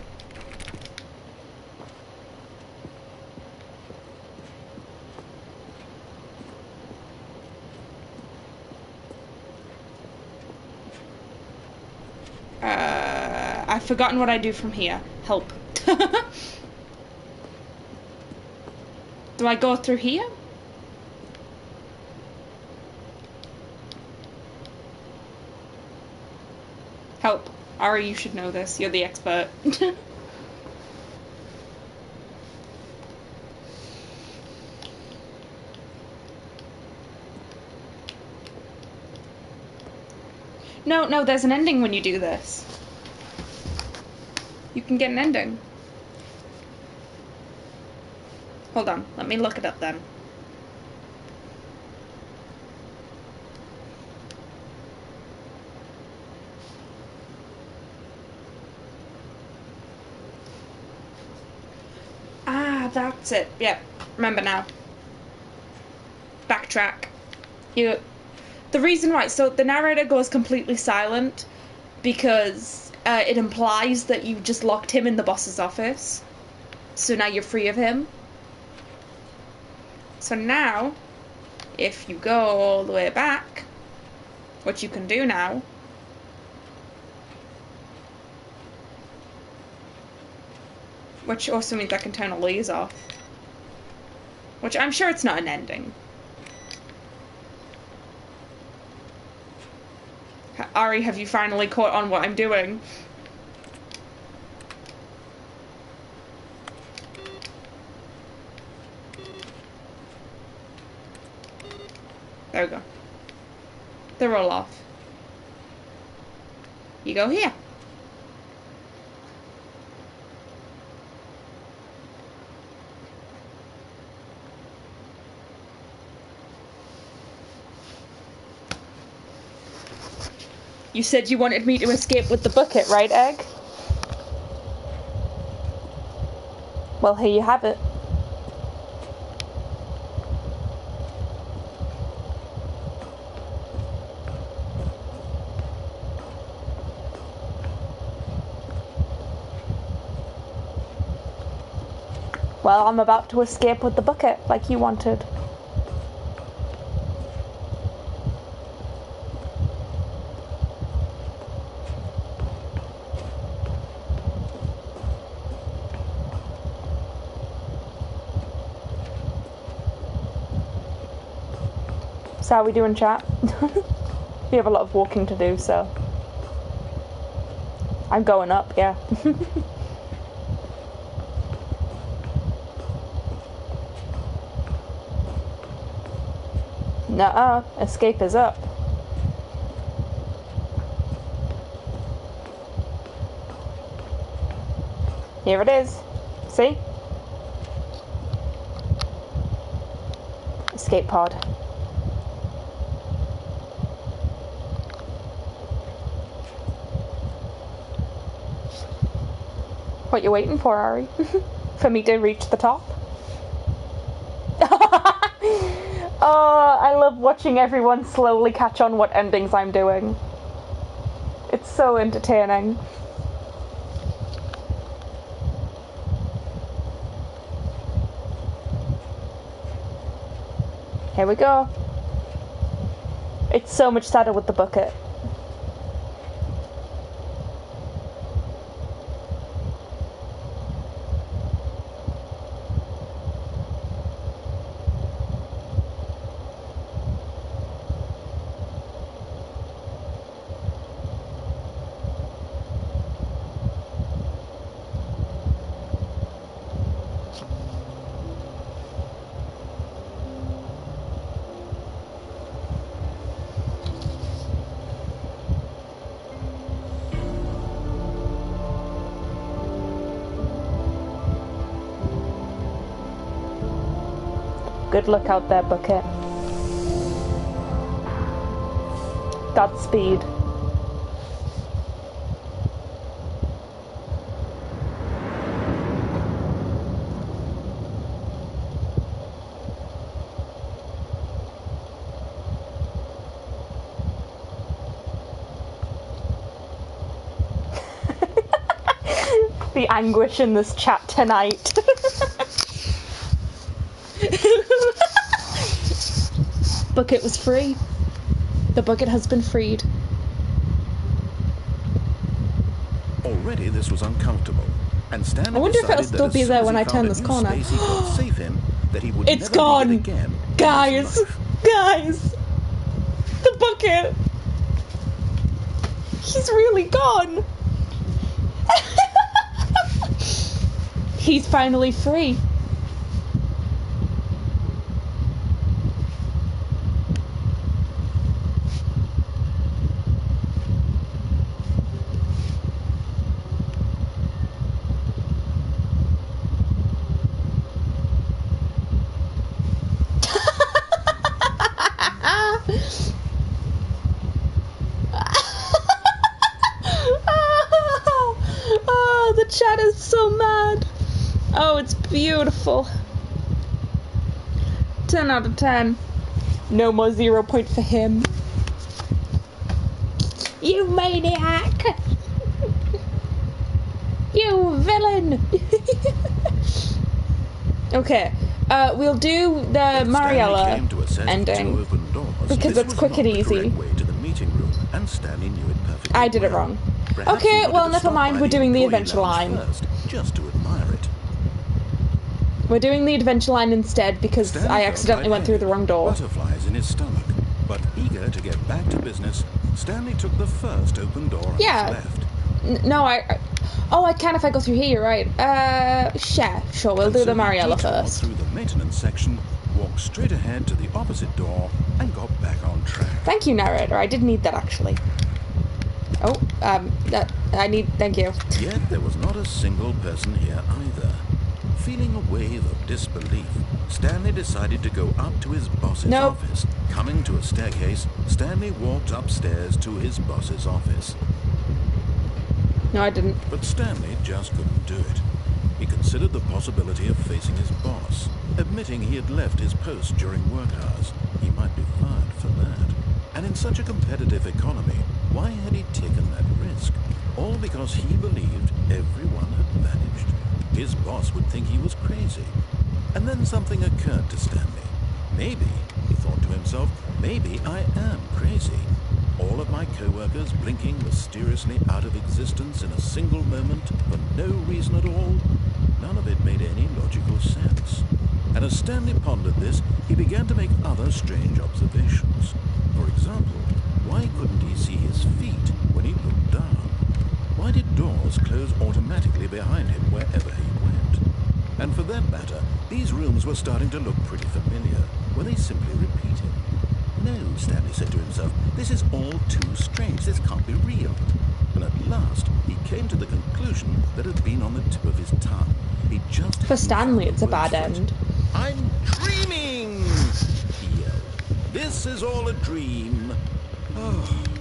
Speaker 1: I've forgotten what I do from here. Help. Do I go through here? Help. Ari, you should know this. You're the expert. No, there's an ending when you do this. You can get an ending. Hold on, let me look it up then. Ah, that's it. Yep, remember now. Backtrack. The reason why, so the narrator goes completely silent because it implies that you just locked him in the boss's office. So now you're free of him. So now, if you go all the way back, which you can do now, which also means I can turn all these off, which I'm sure it's not an ending. Ari, have you finally caught on what I'm doing? There we go. They're all off. You go here. You said you wanted me to escape with the bucket, right, Egg? Well, here you have it. Well, I'm about to escape with the bucket, like you wanted. So how are we doing, chat? We have a lot of walking to do, so... I'm going up, yeah. Nuh-uh, escape is up. Here it is. See? Escape pod. What you waiting for, Ari? For me to reach the top? Oh, I love watching everyone slowly catch on what endings I'm doing. It's so entertaining. Here we go. It's so much sadder with the bucket. Good luck out there, bucket. Godspeed. The anguish in this chat tonight. Bucket was free. The bucket has been freed.
Speaker 2: Already this was uncomfortable, and Stanley
Speaker 1: I wonder if it'll still be there when I turn this corner. It's gone! Guys! Guys! The bucket! He's really gone! He's finally free. Oh, the chat is so mad. Oh, it's beautiful. 10 out of 10. No more 0 point for him. You maniac! You villain! Okay, we'll do the Mariella ending because it's quick and easy.
Speaker 2: And Stanley knew it perfectly
Speaker 1: I did it
Speaker 2: well.
Speaker 1: wrong.
Speaker 2: Perhaps
Speaker 1: Okay,
Speaker 2: he wanted
Speaker 1: well,
Speaker 2: to
Speaker 1: never
Speaker 2: stop
Speaker 1: mind,
Speaker 2: by
Speaker 1: we're doing the
Speaker 2: employee
Speaker 1: adventure
Speaker 2: lounge
Speaker 1: line.
Speaker 2: first, just to admire it.
Speaker 1: We're doing the adventure line instead because
Speaker 2: Stanley
Speaker 1: I
Speaker 2: felt
Speaker 1: accidentally went through the wrong door.
Speaker 2: Butterflies in his stomach, but eager to get back to business, Stanley took the first open door on his left.
Speaker 1: No, oh, I can if I go through here, you're right. Sure, we'll do the Mariella first.
Speaker 2: Through the maintenance section, walked straight ahead to the opposite door, and got back on track.
Speaker 1: Thank you, narrator. I did need that, actually. Oh, thank you.
Speaker 2: Yet there was not a single person here either. Feeling a wave of disbelief, Stanley decided to go up to his boss's office. Coming to a staircase, Stanley walked upstairs to his boss's office.
Speaker 1: No, I didn't.
Speaker 2: But Stanley just couldn't do it. He considered the possibility of facing his boss, admitting he had left his post during work hours. He might be fired for that. And in such a competitive economy, why had he taken that risk? All because he believed everyone had vanished. His boss would think he was crazy. And then something occurred to Stanley. Maybe, he thought to himself, maybe I am crazy. All of my co-workers blinking mysteriously out of existence in a single moment for no reason at all. None of it made any logical sense. And as Stanley pondered this, he began to make other strange observations. For example, why couldn't he see his feet when he looked down? Why did doors close automatically behind him wherever he went? And for that matter, these rooms were starting to look pretty familiar. Were they simply repeated? No, Stanley said to himself, this is all too strange. This can't be real. And at last, he came to the conclusion that had been on the tip of his tongue. He just
Speaker 1: For Stanley, it's a bad end.
Speaker 2: I'm dreaming, he yelled. This is all a dream. Oh,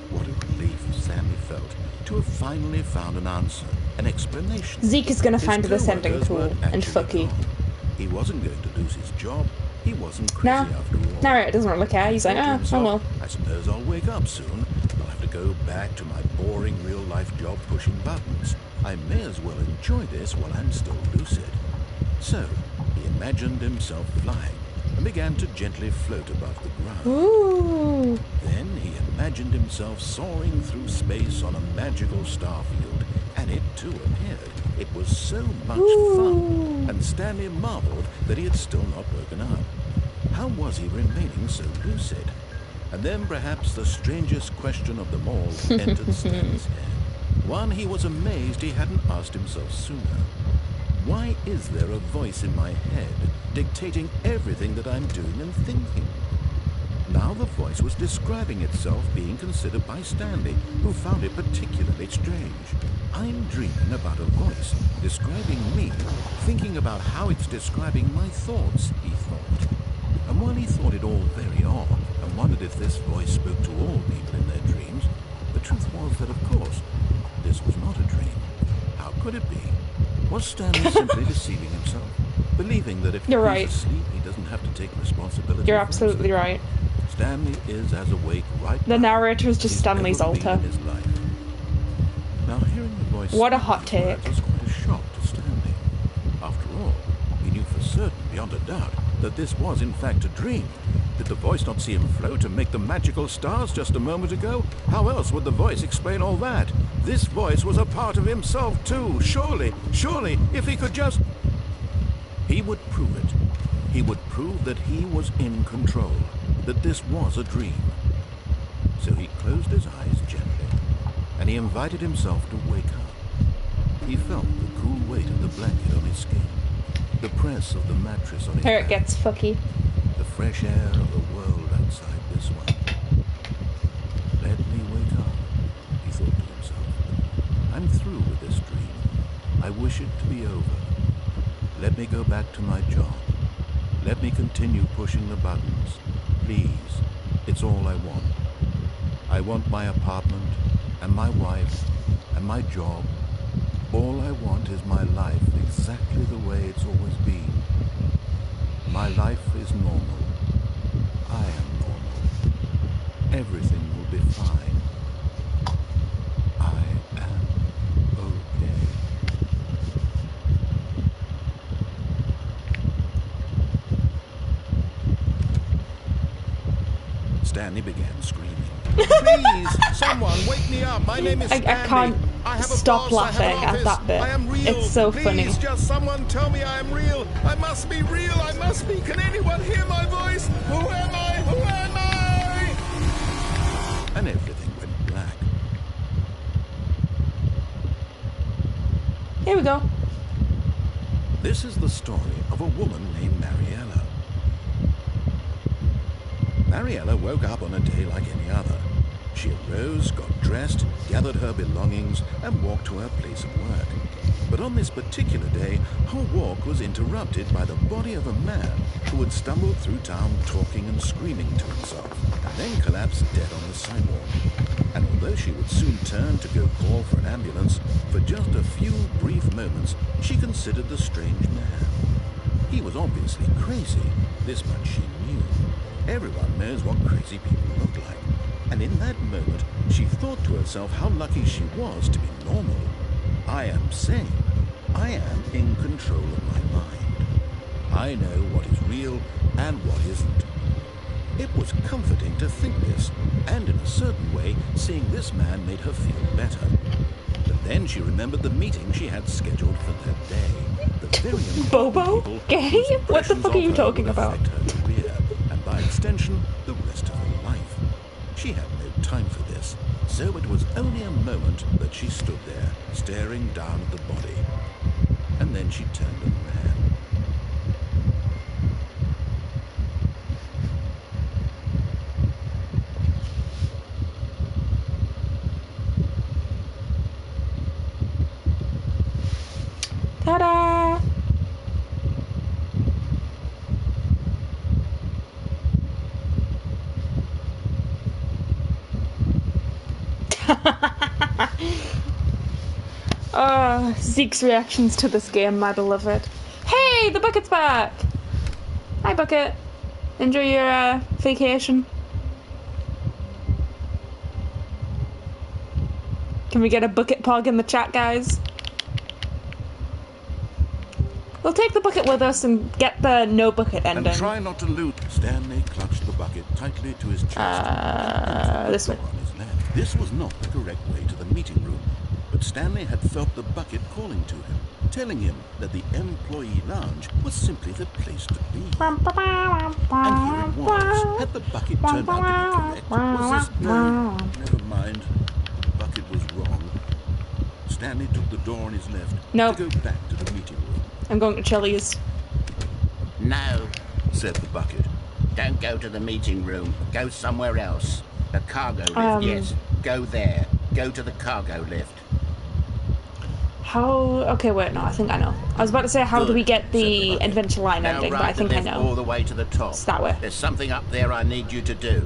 Speaker 2: what a relief Stanley felt to have finally found an answer, an explanation.
Speaker 1: Zeke is going to find this ending cool and fucky.
Speaker 2: He wasn't going to lose his job. He wasn't crazy after all.
Speaker 1: Narrator doesn't really care. He's like, oh well.
Speaker 2: I suppose I'll wake up soon. I'll have to go back to my boring real-life job pushing buttons. I may as well enjoy this while I'm still lucid. So, he imagined himself flying and began to gently float above the ground.
Speaker 1: Ooh.
Speaker 2: Then he imagined himself soaring through space on a magical star field, and it too appeared. It was so much fun, and Stanley marveled that he had still not woken up. How was he remaining so lucid? And then perhaps the strangest question of them all entered Stanley's head. One he was amazed he hadn't asked himself sooner. Why is there a voice in my head dictating everything that I'm doing and thinking? Now the voice was describing itself being considered by Stanley, who found it particularly strange. I'm dreaming about a voice describing me, thinking about how it's describing my thoughts, he thought. And while he thought it all very odd, and wondered if this voice spoke to all people in their dreams, the truth was that, of course, this was not a dream. How could it be? Was Stanley simply deceiving himself, believing that if he's asleep, he doesn't have to take responsibility?
Speaker 1: You're absolutely right.
Speaker 2: Stanley is as awake right now.
Speaker 1: The narrator is just Stanley's altar.
Speaker 2: Now, hearing the voice,
Speaker 1: what a hot take.
Speaker 2: Was quite a shock to Stanley. After all, he knew for certain, beyond a doubt, that this was in fact a dream. Did the voice not see him float and make the magical stars just a moment ago? How else would the voice explain all that? This voice was a part of himself too. Surely, if he could just... He would prove it. He would prove that he was in control, that this was a dream. So he closed his eyes gently, and he invited himself to wake up. He felt the cool weight of the blanket on his skin, the press of the mattress on his
Speaker 1: Here
Speaker 2: back,
Speaker 1: it gets fucky.
Speaker 2: the fresh air of the world outside this one. Let me wake up, he thought to himself. I'm through with this dream. I wish it to be over. Let me go back to my job. Let me continue pushing the buttons. Please, it's all I want. I want my apartment, and my wife, and my job. All I want is my life exactly the way it's always been. My life is normal. I am normal. Stanley began screaming. Please, someone wake me up. My name is Stanley.
Speaker 1: I can't
Speaker 2: I have a
Speaker 1: stop
Speaker 2: boss. I have an
Speaker 1: laughing at
Speaker 2: office.
Speaker 1: that bit.
Speaker 2: I am real.
Speaker 1: It's so
Speaker 2: Please,
Speaker 1: funny.
Speaker 2: just someone tell me I am real. I must be real. I must be. Can anyone hear my voice? Who am I? Who am I? And everything went black.
Speaker 1: Here we go.
Speaker 2: This is the story of a woman named Mariella. Mariella woke up on a day like any other. She arose, got dressed, gathered her belongings, and walked to her place of work. But on this particular day, her walk was interrupted by the body of a man who had stumbled through town talking and screaming to himself, and then collapsed dead on the sidewalk. And although she would soon turn to go call for an ambulance, for just a few brief moments, she considered the strange man. He was obviously crazy, this much she knew. Everyone knows what crazy people look like. And in that moment, she thought to herself how lucky she was to be normal. I am sane. I am in control of my mind. I know what is real and what isn't. It was comforting to think this, and in a certain way, seeing this man made her feel better. But then she remembered the meeting she had scheduled for that day. The very important
Speaker 1: Bobo?
Speaker 2: people
Speaker 1: Gay?
Speaker 2: whose
Speaker 1: What the
Speaker 2: impressions
Speaker 1: fuck are
Speaker 2: of
Speaker 1: you
Speaker 2: her
Speaker 1: talking
Speaker 2: would
Speaker 1: about?
Speaker 2: affect her career, and by extension, the rest of her life. She had no time for this, so it was only a moment that she stood there, staring down at the body. And then she turned and ran.
Speaker 1: Ta-da! Zeke's reactions to this game, my beloved. Hey, the bucket's back! Hi, Bucket. Enjoy your vacation. Can we get a bucket pog in the chat, guys? We'll take the bucket with us and get the no bucket ending.
Speaker 2: And try not to loot. Stanley clutched the bucket tightly to his chest.
Speaker 1: This way.
Speaker 2: On his left. This was not the correct way to the meeting room, but Stanley had felt the bucket calling to him, telling him that the employee lounge was simply the place to be. And here it was. Had the bucket turned out to be correct? Was this... No, never mind. The bucket was wrong. Stanley took the door on his left
Speaker 1: Nope.
Speaker 2: to go back to the meeting room.
Speaker 1: I'm going to Chili's.
Speaker 4: No,
Speaker 2: Said the bucket.
Speaker 4: don't go to the meeting room. Go somewhere else. The cargo lift, yes. Go there. Go to the cargo lift.
Speaker 1: How... Okay, wait, no, I think I know. I was about to say, how do we get the adventure line
Speaker 4: Now
Speaker 1: ending, but I
Speaker 4: ride the
Speaker 1: think I
Speaker 4: lift all
Speaker 1: know.
Speaker 4: the way to the top.
Speaker 1: It's that way.
Speaker 4: There's something up there I need you to do.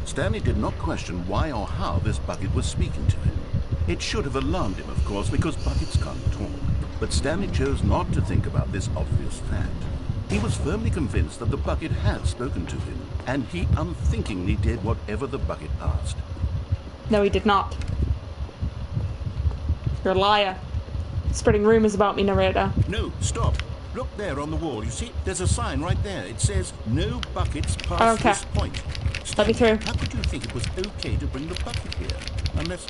Speaker 2: Stanley did not question why or how this bucket was speaking to him. It should have alarmed him, of course, because buckets can't talk. But Stanley chose not to think about this obvious fact. He was firmly convinced that the bucket had spoken to him, and he unthinkingly did whatever the bucket asked.
Speaker 1: No, he did not. You're a liar. Spreading rumors about me, narrator.
Speaker 2: No, stop. Look there on the wall. You see, there's a sign right there. It says, no buckets past
Speaker 1: Okay.
Speaker 2: this point.
Speaker 1: Let me through.
Speaker 2: How could you think it was okay to bring the bucket here? Unless...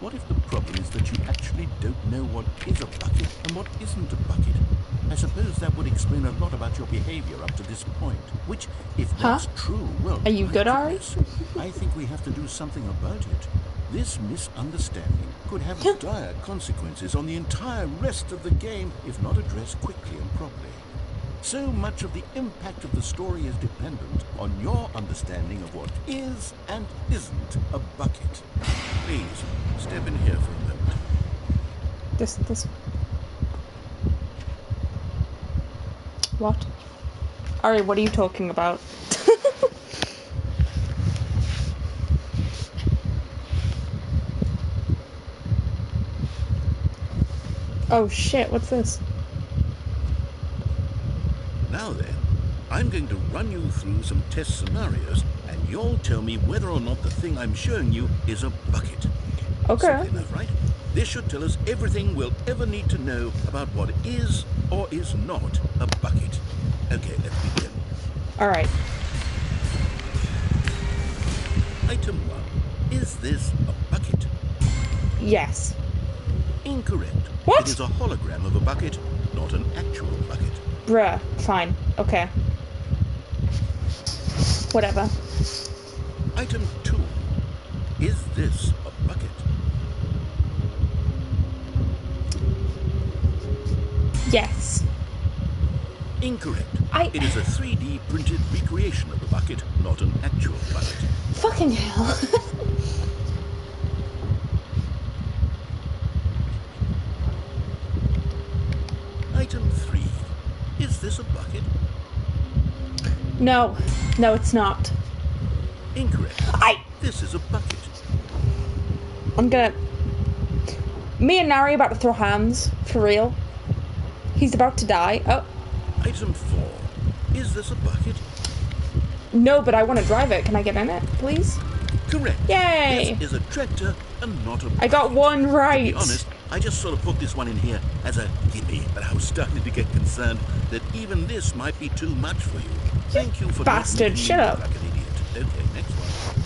Speaker 2: What if the problem is that you actually don't know what is a bucket and what isn't a bucket? I suppose that would explain a lot about your behavior up to this point. Which, if that's true, well...
Speaker 1: Are you
Speaker 2: my
Speaker 1: good, Ari?
Speaker 2: goodness, I think we have to do something about it. This misunderstanding could have dire consequences on the entire rest of the game if not addressed quickly and properly. So much of the impact of the story is dependent on your understanding of what is and isn't a bucket. Please, step in here for a moment.
Speaker 1: This... What? Ari, what are you talking about? Oh shit, what's this?
Speaker 2: Now then, I'm going to run you through some test scenarios, and you'll tell me whether or not the thing I'm showing you is a bucket.
Speaker 1: Okay.
Speaker 2: Simple enough, right? This should tell us everything we'll ever need to know about what is or is not a bucket. Okay, let's begin.
Speaker 1: Alright.
Speaker 2: Item 1. Is this a bucket?
Speaker 1: Yes.
Speaker 2: Incorrect.
Speaker 1: What?
Speaker 2: It is a hologram of a bucket, not an actual bucket.
Speaker 1: Bruh. Fine. Okay. Whatever.
Speaker 2: Item 2. Is this a bucket?
Speaker 1: Yes.
Speaker 2: Incorrect.
Speaker 1: I-
Speaker 2: It is a 3D printed recreation of a bucket, not an actual bucket.
Speaker 1: Fucking hell.
Speaker 2: Item 3. Is this a bucket?
Speaker 1: No. No, it's not.
Speaker 2: Incorrect. This is a bucket.
Speaker 1: I'm gonna... Me and Nari about to throw hands. For real. He's about to die. Oh.
Speaker 2: Item 4. Is this a bucket?
Speaker 1: No, but I want to drive it. Can I get in it, please?
Speaker 2: Correct.
Speaker 1: Yay!
Speaker 2: This is a tractor and not a bucket.
Speaker 1: I got one right.
Speaker 2: To be honest, I just sort of put this one in here as a gimme, but I was starting to get concerned that even this might be too much for you. Thank you for
Speaker 1: Bastard,
Speaker 2: not making
Speaker 1: shut
Speaker 2: me
Speaker 1: up.
Speaker 2: look like an idiot. Okay, next one.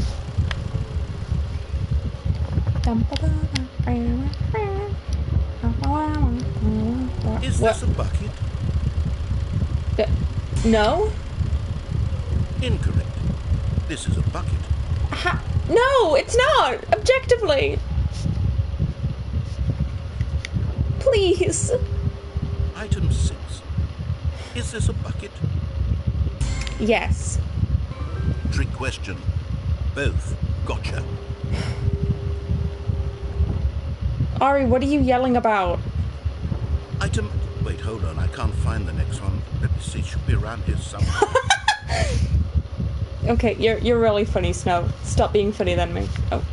Speaker 2: Is
Speaker 1: What?
Speaker 2: this a bucket?
Speaker 1: No?
Speaker 2: Incorrect. This is a bucket.
Speaker 1: No, it's not. Objectively. Please.
Speaker 2: Item 6. Is this a bucket?
Speaker 1: Yes.
Speaker 2: Trick question. Both. Gotcha.
Speaker 1: Ari, what are you yelling about?
Speaker 2: Item... Wait, hold on. I can't find the next one. Let me see. It should be around here somewhere.
Speaker 1: Okay, you're really funny, Snow. Stop being funny then, me. Oh.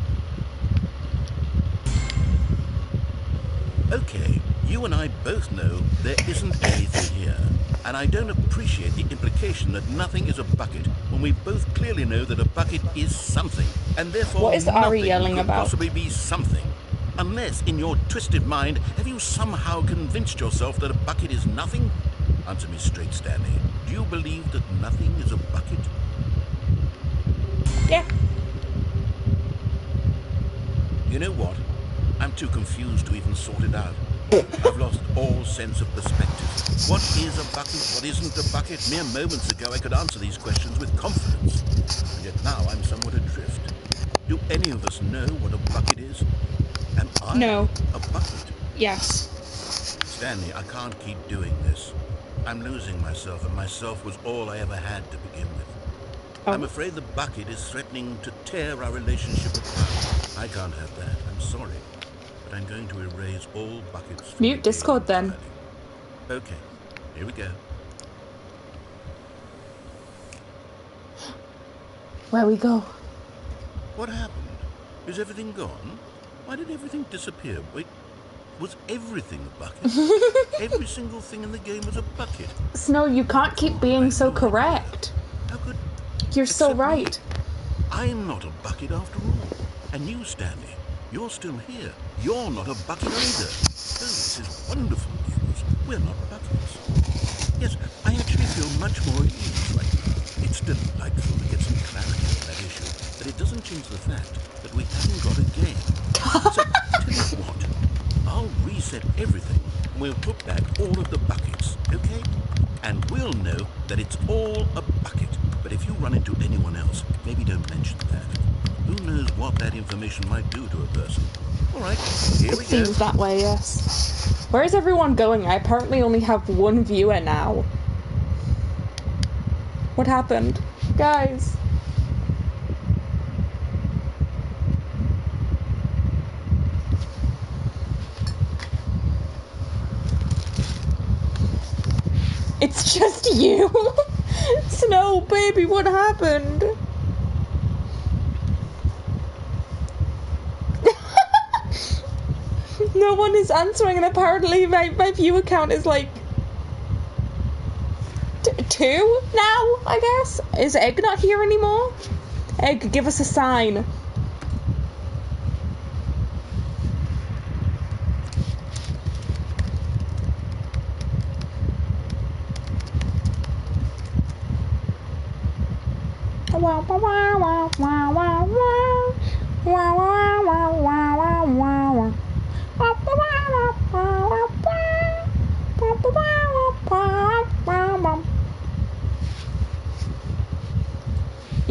Speaker 2: Okay, you and I both know there isn't anything here. And I don't appreciate the implication that nothing is a bucket when we both clearly know that a bucket is something. And therefore
Speaker 1: What is Ari
Speaker 2: nothing
Speaker 1: yelling
Speaker 2: could
Speaker 1: about?
Speaker 2: possibly be something. Unless, in your twisted mind, have you somehow convinced yourself that a bucket is nothing? Answer me straight, Stanley. Do you believe that nothing is a bucket?
Speaker 1: Yeah.
Speaker 2: You know what? I'm too confused to even sort it out. I've lost all sense of perspective. What is a bucket? What isn't a bucket? Mere moments ago I could answer these questions with confidence. And yet now I'm somewhat adrift. Do any of us know what a bucket is? Am I
Speaker 1: No.
Speaker 2: a bucket?
Speaker 1: Yes.
Speaker 2: Stanley, I can't keep doing this. I'm losing myself, and myself was all I ever had to begin with.
Speaker 1: Oh.
Speaker 2: I'm afraid the bucket is threatening to tear our relationship apart. I can't have that. I'm sorry. But I'm going to erase all buckets from
Speaker 1: Mute
Speaker 2: the game
Speaker 1: Discord then.
Speaker 2: entirely. Okay, here we go.
Speaker 1: Where we go?
Speaker 2: What happened? Is everything gone? Why did everything disappear? Wait, was everything a bucket? Every single thing in the game was a bucket.
Speaker 1: Snow, you can't keep being so correct.
Speaker 2: How could...
Speaker 1: You're so
Speaker 2: Except me.
Speaker 1: right.
Speaker 2: I'm not a bucket after all. And you, Stanley, you're still here. You're not a bucket either. Oh, this is wonderful news. We're not buckets. Yes, I actually feel much more at ease right now. It's delightful to get some clarity on that issue, but it doesn't change the fact that we haven't got a game. So, tell you what, I'll reset everything, and we'll put back all of the buckets, okay? And we'll know that it's all a bucket. But if you run into anyone else, maybe don't mention that. Who knows what that information might do to a person. All right, here we go.
Speaker 1: Seems that way, yes. Where is everyone going? I apparently only have one viewer now. What happened? Guys. It's just you. Snow, baby, what happened? No one is answering, and apparently my viewer count is like 2 now, I guess. Is Egg not here anymore? Egg, give us a sign. You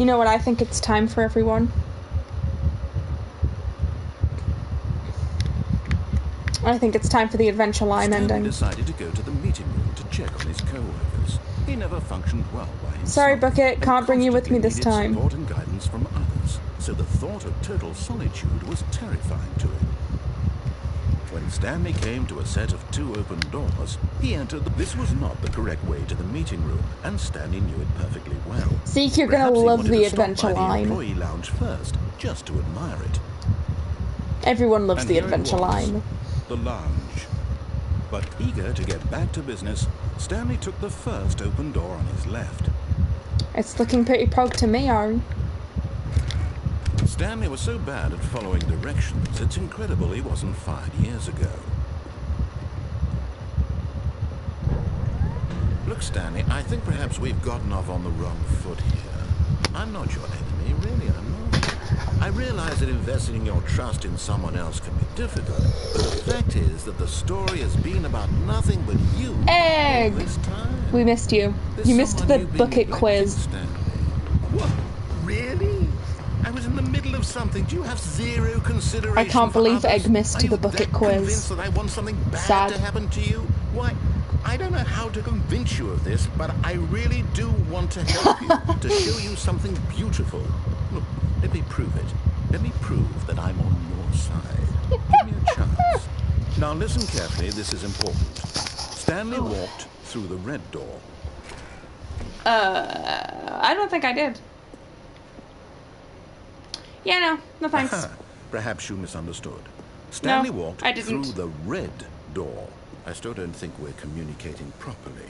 Speaker 1: know what I think it's time for, everyone? I think it's time for the adventure line
Speaker 2: Stanley
Speaker 1: ending.
Speaker 2: decided to go to the meeting room to check on his co-workers. He never functioned well by himself.
Speaker 1: Sorry, Bucket,
Speaker 2: They
Speaker 1: can't bring you with me this
Speaker 2: constantly needed
Speaker 1: time.
Speaker 2: support and guidance from others, so the thought of total solitude was terrifying to him. When Stanley came to a set of 2 open doors, he entered. This was not the correct way to the meeting room, and Stanley knew it perfectly well.
Speaker 1: Zeke, you're gonna
Speaker 2: Perhaps he
Speaker 1: love
Speaker 2: wanted
Speaker 1: the
Speaker 2: to stop
Speaker 1: adventure
Speaker 2: by the
Speaker 1: line.
Speaker 2: employee lounge first, just to admire it.
Speaker 1: Everyone loves
Speaker 2: And
Speaker 1: the
Speaker 2: here it
Speaker 1: adventure
Speaker 2: was,
Speaker 1: line.
Speaker 2: the lounge. But eager to get back to business, Stanley took the first open door on his left.
Speaker 1: It's looking pretty prog to me, Aaron.
Speaker 2: Stanley was so bad at following directions, it's incredible he wasn't fired years ago. Look, Stanley, I think perhaps we've gotten off on the wrong foot here. I'm not your enemy, really, I'm not. I realize that investing your trust in someone else can be difficult, but the fact is that the story has been about nothing but you
Speaker 1: Egg!
Speaker 2: all this time.
Speaker 1: We missed you.
Speaker 2: There's
Speaker 1: You missed
Speaker 2: someone
Speaker 1: the
Speaker 2: you've been
Speaker 1: bucket
Speaker 2: neglecting,
Speaker 1: quiz.
Speaker 2: Stanley. What? Really? I was in the middle of something. Do you have zero consideration
Speaker 1: I can't
Speaker 2: for
Speaker 1: believe
Speaker 2: others?
Speaker 1: Egg missed
Speaker 2: Are you
Speaker 1: the bucket
Speaker 2: that
Speaker 1: quiz.
Speaker 2: convinced that I want something bad
Speaker 1: Sad.
Speaker 2: to happen to you? Why, I don't know how to convince you of this, but I really do want to help you, to show you something beautiful. Look, let me prove it. Let me prove that I'm on your side. Give me a chance. Now listen carefully, this is important. Stanley walked through the red door.
Speaker 1: I don't think I did. Yeah, no thanks.
Speaker 2: Perhaps you misunderstood. Stanley
Speaker 1: No,
Speaker 2: walked
Speaker 1: I didn't.
Speaker 2: through the red door. I still don't think we're communicating properly.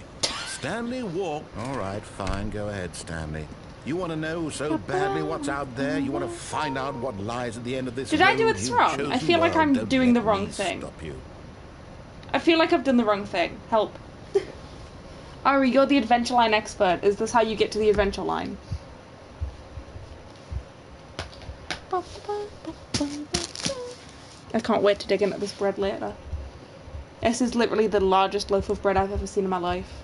Speaker 2: Stanley walked... All right, fine, go ahead, Stanley. You want to know so badly what's out there? You want to find out what lies at the end of this
Speaker 1: Did I do
Speaker 2: road
Speaker 1: it
Speaker 2: you've
Speaker 1: wrong? I
Speaker 2: chosen?
Speaker 1: feel like
Speaker 2: Well,
Speaker 1: I'm
Speaker 2: don't
Speaker 1: doing
Speaker 2: let
Speaker 1: the wrong
Speaker 2: me
Speaker 1: thing.
Speaker 2: Stop you.
Speaker 1: I feel like I've done the wrong thing. Help. Ari, you're the adventure line expert. Is this how you get to the adventure line? I can't wait to dig into this bread later. This is literally the largest loaf of bread I've ever seen in my life.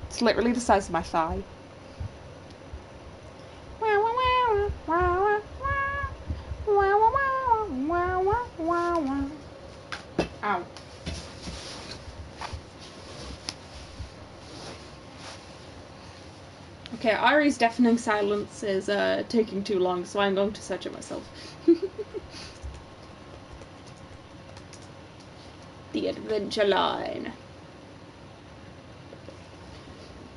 Speaker 1: It's literally the size of my thigh. Ow. Okay, Ari's deafening silence is taking too long, so I'm going to search it myself. The adventure line.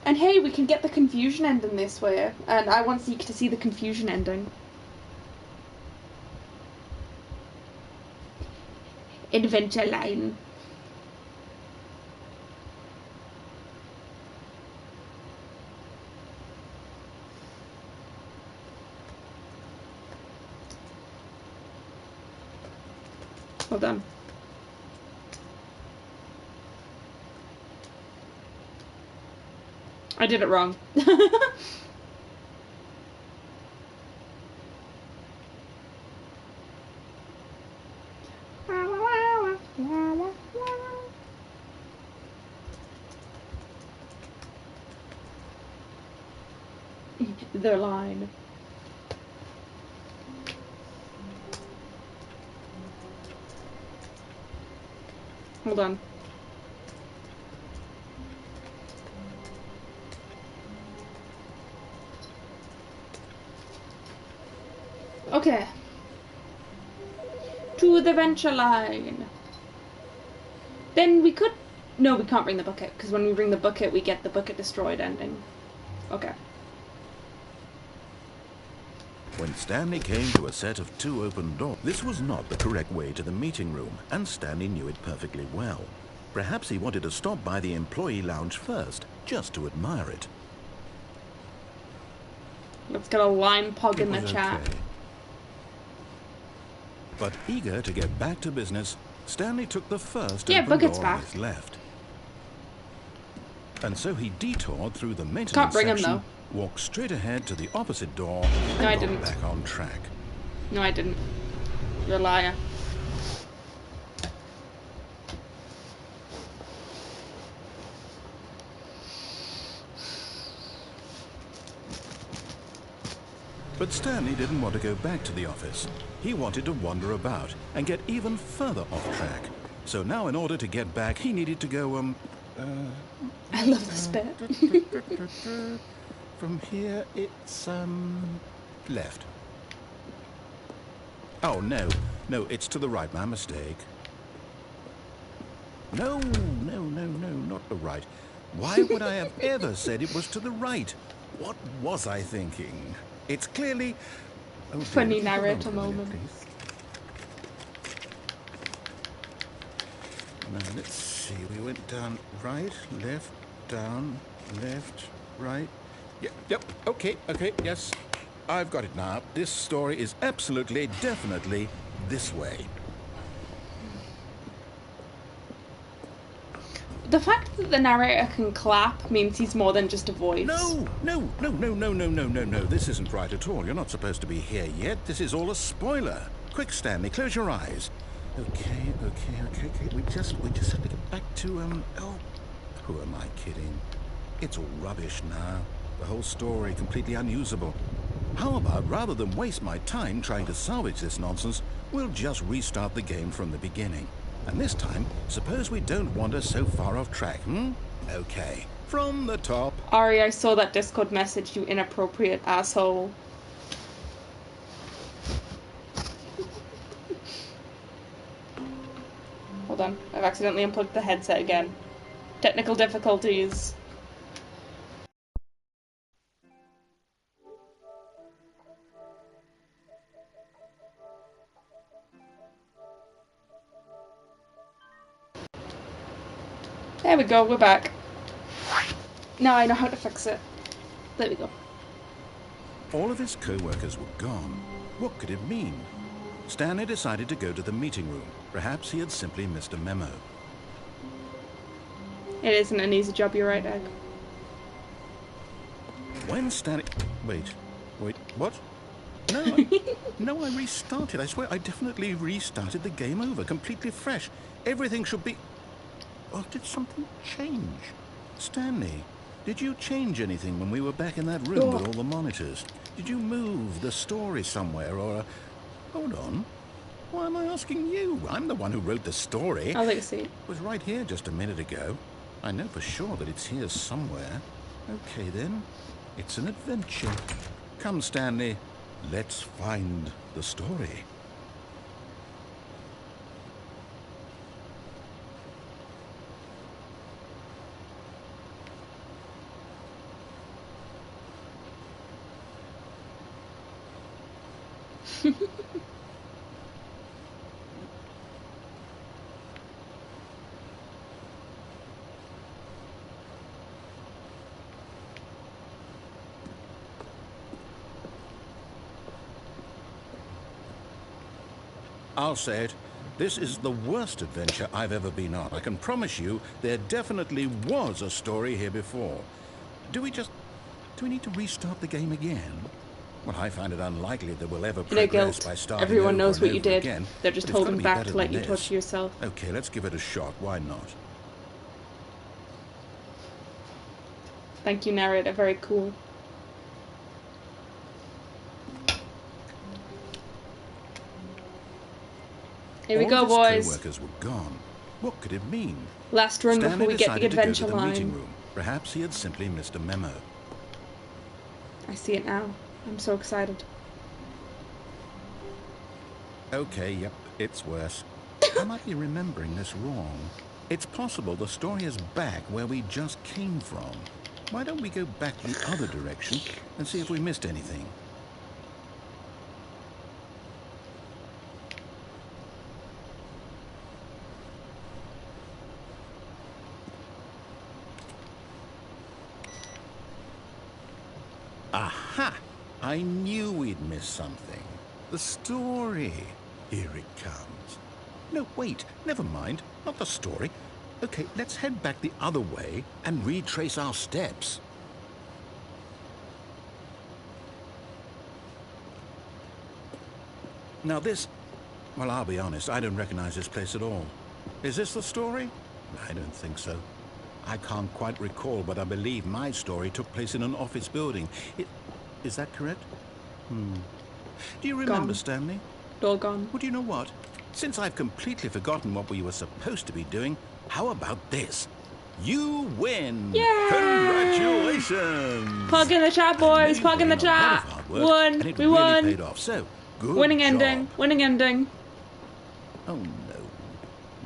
Speaker 1: And hey, we can get the confusion ending this way, and I want Zeke to see the confusion ending. Adventure line. Well done. I did it wrong. The line. Hold on. Okay. To the venture line. Then we could... No, we can't bring the bucket, because when we bring the bucket, we get the bucket destroyed ending. Okay.
Speaker 2: When Stanley came to a set of 2 open doors, this was not the correct way to the meeting room, and Stanley knew it perfectly well. Perhaps he wanted to stop by the employee lounge first, just to admire it.
Speaker 1: Let's get a line pog in the
Speaker 2: It was
Speaker 1: chat.
Speaker 2: okay. But eager to get back to business, Stanley took the first
Speaker 1: Yeah,
Speaker 2: open
Speaker 1: Bucket's
Speaker 2: door on
Speaker 1: back.
Speaker 2: his left. And so he detoured through the maintenance
Speaker 1: Can't bring him,
Speaker 2: section,
Speaker 1: though.
Speaker 2: walked straight ahead to the opposite door, and
Speaker 1: No, I
Speaker 2: got
Speaker 1: didn't.
Speaker 2: back on track.
Speaker 1: No, I didn't. You're a liar.
Speaker 2: But Stanley didn't want to go back to the office. He wanted to wander about and get even further off track. So now in order to get back, he needed to go,
Speaker 1: I love this bit.
Speaker 2: From here, it's, left. Oh, no, it's to the right, my mistake. No, not the right. Why would I have ever said it was to the right? What was I thinking? It's clearly... Oh, dear,
Speaker 1: Funny
Speaker 2: hold on
Speaker 1: narrator
Speaker 2: for a minute,
Speaker 1: moment.
Speaker 2: please. Now, let's see. We went down right, left, down, left, right. Yep, okay, yes. I've got it now. This story is absolutely, definitely this way.
Speaker 1: The fact that the narrator can clap means he's more than just a voice.
Speaker 2: No. This isn't right at all. You're not supposed to be here yet. This is all a spoiler. Quick, Stanley, close your eyes. Okay. We just have to get back to, oh, who am I kidding? It's all rubbish now. The whole story completely unusable. How about, rather than waste my time trying to salvage this nonsense, we'll just restart the game from the beginning. And this time, suppose we don't wander so far off track, Okay, from the top.
Speaker 1: Ari, I saw that Discord message, you inappropriate asshole. Hold on, I've accidentally unplugged the headset again. Technical difficulties. There we go, we're back. Now I know how to fix it. There we go.
Speaker 2: All of his co-workers were gone. What could it mean? Stanley decided to go to the meeting room. Perhaps he had simply missed a memo.
Speaker 1: It isn't an easy job, you're right, Egg.
Speaker 2: When Stanley... Wait, what? No, I restarted. I swear, I definitely restarted the game over, completely fresh. Everything should be... Or did something change? Stanley, did you change anything when we were back in that room with all the monitors? Did you move the story somewhere, or... Hold on. Why am I asking you? I'm the one who wrote the story.
Speaker 1: I'll take a seat.
Speaker 2: It was right here just a minute ago. I know for sure that it's here somewhere. Okay, then. It's an adventure. Come, Stanley. Let's find the story. I'll say it. This is the worst adventure I've ever been on. I can promise you there definitely was a story here before. Do we need to restart the game again? Well, I find it unlikely that we'll ever progress by starting
Speaker 1: Everyone
Speaker 2: over
Speaker 1: knows
Speaker 2: and
Speaker 1: what you
Speaker 2: over
Speaker 1: did.
Speaker 2: again,
Speaker 1: They're just
Speaker 2: but it's
Speaker 1: holding
Speaker 2: gotta be
Speaker 1: back
Speaker 2: better
Speaker 1: to let
Speaker 2: than
Speaker 1: you
Speaker 2: this.
Speaker 1: torture yourself.
Speaker 2: Okay, let's give it a shot. Why not?
Speaker 1: Thank you, narrator. Very cool. Here we go,
Speaker 2: All of his
Speaker 1: boys.
Speaker 2: co-workers were gone. What could it mean?
Speaker 1: Last run
Speaker 2: Stanley
Speaker 1: before we get the
Speaker 2: decided to go to
Speaker 1: adventure
Speaker 2: the meeting
Speaker 1: line.
Speaker 2: room. Perhaps he had simply missed a memo.
Speaker 1: I see it now. I'm so excited.
Speaker 2: Okay, yep, it's worse. I might be remembering this wrong. It's possible the story is back where we just came from. Why don't we go back the other direction and see if we missed anything? Aha! I knew we'd missed something. The story. Here it comes. No, wait, never mind. Not the story. Okay, let's head back the other way and retrace our steps. Now this... Well, I'll be honest, I don't recognize this place at all. Is this the story? I don't think so. I can't quite recall, but I believe my story took place in an office building. Is that correct? Do you remember,
Speaker 1: Gone.
Speaker 2: Stanley?
Speaker 1: All gone.
Speaker 2: Well, do you know what? Since I've completely forgotten what we were supposed to be doing, how about this? You win!
Speaker 1: Yay!
Speaker 2: Congratulations!
Speaker 1: Plug in the chat, boys.
Speaker 2: You
Speaker 1: Plug in the
Speaker 2: put a lot
Speaker 1: chat.
Speaker 2: of hard work,
Speaker 1: Won.
Speaker 2: and it
Speaker 1: We
Speaker 2: really
Speaker 1: won.
Speaker 2: paid off. So, good
Speaker 1: Winning
Speaker 2: job.
Speaker 1: ending. Winning ending.
Speaker 2: Oh, no.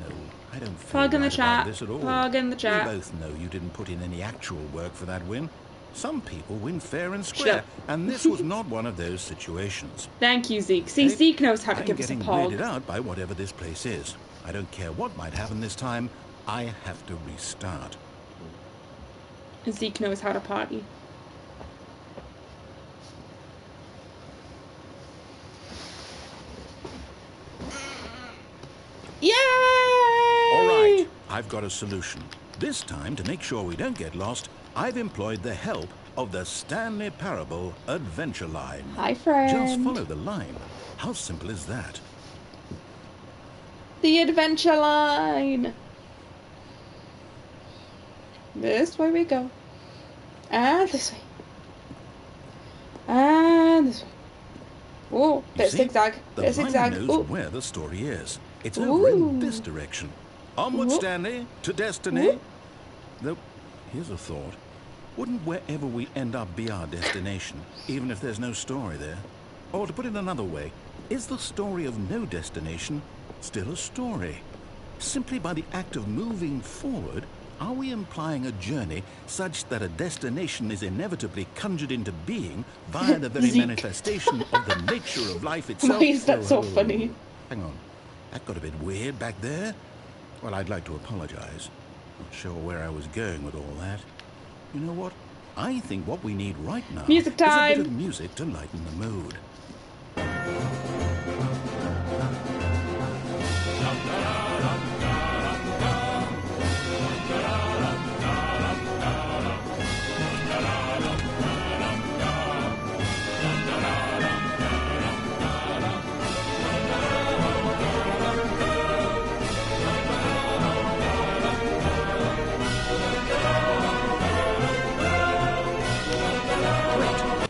Speaker 2: No, I don't feel
Speaker 1: Plug in the
Speaker 2: right about
Speaker 1: chat.
Speaker 2: this at all.
Speaker 1: Plug in the chat.
Speaker 2: We both know you didn't put in any actual work for that win. Some people win fair and
Speaker 1: Shut
Speaker 2: square,
Speaker 1: up.
Speaker 2: and this was not one of those situations.
Speaker 1: Thank you, Zeke. See,
Speaker 2: Okay?
Speaker 1: Zeke knows how to
Speaker 2: I'm
Speaker 1: give us a
Speaker 2: getting
Speaker 1: pog.
Speaker 2: weirded out by whatever this place is. I don't care what might happen this time. I have to restart.
Speaker 1: Zeke knows how to party. Yay!
Speaker 2: All right, I've got a solution. This time, to make sure we don't get lost, I've employed the help of the Stanley Prabble Adventure Line.
Speaker 1: Hi, friend.
Speaker 2: Just follow the line. How simple is that?
Speaker 1: The adventure line. This way we go. And this way. And this way. Oh,
Speaker 2: You
Speaker 1: bit
Speaker 2: see,
Speaker 1: zigzag.
Speaker 2: The
Speaker 1: Bit
Speaker 2: line
Speaker 1: zigzag.
Speaker 2: knows
Speaker 1: Ooh.
Speaker 2: where the story is. It's over in this
Speaker 1: Ooh.
Speaker 2: direction. Onward,
Speaker 1: Ooh.
Speaker 2: Stanley, to destiny.
Speaker 1: Ooh.
Speaker 2: Though, here's a thought. Wouldn't wherever we end up be our destination, even if there's no story there? Or to put it another way, is the story of no destination still a story? Simply by the act of moving forward, are we implying a journey such that a destination is inevitably conjured into being via the very
Speaker 1: Zeke.
Speaker 2: manifestation of the nature of life itself?
Speaker 1: Why is that so
Speaker 2: Oh,
Speaker 1: funny?
Speaker 2: Hang on. That got a bit weird back there. Well, I'd like to apologize. Not sure where I was going with all that. You know what? I think what we need right now
Speaker 1: Music
Speaker 2: is a
Speaker 1: time.
Speaker 2: bit of music to lighten the mood.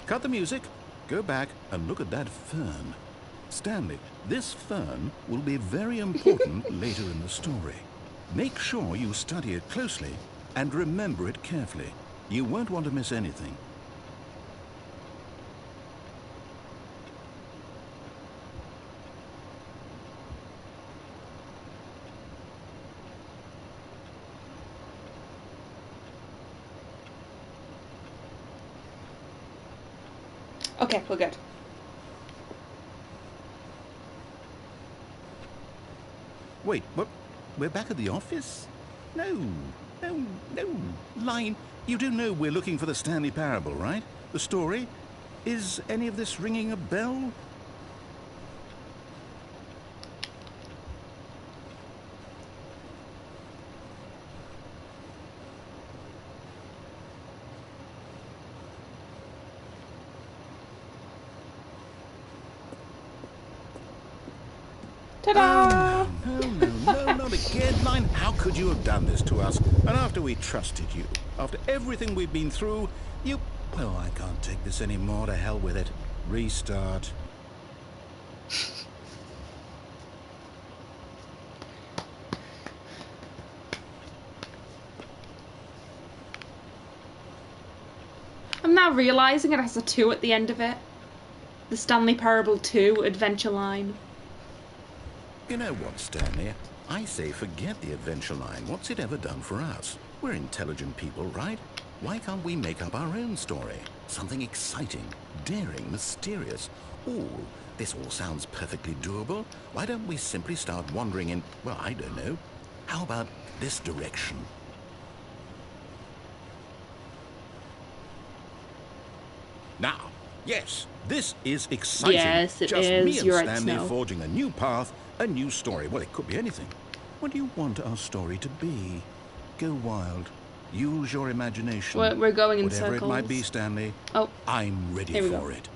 Speaker 2: Cut the music, go back and look at that fern. Stanley, this fern will be very important later in the story. Make sure you study it closely and remember it carefully. You won't want to miss anything.
Speaker 1: Okay, we're good.
Speaker 2: Wait, what? We're back at the office? No. Line, you do know we're looking for the Stanley Parable, right? The story? Is any of this ringing a bell?
Speaker 1: Ta-da!
Speaker 2: No, not again, Line. How could you have done this to us? And after we trusted you, after everything we've been through, you... Well, I can't take this anymore. To hell with it. Restart.
Speaker 1: I'm now realising it has a 2 at the end of it. The Stanley Parable 2 Adventure Line.
Speaker 2: You know what, Stanley? I say forget the adventure line. What's it ever done for us? We're intelligent people, right? Why can't we make up our own story? Something exciting, daring, mysterious. Ooh, this all sounds perfectly doable. Why don't we simply start wandering in, well, I don't know. How about this direction? Now, yes, this is exciting.
Speaker 1: Yes, it
Speaker 2: Just
Speaker 1: is.
Speaker 2: me and
Speaker 1: You're right,
Speaker 2: Stanley
Speaker 1: Snow.
Speaker 2: forging a new path, a new story. Well, it could be anything. What do you want our story to be? Go wild. Use your imagination.
Speaker 1: We're going in
Speaker 2: Whatever
Speaker 1: circles.
Speaker 2: it might be, Stanley.
Speaker 1: Oh,
Speaker 2: I'm ready
Speaker 1: here we
Speaker 2: for
Speaker 1: go.
Speaker 2: it.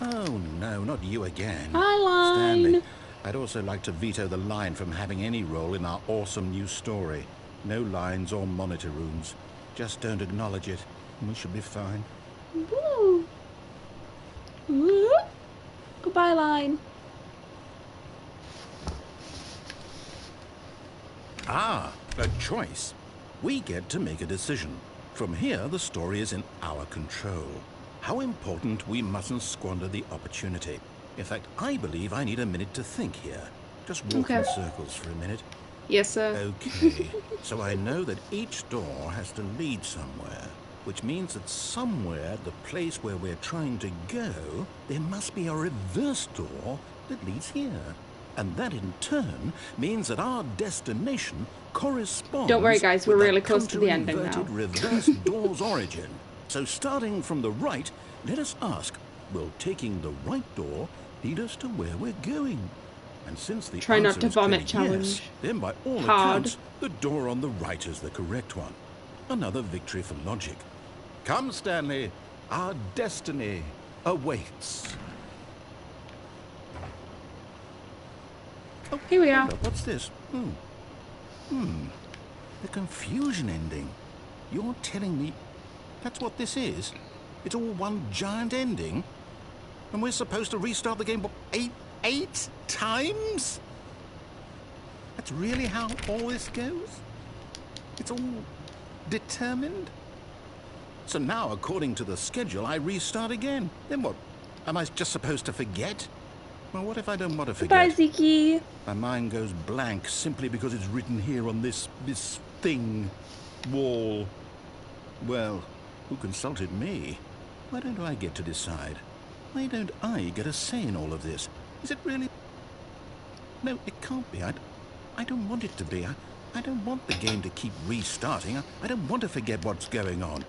Speaker 2: Oh, no, not you again.
Speaker 1: Hi, Line.
Speaker 2: Stanley, I'd also like to veto the line from having any role in our awesome new story. No lines or monitor rooms. Just don't acknowledge it, and we should be fine.
Speaker 1: Woo. Woo. Goodbye, Line.
Speaker 2: Ah, a choice. We get to make a decision. From here, the story is in our control. How important we mustn't squander the opportunity. In fact, I believe I need a minute to think here. Just walk in circles for a minute.
Speaker 1: Yes, sir.
Speaker 2: Okay, so I know that each door has to lead somewhere, which means that somewhere, the place where we're trying to go, there must be a reverse door that leads here. And that in turn means that our destination corresponds.
Speaker 1: Don't worry, guys, we're
Speaker 2: with
Speaker 1: really close to the ending now.
Speaker 2: counter-inverted reverse door's origin. So starting from the right, let us ask, will taking the right door lead us to where we're going? And since the
Speaker 1: Try not
Speaker 2: answer
Speaker 1: to
Speaker 2: is
Speaker 1: vomit
Speaker 2: clearly
Speaker 1: challenge.
Speaker 2: yes, then by all
Speaker 1: Hard.
Speaker 2: accounts, the door on the right is the correct one. Another victory for logic. Come, Stanley, our destiny awaits. Oh,
Speaker 1: Here we are.
Speaker 2: hold up, what's this? The confusion ending. You're telling me that's what this is? It's all one giant ending? And we're supposed to restart the game, what, eight times? That's really how all this goes? It's all determined? So now, according to the schedule, I restart again. Then what? Am I just supposed to forget? Well, what if I don't want to
Speaker 1: Goodbye,
Speaker 2: forget?
Speaker 1: Ziki.
Speaker 2: My mind goes blank simply because it's written here on this thing, wall. Well, who consulted me? Why don't I get to decide? Why don't I get a say in all of this? Is it really? No, it can't be. I don't want it to be. I don't want the game to keep restarting. I don't want to forget what's going on.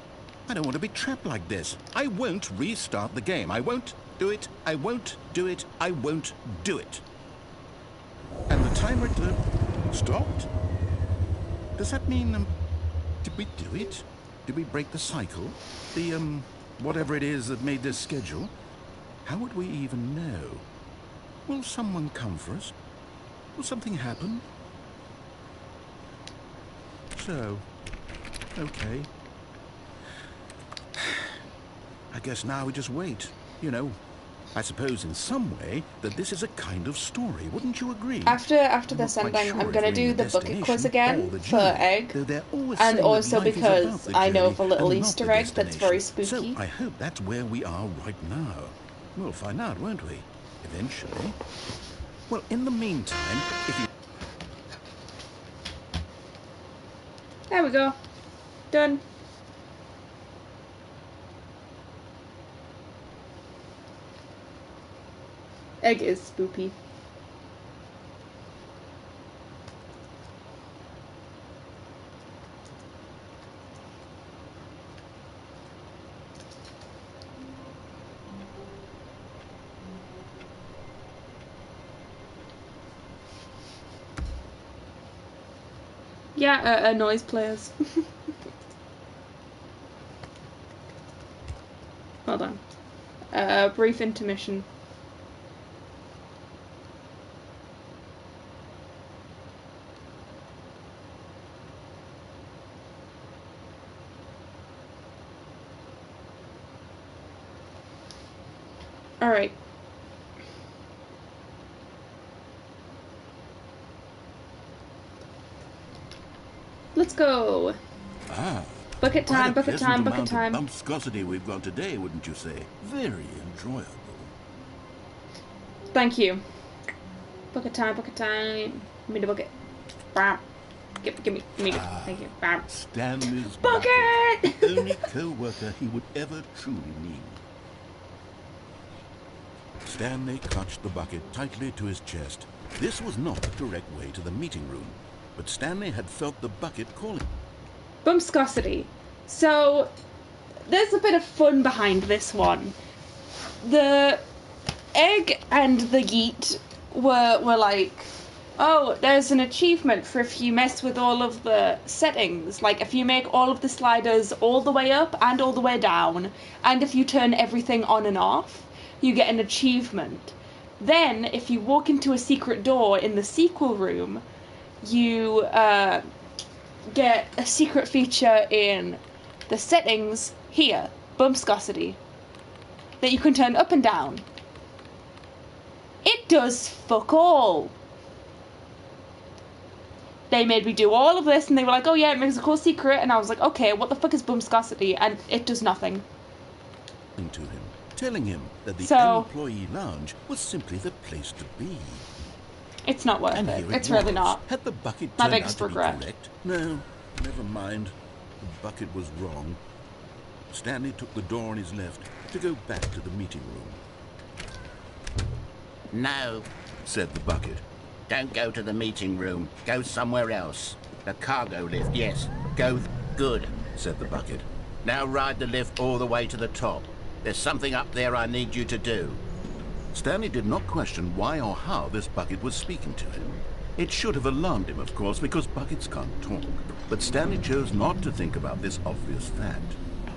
Speaker 2: I don't want to be trapped like this. I won't restart the game. I won't do it. I won't do it. I won't do it. And the timer stopped? Does that mean, did we do it? Did we break the cycle? The, whatever it is that made this schedule? How would we even know? Will someone come for us? Will something happen? So, okay. I guess now we just wait. You know, I suppose in some way that this is a kind of story. Wouldn't you agree?
Speaker 1: After this
Speaker 2: I'm not quite
Speaker 1: ending,
Speaker 2: sure
Speaker 1: I'm
Speaker 2: if
Speaker 1: gonna
Speaker 2: we're
Speaker 1: do
Speaker 2: in
Speaker 1: the
Speaker 2: the
Speaker 1: bucket quiz
Speaker 2: destination
Speaker 1: again
Speaker 2: or the
Speaker 1: for
Speaker 2: journey,
Speaker 1: Egg,
Speaker 2: though they're always
Speaker 1: and
Speaker 2: saying that
Speaker 1: also
Speaker 2: life is about
Speaker 1: because
Speaker 2: the
Speaker 1: I know of a
Speaker 2: journey
Speaker 1: little
Speaker 2: and not
Speaker 1: Easter
Speaker 2: the
Speaker 1: egg that's very
Speaker 2: destination.
Speaker 1: spooky.
Speaker 2: So I hope that's where we are right now. We'll find out, won't we? Eventually. Well, in the meantime, if you...
Speaker 1: There we go. Done. Egg is spooky. Yeah, a noise plays. Hold on. Brief intermission. All right. Let's go.
Speaker 2: Ah.
Speaker 1: Bucket time, bucket time, bucket
Speaker 2: Quite a
Speaker 1: time.
Speaker 2: pleasant amount of bumpscosity we've got today, wouldn't you say? Very enjoyable.
Speaker 1: Thank you. Bucket time, bucket time. Give me the bucket. Bam. Give me. Thank you. Bam.
Speaker 2: Stanley's
Speaker 1: Bucket!
Speaker 2: the only co-worker he would ever truly need. Stanley clutched the bucket tightly to his chest. This was not the direct way to the meeting room, but Stanley had felt the bucket calling.
Speaker 1: Bumpscosity. So, there's a bit of fun behind this one. The Egg and the Yeet were like, oh, there's an achievement for if you mess with all of the settings. Like, if you make all of the sliders all the way up and all the way down, and if you turn everything on and off, you get an achievement. Then, if you walk into a secret door in the sequel room, you get a secret feature in the settings here, bumpscosity, that you can turn up and down. It does fuck all. They made me do all of this, and they were like, oh yeah, it makes a cool secret, and I was like, okay, what the fuck is bumpscosity? And it does nothing.
Speaker 2: To him, telling him that the employee lounge was simply the place to be.
Speaker 1: It's not worth
Speaker 2: And
Speaker 1: it.
Speaker 2: here
Speaker 1: It's
Speaker 2: was.
Speaker 1: really not.
Speaker 2: Had the bucket
Speaker 1: My
Speaker 2: turned out
Speaker 1: biggest
Speaker 2: to be
Speaker 1: regret.
Speaker 2: correct? No, never mind. The bucket was wrong. Stanley took the door on his left to go back to the meeting room.
Speaker 4: No,
Speaker 2: Said the bucket.
Speaker 4: don't go to the meeting room. Go somewhere else. The cargo lift, yes. Go good.
Speaker 2: Said the bucket.
Speaker 4: Now ride the lift all the way to the top. There's something up there I need you to do.
Speaker 2: Stanley did not question why or how this bucket was speaking to him. It should have alarmed him, of course, because buckets can't talk. But Stanley chose not to think about this obvious fact.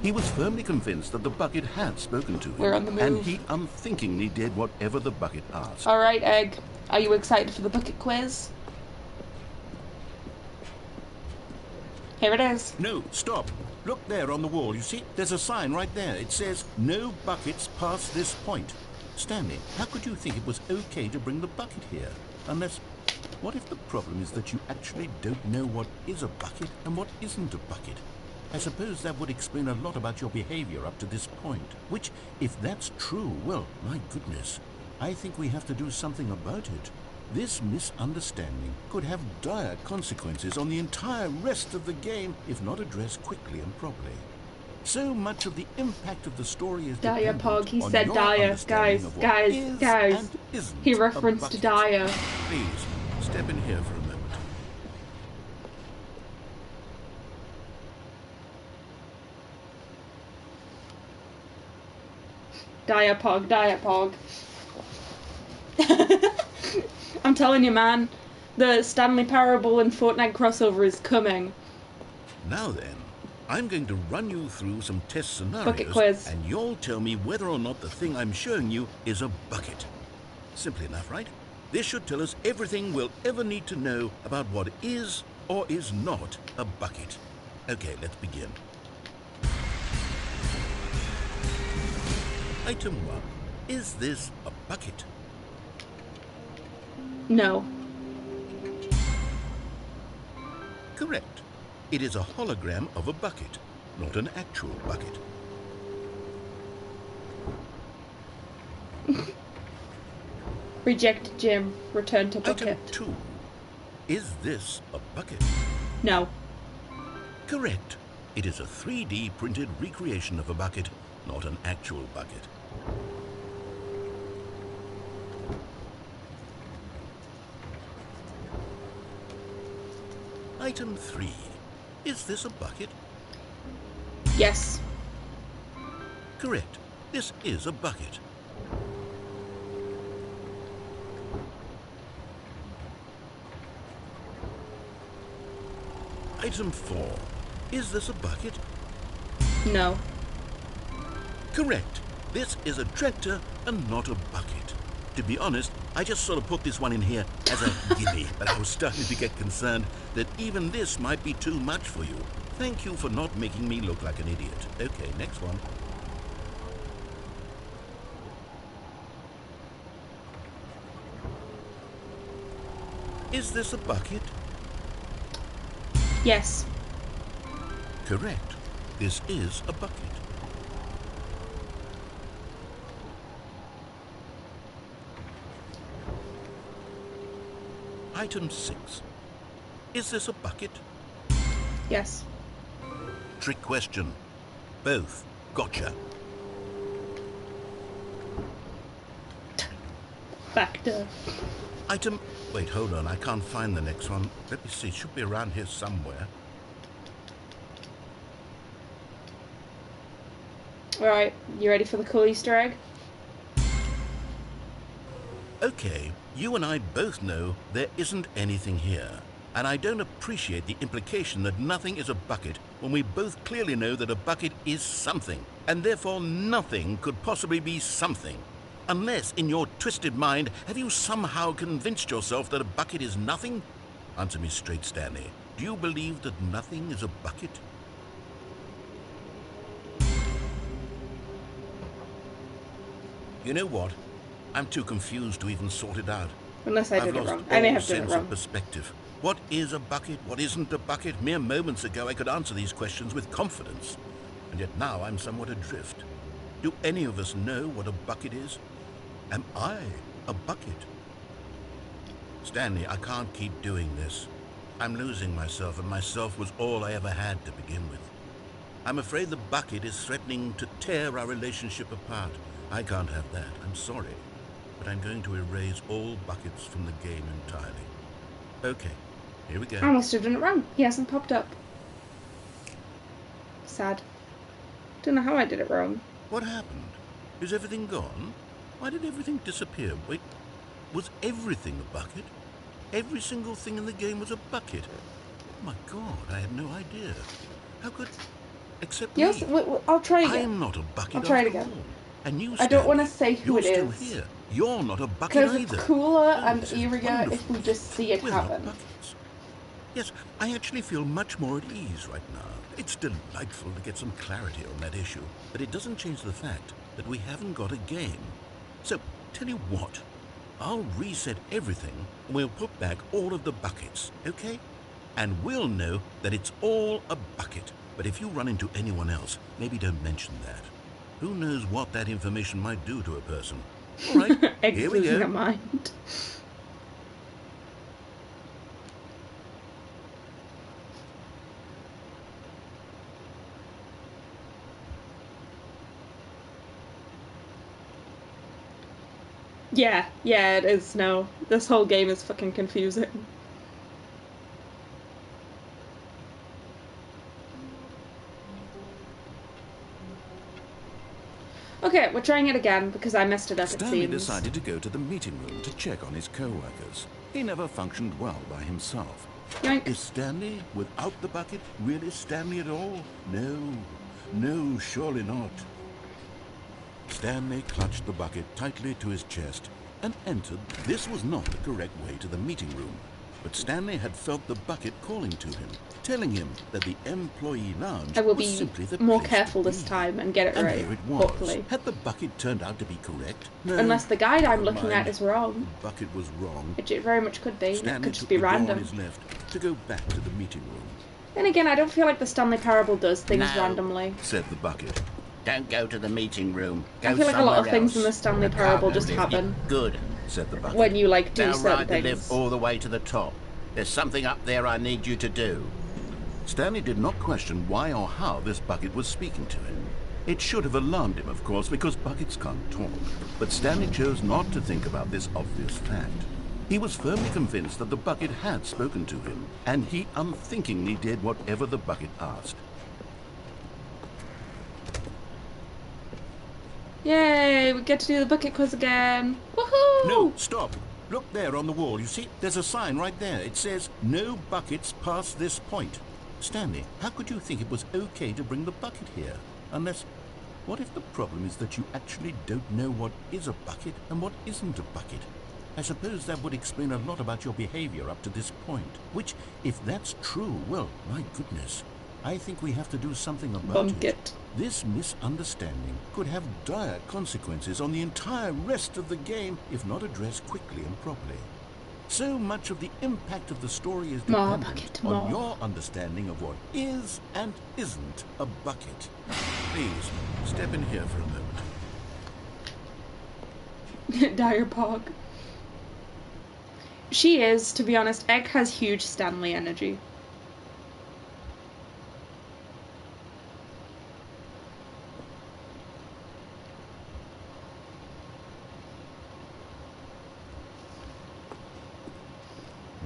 Speaker 2: He was firmly convinced that the bucket had spoken to him.
Speaker 1: We're on the move.
Speaker 2: And he unthinkingly did whatever the bucket asked.
Speaker 1: Alright, Egg. Are you excited for the bucket quiz? Here it is.
Speaker 2: No, stop. Look there on the wall. You see, there's a sign right there. It says, no buckets past this point. Stanley, how could you think it was okay to bring the bucket here? Unless, what if the problem is that you actually don't know what is a bucket and what isn't a bucket? I suppose that would explain a lot about your behavior up to this point. Which, if that's true, well, my goodness, I think we have to do something about it. This misunderstanding could have dire consequences on the entire rest of the game if not addressed quickly and properly. So much of the impact of the story is
Speaker 1: Dyer
Speaker 2: dependent
Speaker 1: Pog, he
Speaker 2: on
Speaker 1: said
Speaker 2: your
Speaker 1: Dyer.
Speaker 2: understanding
Speaker 1: Guys,
Speaker 2: of what
Speaker 1: guys,
Speaker 2: is
Speaker 1: guys.
Speaker 2: and isn't
Speaker 1: He
Speaker 2: a
Speaker 1: referenced
Speaker 2: bucket.
Speaker 1: Dyer.
Speaker 2: Please, step in here for a moment.
Speaker 1: Dyer Pog, Dyer Pog. I'm telling you, man, the Stanley Parable and Fortnite crossover is coming.
Speaker 2: Now then, I'm going to run you through some test scenarios,
Speaker 1: Bucket quiz.
Speaker 2: and you'll tell me whether or not the thing I'm showing you is a bucket. Simple enough, right? This should tell us everything we'll ever need to know about what is or is not a bucket. Okay, let's begin. Item 1. Is this a bucket?
Speaker 1: No.
Speaker 2: Correct. It is a hologram of a bucket, not an actual bucket.
Speaker 1: Reject Jim. Return to
Speaker 2: Item
Speaker 1: bucket.
Speaker 2: 2. Is this a bucket?
Speaker 1: No.
Speaker 2: Correct. It is a 3D printed recreation of a bucket, not an actual bucket. Item 3. Is this a bucket?
Speaker 1: Yes.
Speaker 2: Correct. This is a bucket. Item 4. Is this a bucket?
Speaker 1: No.
Speaker 2: Correct. This is a tractor and not a bucket. To be honest, I just sort of put this one in here as a gimme, but I was starting to get concerned that even this might be too much for you. Thank you for not making me look like an idiot. Okay, next one. Is this a bucket?
Speaker 1: Yes.
Speaker 2: Correct. This is a bucket. Item 6. Is this a bucket?
Speaker 1: Yes.
Speaker 2: Trick question. Both. Gotcha.
Speaker 1: Factor.
Speaker 2: Item... Wait, hold on. I can't find the next one. Let me see. It should be around here somewhere.
Speaker 1: Alright, you ready for the cool Easter egg?
Speaker 2: Okay. You and I both know there isn't anything here. And I don't appreciate the implication that nothing is a bucket when we both clearly know that a bucket is something, and therefore nothing could possibly be something. Unless, in your twisted mind, have you somehow convinced yourself that a bucket is nothing? Answer me straight, Stanley. Do you believe that nothing is a bucket? You know what? I'm too confused to even sort it out.
Speaker 1: Unless I did it
Speaker 2: I've
Speaker 1: wrong.
Speaker 2: lost
Speaker 1: I may
Speaker 2: all
Speaker 1: have done it
Speaker 2: sense
Speaker 1: wrong.
Speaker 2: of perspective. What is a bucket? What isn't a bucket? Mere moments ago I could answer these questions with confidence. And yet now I'm somewhat adrift. Do any of us know what a bucket is? Am I a bucket? Stanley, I can't keep doing this. I'm losing myself, and myself was all I ever had to begin with. I'm afraid the bucket is threatening to tear our relationship apart. I can't have that. I'm sorry. But I'm going to erase all buckets from the game entirely. Okay, here we go.
Speaker 1: I must have done it wrong. He hasn't popped up. Sad. Don't know how I did it wrong.
Speaker 2: What happened? Is everything gone? Why did everything disappear? Wait, was everything a bucket? Every single thing in the game was a bucket. Oh my God, I had no idea. How could... Except
Speaker 1: Yes,
Speaker 2: me.
Speaker 1: I'll try again.
Speaker 2: I'm not a bucket
Speaker 1: I'll try it
Speaker 2: after
Speaker 1: again.
Speaker 2: all. And you,
Speaker 1: I don't want to
Speaker 2: Stanley,
Speaker 1: say who
Speaker 2: you're
Speaker 1: it
Speaker 2: still
Speaker 1: is.
Speaker 2: here. You're not a bucket
Speaker 1: Because
Speaker 2: either.
Speaker 1: it's cooler
Speaker 2: Oh,
Speaker 1: and
Speaker 2: this is
Speaker 1: eerier
Speaker 2: wonderful.
Speaker 1: if we just see it
Speaker 2: We're not
Speaker 1: happen.
Speaker 2: buckets. Yes, I actually feel much more at ease right now. It's delightful to get some clarity on that issue, but it doesn't change the fact that we haven't got a game. So, tell you what, I'll reset everything and we'll put back all of the buckets, okay? And we'll know that it's all a bucket. But if you run into anyone else, maybe don't mention that. Who knows what that information might do to a person? All right, here we
Speaker 1: Losing
Speaker 2: go.
Speaker 1: a mind. Yeah, it is now. This whole game is fucking confusing. Okay, we're trying it again because I messed it up, it
Speaker 2: Stanley
Speaker 1: seems.
Speaker 2: decided to go to the meeting room to check on his co-workers. He never functioned well by himself.
Speaker 1: Yoink.
Speaker 2: Is Stanley, without the bucket, really Stanley at all? No, surely not. Stanley clutched the bucket tightly to his chest and entered. This was not the correct way to the meeting room, but Stanley had felt the bucket calling to him, telling him that the employee lounge
Speaker 1: I will
Speaker 2: was
Speaker 1: be
Speaker 2: simply the
Speaker 1: more
Speaker 2: place
Speaker 1: careful
Speaker 2: to
Speaker 1: this
Speaker 2: be.
Speaker 1: time and get it
Speaker 2: And
Speaker 1: right,
Speaker 2: here it was.
Speaker 1: hopefully.
Speaker 2: Had the bucket turned out to be correct? No,
Speaker 1: Unless the guide I'm
Speaker 2: never
Speaker 1: looking
Speaker 2: mind.
Speaker 1: at is wrong.
Speaker 2: The bucket was wrong.
Speaker 1: Which it very much could be. It
Speaker 2: Stanley
Speaker 1: could just
Speaker 2: took
Speaker 1: be
Speaker 2: the door on
Speaker 1: random.
Speaker 2: his left to go back to the meeting room.
Speaker 1: Then again, I don't feel like the Stanley Parable does things
Speaker 4: No.
Speaker 1: randomly.
Speaker 2: Said the bucket.
Speaker 4: Don't go to the meeting room. Go
Speaker 1: I feel like a lot of
Speaker 4: somewhere
Speaker 1: things in the
Speaker 4: else.
Speaker 1: Stanley
Speaker 4: The
Speaker 1: Parable
Speaker 4: cargo
Speaker 1: just
Speaker 4: lift.
Speaker 1: happen
Speaker 4: Good.
Speaker 2: Said the bucket.
Speaker 1: when you like do
Speaker 4: Now
Speaker 1: certain
Speaker 4: ride the
Speaker 1: things.
Speaker 4: lift all the way to the top. There's something up there I need you to do.
Speaker 2: Stanley did not question why or how this bucket was speaking to him. It should have alarmed him, of course, because buckets can't talk. But Stanley chose not to think about this obvious fact. He was firmly convinced that the bucket had spoken to him, and he unthinkingly did whatever the bucket asked.
Speaker 1: Yay, we get to do the bucket quiz again. Woohoo!
Speaker 2: No, stop. Look there on the wall. You see, there's a sign right there. It says, "No buckets past this point." Stanley, how could you think it was okay to bring the bucket here? Unless, what if the problem is that you actually don't know what is a bucket and what isn't a bucket? I suppose that would explain a lot about your behavior up to this point. Which, if that's true, well, my goodness, I think we have to do something about
Speaker 1: Bunk it.
Speaker 2: This misunderstanding could have dire consequences on the entire rest of the game if not addressed quickly and properly. So much of the impact of the story is
Speaker 1: More
Speaker 2: dependent
Speaker 1: bucket,
Speaker 2: on
Speaker 1: more.
Speaker 2: your understanding of what is and isn't a bucket. Please, step in here for a moment.
Speaker 1: Dire Pog. She is, to be honest. Egg has huge Stanley energy.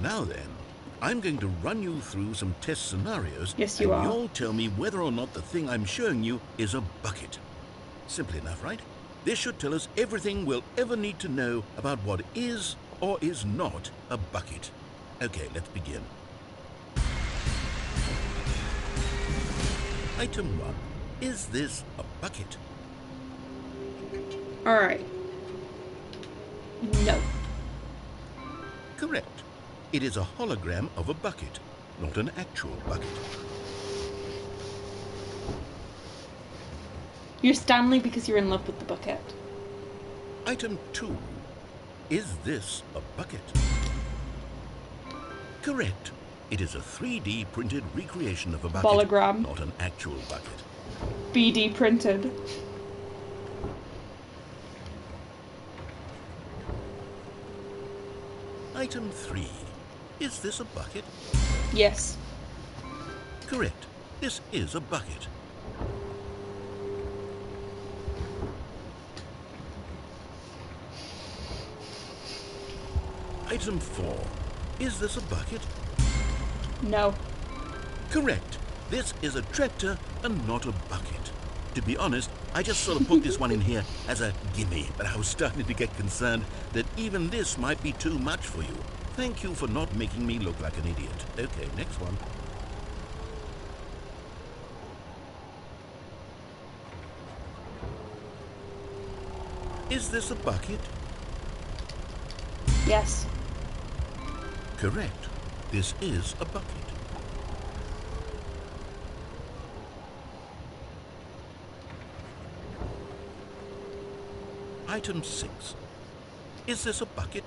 Speaker 2: Now then, I'm going to run you through some test scenarios.
Speaker 1: Yes, you
Speaker 2: and
Speaker 1: are.
Speaker 2: you'll tell me whether or not the thing I'm showing you is a bucket. Simple enough, right? This should tell us everything we'll ever need to know about what is or is not a bucket? Okay, let's begin. Item 1. Is this a bucket?
Speaker 1: Alright. No.
Speaker 2: Correct. It is a hologram of a bucket, not an actual bucket.
Speaker 1: You're Stanley because you're in love with the bucket.
Speaker 2: Item 2. Is this a bucket? Correct. It is a 3D printed recreation of a bucket,
Speaker 1: Hologram.
Speaker 2: not an actual bucket.
Speaker 1: BD printed.
Speaker 2: Item 3. Is this a bucket?
Speaker 1: Yes.
Speaker 2: Correct. This is a bucket. Item 4. Is this a bucket?
Speaker 1: No.
Speaker 2: Correct. This is a tractor and not a bucket. To be honest, I just sort of put this one in here as a gimme, but I was starting to get concerned that even this might be too much for you. Thank you for not making me look like an idiot. Okay, next one. Is this a bucket?
Speaker 1: Yes.
Speaker 2: Correct. This is a bucket. Item 6. Is this a bucket?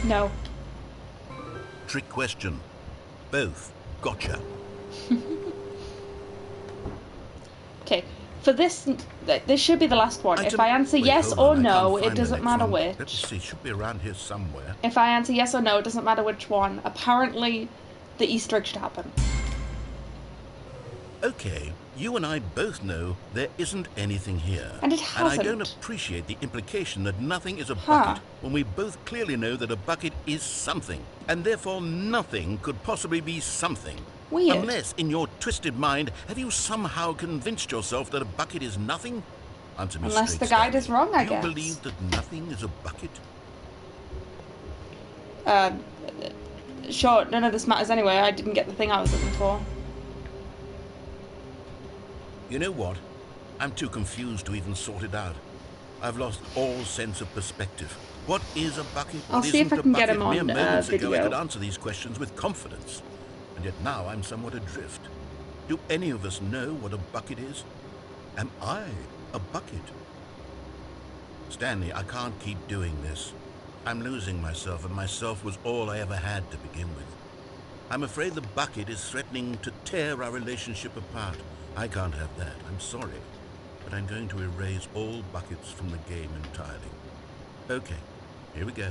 Speaker 1: No.
Speaker 2: Trick question. Both. Gotcha.
Speaker 1: Okay. For this should be the last one. If I answer
Speaker 2: Wait,
Speaker 1: yes
Speaker 2: hold
Speaker 1: or
Speaker 2: on, I
Speaker 1: no,
Speaker 2: can't
Speaker 1: it
Speaker 2: find the
Speaker 1: doesn't
Speaker 2: next
Speaker 1: matter
Speaker 2: one.
Speaker 1: which.
Speaker 2: Let's see, it should be around here somewhere.
Speaker 1: If I answer yes or no, it doesn't matter which one. Apparently, the Easter egg should happen.
Speaker 2: Okay, you and I both know there isn't anything here.
Speaker 1: And it
Speaker 2: And I
Speaker 1: hasn't.
Speaker 2: don't appreciate the implication that nothing is a
Speaker 1: Huh.
Speaker 2: bucket when we both clearly know that a bucket is something, and therefore nothing could possibly be something.
Speaker 1: Weird.
Speaker 2: Unless, in your twisted mind, have you somehow convinced yourself that a bucket is nothing? Answer me
Speaker 1: Unless
Speaker 2: straight,
Speaker 1: the guide
Speaker 2: Stanley.
Speaker 1: is wrong, I
Speaker 2: Do you
Speaker 1: guess.
Speaker 2: believe that nothing is a bucket?
Speaker 1: Sure, none of this matters anyway. I didn't get the thing I was looking for.
Speaker 2: You know what? I'm too confused to even sort it out. I've lost all sense of perspective. What is a bucket?
Speaker 1: I'll
Speaker 2: What
Speaker 1: see if
Speaker 2: isn't
Speaker 1: I
Speaker 2: a
Speaker 1: can get
Speaker 2: bucket?
Speaker 1: him on,
Speaker 2: Mere moments ago, I
Speaker 1: video.
Speaker 2: could answer these questions with confidence. And yet now I'm somewhat adrift. Do any of us know what a bucket is? Am I a bucket? Stanley, I can't keep doing this. I'm losing myself, and myself was all I ever had to begin with. I'm afraid the bucket is threatening to tear our relationship apart. I can't have that. I'm sorry. But I'm going to erase all buckets from the game entirely. Okay, here we go.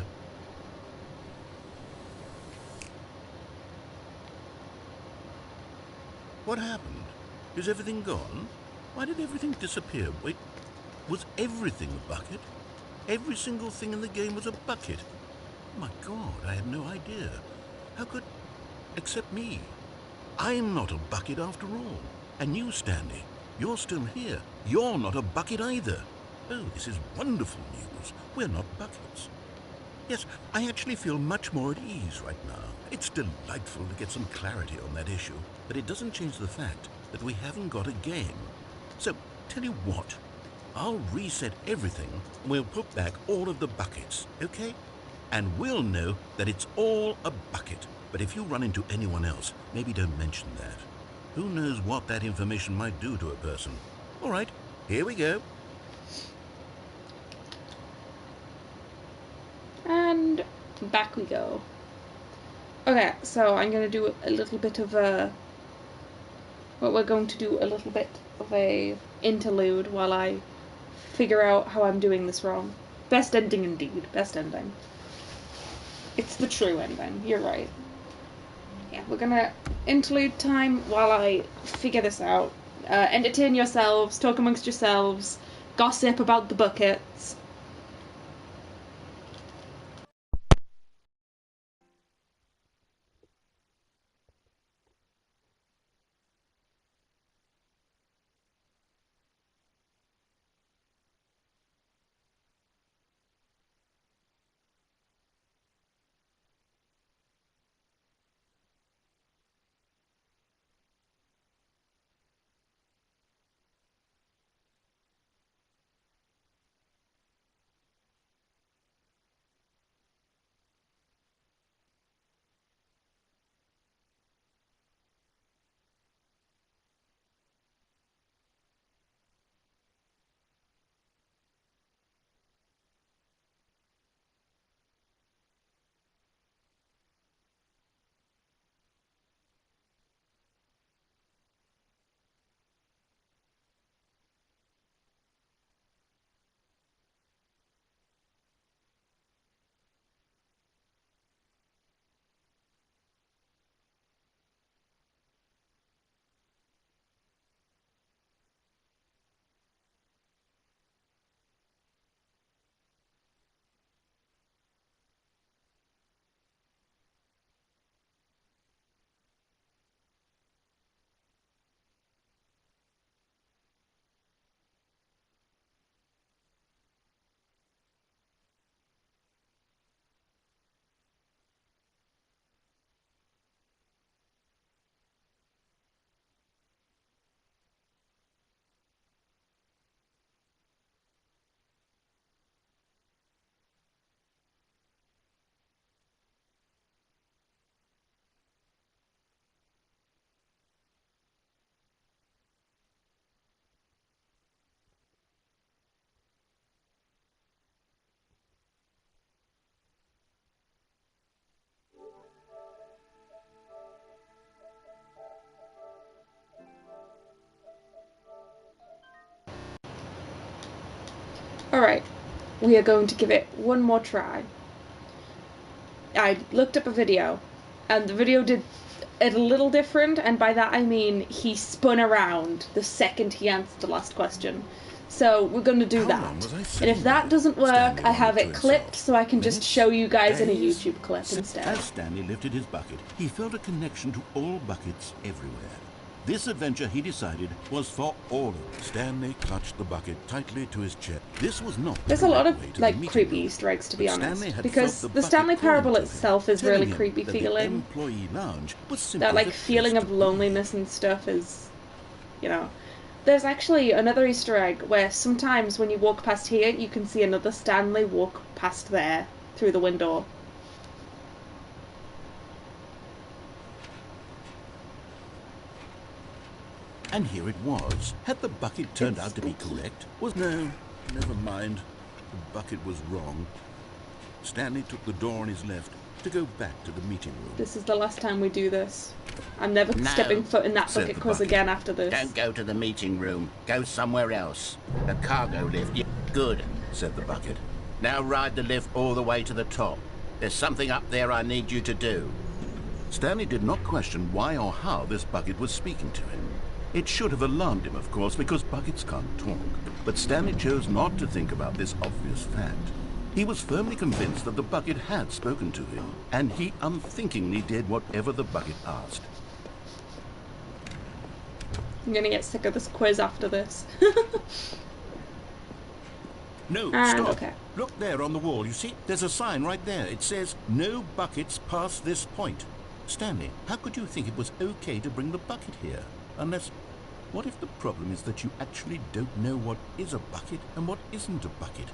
Speaker 2: What happened? Is everything gone? Why did everything disappear? Wait, was everything a bucket? Every single thing in the game was a bucket. Oh my God, I had no idea. How could... except me. I'm not a bucket after all. And you, Stanley, you're still here. You're not a bucket either. Oh, this is wonderful news. We're not buckets. Yes, I actually feel much more at ease right now. It's delightful to get some clarity on that issue, but it doesn't change the fact that we haven't got a game. So, tell you what, I'll reset everything and we'll put back all of the buckets, okay? And we'll know that it's all a bucket. But if you run into anyone else, maybe don't mention that. Who knows what that information might do to a person? All right, here we go.
Speaker 1: And back we go. Okay, so I'm going to do a little bit of a... Well, we're going to do a little bit of a interlude while I figure out how I'm doing this wrong. Best ending indeed. Best ending. It's the true ending. You're right. Yeah, we're going to interlude time while I figure this out. Entertain yourselves, talk amongst yourselves, gossip about the buckets. Alright, we are going to give it one more try. I looked up a video, and the video did it a little different, and by that I mean he spun around the second he answered the last question. So we're going to do that. And if that doesn't work, I have it clipped so I can just show you guys in a YouTube clip instead.
Speaker 2: As Stanley lifted his bucket, he felt a connection to all buckets everywhere. This adventure, he decided, was for all of them. Stanley clutched the bucket tightly to his chest. This was not.
Speaker 1: There's a lot of like creepy Easter eggs, to be honest, because the Stanley Parable itself is really creepy feeling.
Speaker 2: Employee lounge was
Speaker 1: that like feeling of loneliness and stuff is, you know. There's actually another Easter egg where sometimes when you walk past here, you can see another Stanley walk past there through the window.
Speaker 2: And here it was. Had the bucket turned out to be correct? No, never mind. The bucket was wrong. Stanley took the door on his left to go back to the meeting room.
Speaker 1: This is the last time we do this. I'm never stepping foot in that bucket quiz again after this.
Speaker 4: Don't go to the meeting room. Go somewhere else. The cargo lift. Good,
Speaker 2: said the bucket.
Speaker 4: Now ride the lift all the way to the top. There's something up there I need you to do.
Speaker 2: Stanley did not question why or how this bucket was speaking to him. It should have alarmed him, of course, because buckets can't talk. But Stanley chose not to think about this obvious fact. He was firmly convinced that the bucket had spoken to him, and he unthinkingly did whatever the bucket asked.
Speaker 1: I'm gonna get sick of this quiz after this.
Speaker 2: No, stop. Okay. Look there on the wall, you see? There's a sign right there. It says, "No buckets past this point." Stanley, how could you think it was okay to bring the bucket here? Unless, what if the problem is that you actually don't know what is a bucket and what isn't a bucket?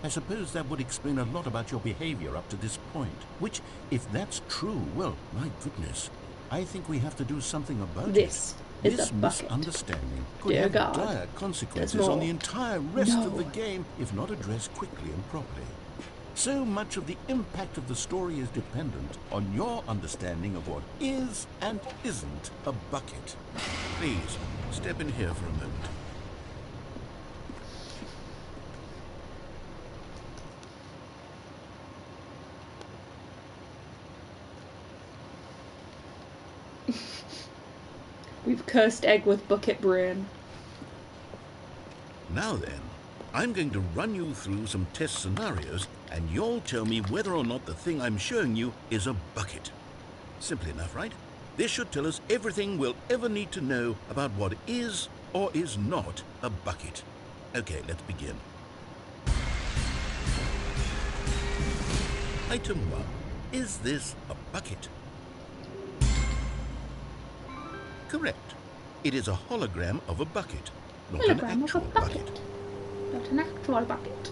Speaker 2: I suppose that would explain a lot about your behavior up to this point. Which, if that's true, well, my goodness, I think we have to do something about it.
Speaker 1: This
Speaker 2: This misunderstanding could have dire consequences on the entire rest of the game if not addressed quickly and properly. So much of the impact of the story is dependent on your understanding of what is and isn't a bucket. Please, step in here for a moment.
Speaker 1: We've cursed egg with bucket brain.
Speaker 2: Now then, I'm going to run you through some test scenarios, and you'll tell me whether or not the thing I'm showing you is a bucket. Simple enough, right? This should tell us everything we'll ever need to know about what is or is not a bucket. Okay, let's begin. Item 1. Is this a bucket? Correct. It is a hologram of a bucket, not an actual bucket.
Speaker 1: Not an actual bucket.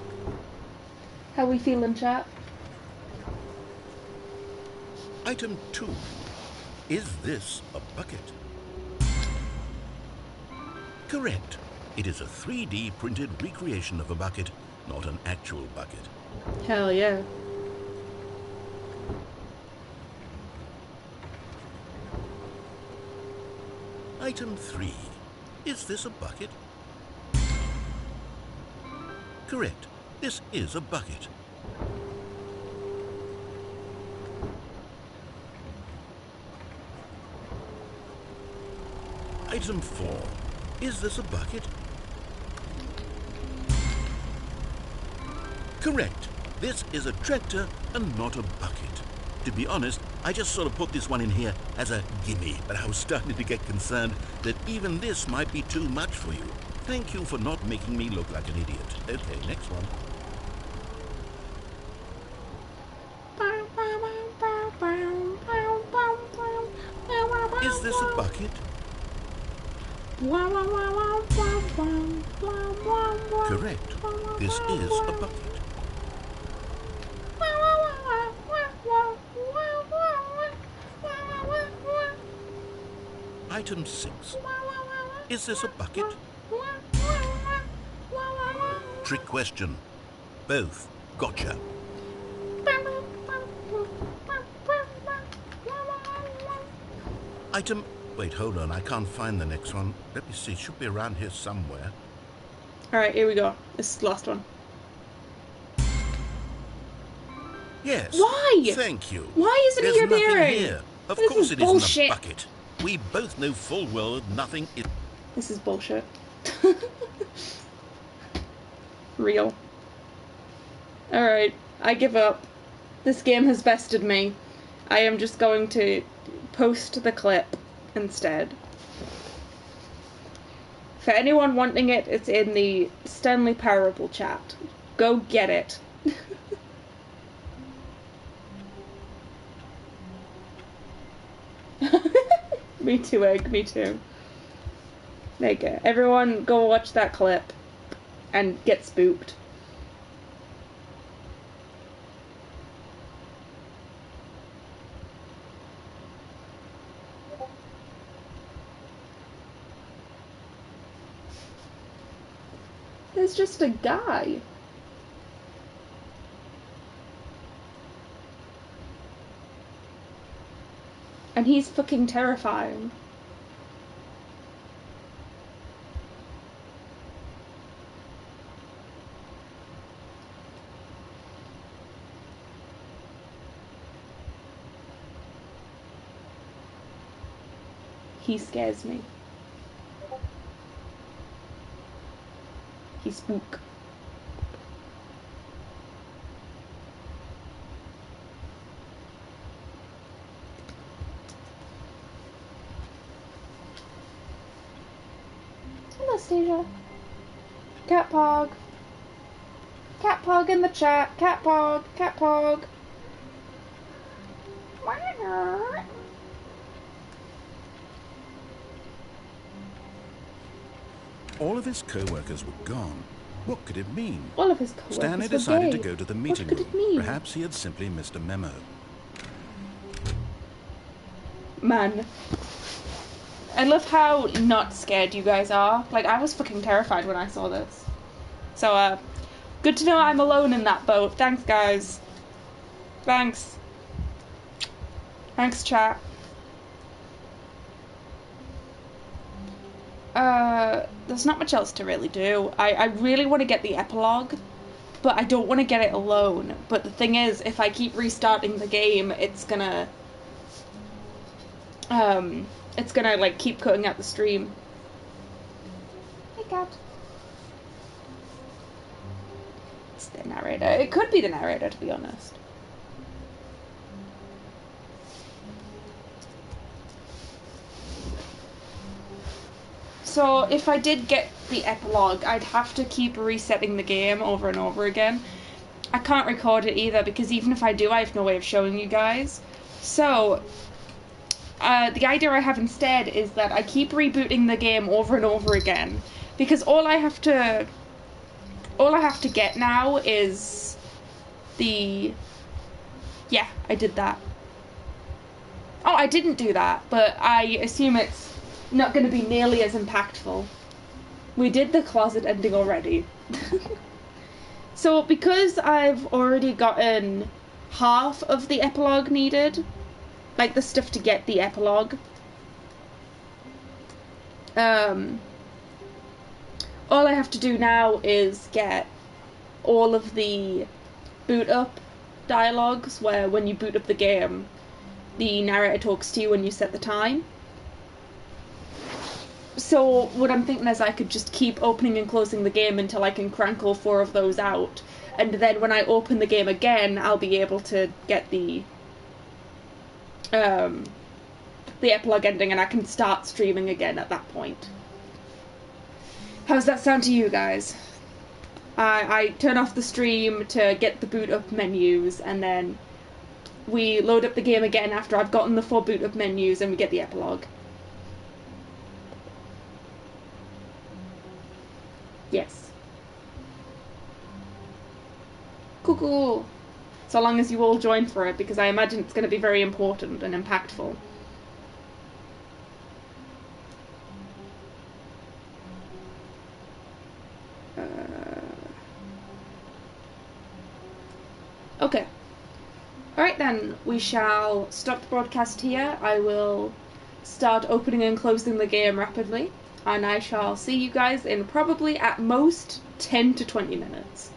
Speaker 1: How we feeling, chat?
Speaker 2: Item 2. Is this a bucket? Correct. It is a 3D printed recreation of a bucket, not an actual bucket.
Speaker 1: Hell yeah.
Speaker 2: Item 3. Is this a bucket? Correct. This is a bucket. Item 4. Is this a bucket? Correct. This is a tractor and not a bucket. To be honest, I just sort of put this one in here as a gimme, but I was starting to get concerned that even this might be too much for you. Thank you for not making me look like an idiot. Okay, next one. Is this a bucket? Correct. This is a bucket. Item 6. Is this a bucket? Trick question. Both. Gotcha. Item... Wait, hold on. I can't find the next one. Let me see. It should be around here somewhere.
Speaker 1: Alright, here we go. This is the last one.
Speaker 2: Yes.
Speaker 1: Why?
Speaker 2: Thank you.
Speaker 1: Why isn't
Speaker 2: There's
Speaker 1: he
Speaker 2: nothing
Speaker 1: appearing?
Speaker 2: here. Of
Speaker 1: This
Speaker 2: course
Speaker 1: is
Speaker 2: it
Speaker 1: bullshit.
Speaker 2: isn't a bucket. We both know full well that nothing is...
Speaker 1: This is bullshit. Real. Alright, I give up. This game has bested me. I am just going to post the clip instead. For anyone wanting it, it's in the Stanford Prabble chat. Go get it. Me too, Egg, me too. There you go. Everyone go watch that clip and get spooked. There's just a guy. And he's fucking terrifying. He scares me. He spook. Hello, Stasia. Cat Pog. Cat Pog in the chat. Cat Pog. Cat Pog.
Speaker 2: All of his co-workers were gone. What could it mean?
Speaker 1: All of his co-workers
Speaker 2: Stanley
Speaker 1: were
Speaker 2: decided
Speaker 1: gay.
Speaker 2: to go to the meeting
Speaker 1: What could
Speaker 2: room.
Speaker 1: it mean?
Speaker 2: Perhaps he had simply missed a memo.
Speaker 1: Man. I love how not scared you guys are. Like, I was fucking terrified when I saw this. So, good to know I'm alone in that boat. Thanks, guys. Thanks. Thanks, chat. There's not much else to really do. I really want to get the epilogue, but I don't want to get it alone. But the thing is, if I keep restarting the game, it's gonna like keep cutting out the stream. Hey, cat. It's the narrator. It could be the narrator, to be honest. So if I did get the epilogue, I'd have to keep resetting the game over and over again. I can't record it either, because even if I do, I have no way of showing you guys. So the idea I have instead is that I keep rebooting the game over and over again, because all I have to get now is the... Yeah, I did that. Oh, I didn't do that, but I assume it's not going to be nearly as impactful. We did the closet ending already. So because I've already gotten half of the epilogue needed, like the stuff to get the epilogue, all I have to do now is get all of the boot up dialogues where when you boot up the game, the narrator talks to you when you set the time. So what I'm thinking is I could just keep opening and closing the game until I can crank all 4 of those out, and then when I open the game again, I'll be able to get the epilogue ending, and I can start streaming again at that point. How's that sound to you guys? I turn off the stream to get the boot up menus, and then we load up the game again after I've gotten the 4 boot up menus, and we get the epilogue. Yes. Cool. So long as you all join for it, because I imagine it's going to be very important and impactful. Okay. Alright then, we shall stop the broadcast here. I will start opening and closing the game rapidly, and I shall see you guys in probably at most 10 to 20 minutes.